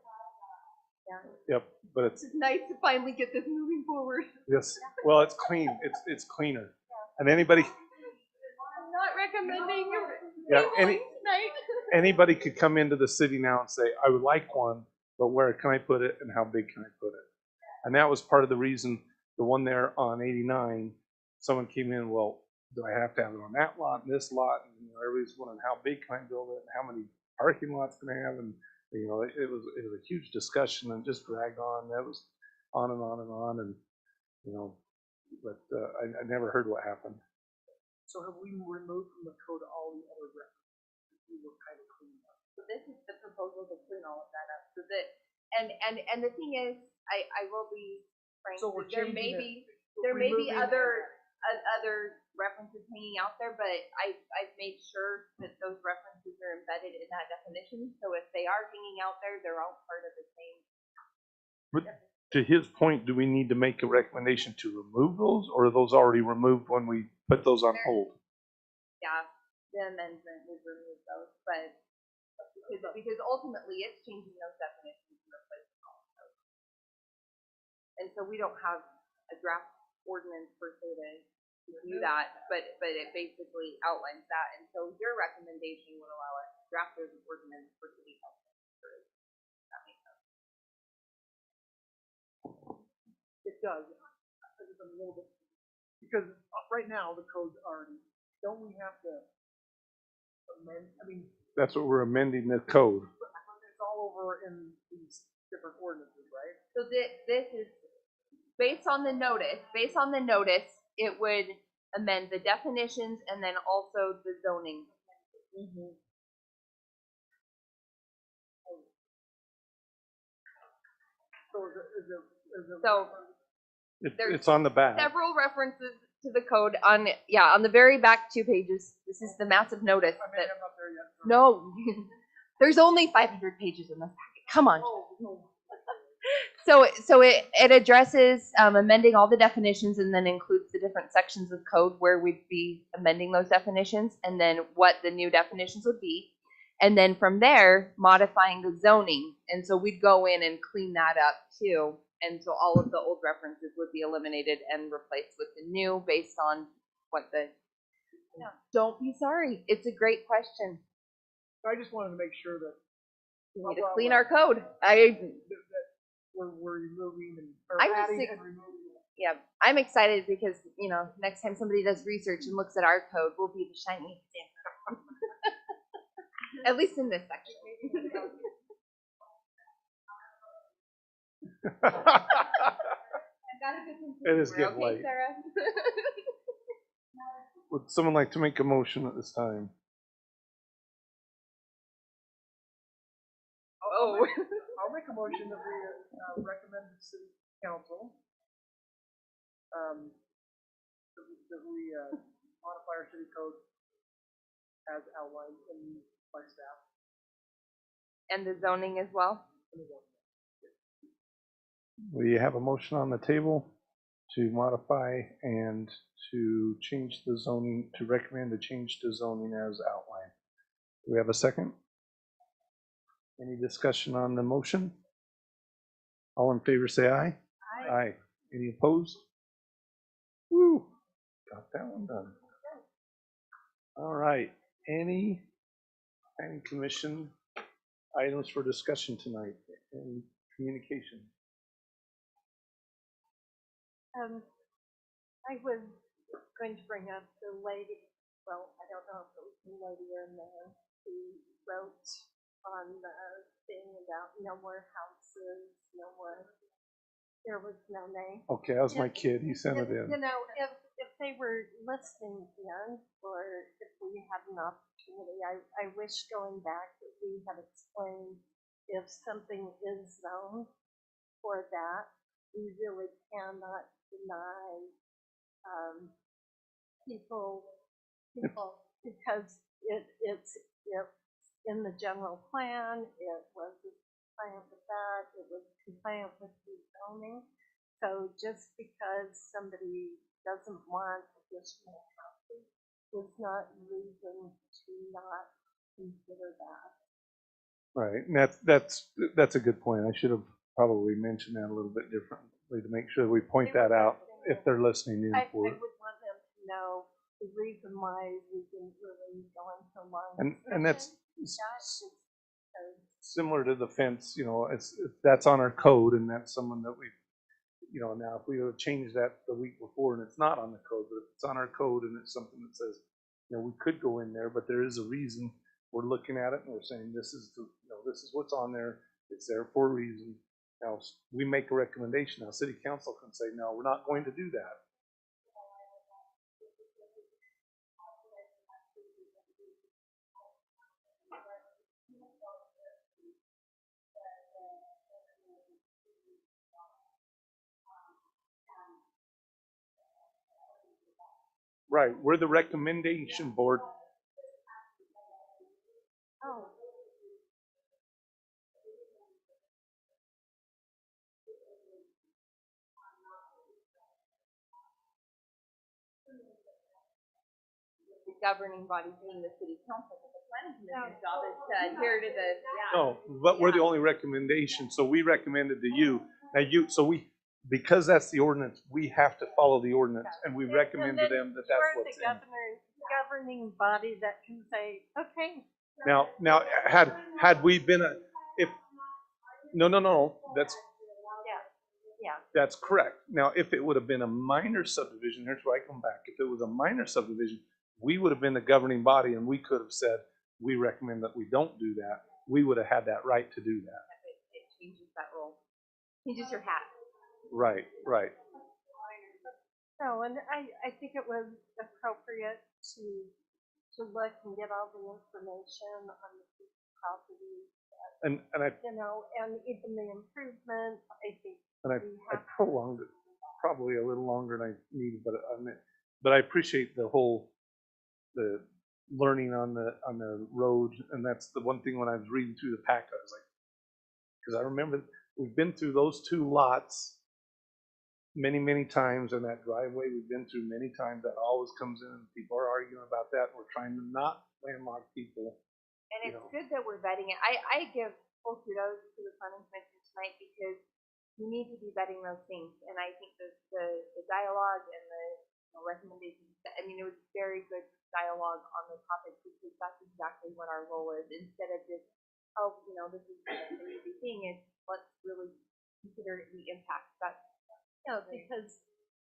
Yeah. Yep, but it's nice to finally get this moving forward. yes. Well, it's clean. It's cleaner. And anybody, I'm not recommending yeah, tonight. anybody could come into the city now and say, I would like one, but where can I put it and how big can I put it? And that was part of the reason the one there on 89, someone came in, well, do I have to have it on that lot and this lot? And everybody's wondering how big can I build it and how many parking lots can I have? And it was a huge discussion and just dragged on. That was on and on and on, and but I never heard what happened. So have we removed from the code all the other references? We were kind of cleaning up. So this is the proposal to clean all of that up. So that and the thing is, I will be frank. So we're there may changing be there may be removing other references hanging out there, but I've made sure that those references are embedded in that definition. So if they are hanging out there, they're all part of the same. But to his point, do we need to make a recommendation to remove those, or are those already removed when we put those on hold? Yeah, the amendment would remove those, but because ultimately it's changing those definitions and replacing all of those. And so we don't have a draft ordinance per se to do that, but it basically outlines that. And so your recommendation would allow us to draft those ordinance for city council. That makes sense. It does. It's a little bit, because right now the code's already, don't we have to amend, That's what we're amending the code. it's all over in these different ordinances, right? So this is based on the notice. Based on the notice, it would amend the definitions and then also the zoning. Mm-hmm. So is it So It's on the back. several references to the code on the very back 2 pages. This is the massive notice. I'm not there yet. No, there's only 500 pages in this packet. Come on. So it addresses amending all the definitions and then includes the different sections of code where we'd be amending those definitions and then what the new definitions would be. And then from there, modifying the zoning. And so we'd go in and clean that up too. And so all of the old references would be eliminated and replaced with the new based on what the... Yeah. Don't be sorry. It's a great question. I just wanted to make sure that We need to clean our code. we're removing or I'm just adding sick- and removing. Yeah, I'm excited because, next time somebody does research and looks at our code, we'll be the shiny example. At least in this section. It is getting Okay, late. Sarah? Would someone like to make a motion at this time? Oh. I'll make a motion that we recommend the city council that we modify our city code as outlined by staff. And the zoning as well? Do you have a motion on the table? to modify and to change the zoning, to recommend a change to zoning as outlined. Do we have a second? Any discussion on the motion? All in favor say aye. I, Aye. Any opposed? Woo, got that one done. All right, any planning commission items for discussion tonight and communication? I was going to bring up the lady, well, I don't know if it was the lady or man who wrote on the thing about no more houses, no more, there was no name. Okay, that was my kid, he sent it in. You know, if they were listening in, or if we had an opportunity, I wish going back that we had explained if something is zoned for that, we really cannot deny people because it's in the general plan, it was compliant with that, it was compliant with the zoning. So just because somebody doesn't want additional houses is not reason to not consider that. Right, and that's a good point. I should have probably mentioned that a little bit differently to make sure we point that out if they're listening in I for would it. want them to know the reason why we didn't really go into long. And that's discussion. similar to the fence, you know, that's on our code, and that's someone that we, you know, now if we would have changed that the week before and it's not on the code, but if it's on our code and it's something that says, you know, we could go in there, but there is a reason we're looking at it and we're saying this is the, you know, this is what's on there. It's there for a reason. Now we make a recommendation. Now city council can say, no, we're not going to do that. Right, we're the recommendation board. Oh. The governing body being the city council, but the planning commission's job is to adhere to the, No, but we're the only recommendation, so we recommended to you. Now so because that's the ordinance, we have to follow the ordinance, and we recommend to them that that's what's in. Governing body that can say, okay. Now, had we been no, that's correct. Now, if it would have been a minor subdivision, here's where I come back. If it was a minor subdivision, we would have been the governing body, and we could have said, we recommend that we don't do that. We would have had that right to do that. it changes that role. Changes your hat. Right. No, and I think it was appropriate to look and get all the information on the property. And I, you know, and even the improvements, I think. And I prolonged it probably a little longer than I needed, but I appreciate the learning on the road, and that's the one thing when I was reading through the pack, I was like, because I remember we've been through those two lots many times, and that driveway we've been through many times. That always comes in, and people are arguing about that. We're trying to not landlock people. And it's good that we're vetting it. I give full kudos to the planning commission tonight because we need to be vetting those things. And I think that the dialogue and the recommendations, I mean, it was very good dialogue on the topic because that's exactly what our role is. Instead of just, oh, you know, this is an easy thing, it's let's really consider the impact. That's because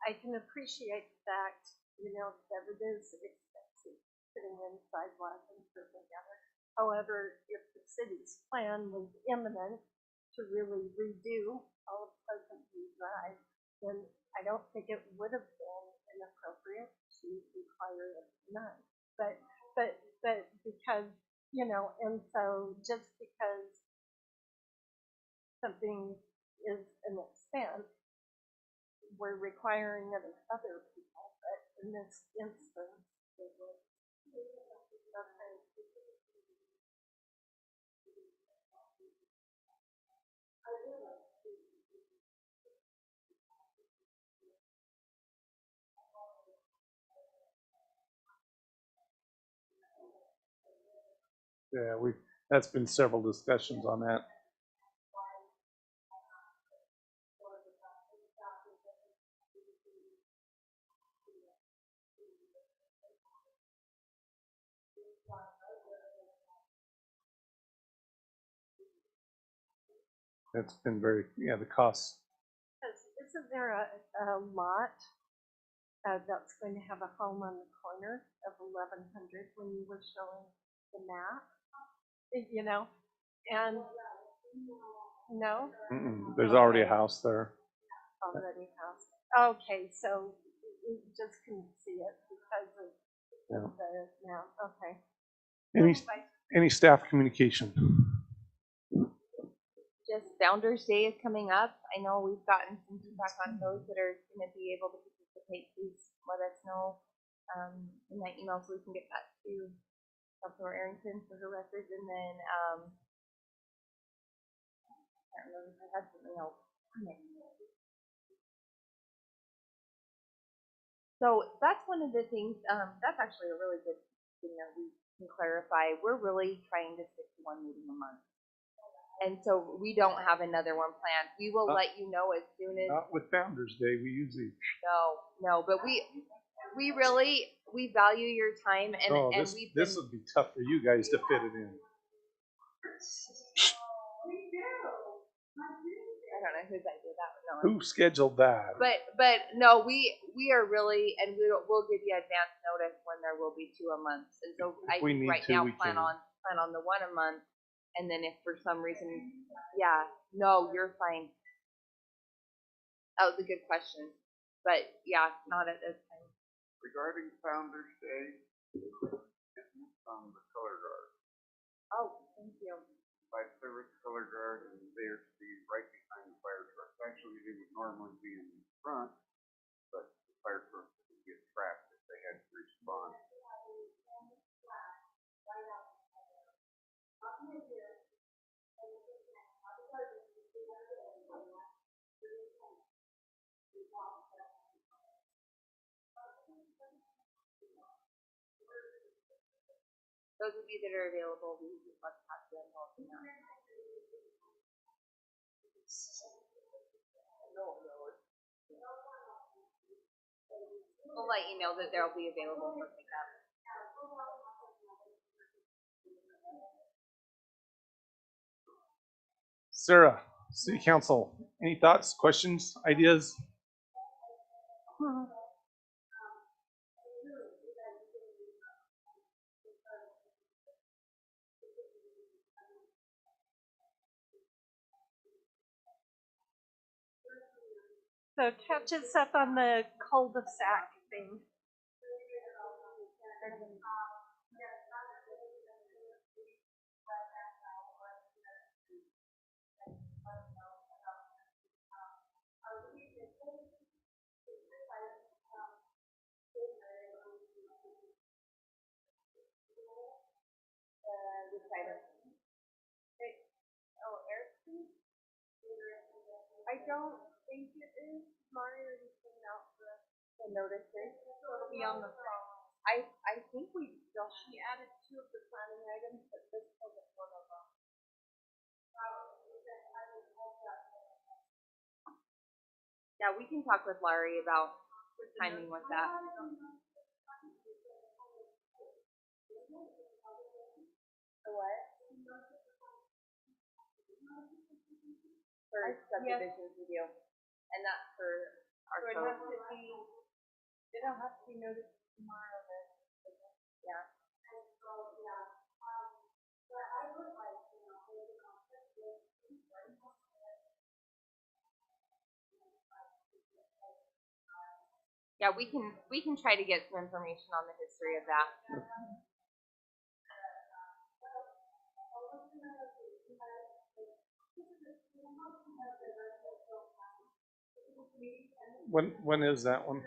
I can appreciate the fact, you know, that it is expensive putting in sidewalks and stuff together. However, if the city's plan was imminent to really redo all of Pleasant View Drive, then I don't think it would have been inappropriate to require it none. But because, you know, and so just because something is an expense, we're requiring it of other people, but in this instance, it was Yeah, that's been several discussions on that. That's been the costs. Isn't there a lot that's going to have a home on the corner of 1100 when you were showing the map? You know, and no? There's already a house there. Already house. Okay, so you just couldn't see it because of the map. Okay. Any staff communication? Just Founders Day is coming up. I know we've gotten some feedback on those that are going to be able to participate. Please let us know in that email so we can get that to Councilor Arrington for her records. And then I can't remember if I had something else. So that's one of the things. That's actually a really good thing that we can clarify. We're really trying to stick to one meeting a month. And so we don't have another one planned. We will let you know as soon as. Not with Founders Day. We usually. No, but we really value your time and this would be tough for you guys to fit it in. I don't know whose idea that was. No, Who scheduled that? But no, we are really, and we'll give you advance notice when there will be 2 a month. And so I think right now plan on the 1 a month. And then if for some reason, no, you're fine. That was a good question. But yeah, not at this time. Regarding Founders Day, on the color guard. Oh, thank you. By service color guard, and they're to be right behind the fire truck. Actually, they would normally be in front, but the fire truck would get trapped if they had to respond. Those of you that are available, we just want to talk to them all. We'll let you know that they'll be available for pickup. Sarah, City Council, any thoughts, questions, ideas? So catch us up on the cul-de-sac thing. I don't think it is. Mari already sent out the notices. It'll be on the phone. I think she added 2 of the planning items, but this wasn't one of them. Yeah, we can talk with Laurie about timing with that. The what? For subdivision review, and that's for our So it code. has to be. It'll have to be noticed tomorrow then. Yeah. Yeah, we can try to get some information on the history of that. When is that one?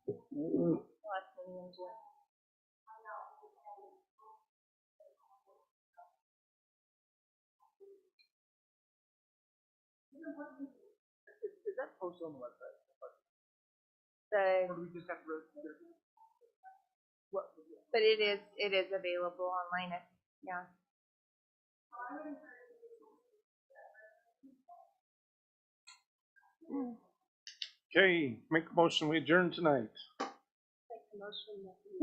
Last meeting in June. Is that posted on the website? The, Or do we just have to? What? but it is available online. Yeah. Okay, make a motion, we adjourn tonight. Make the motion that we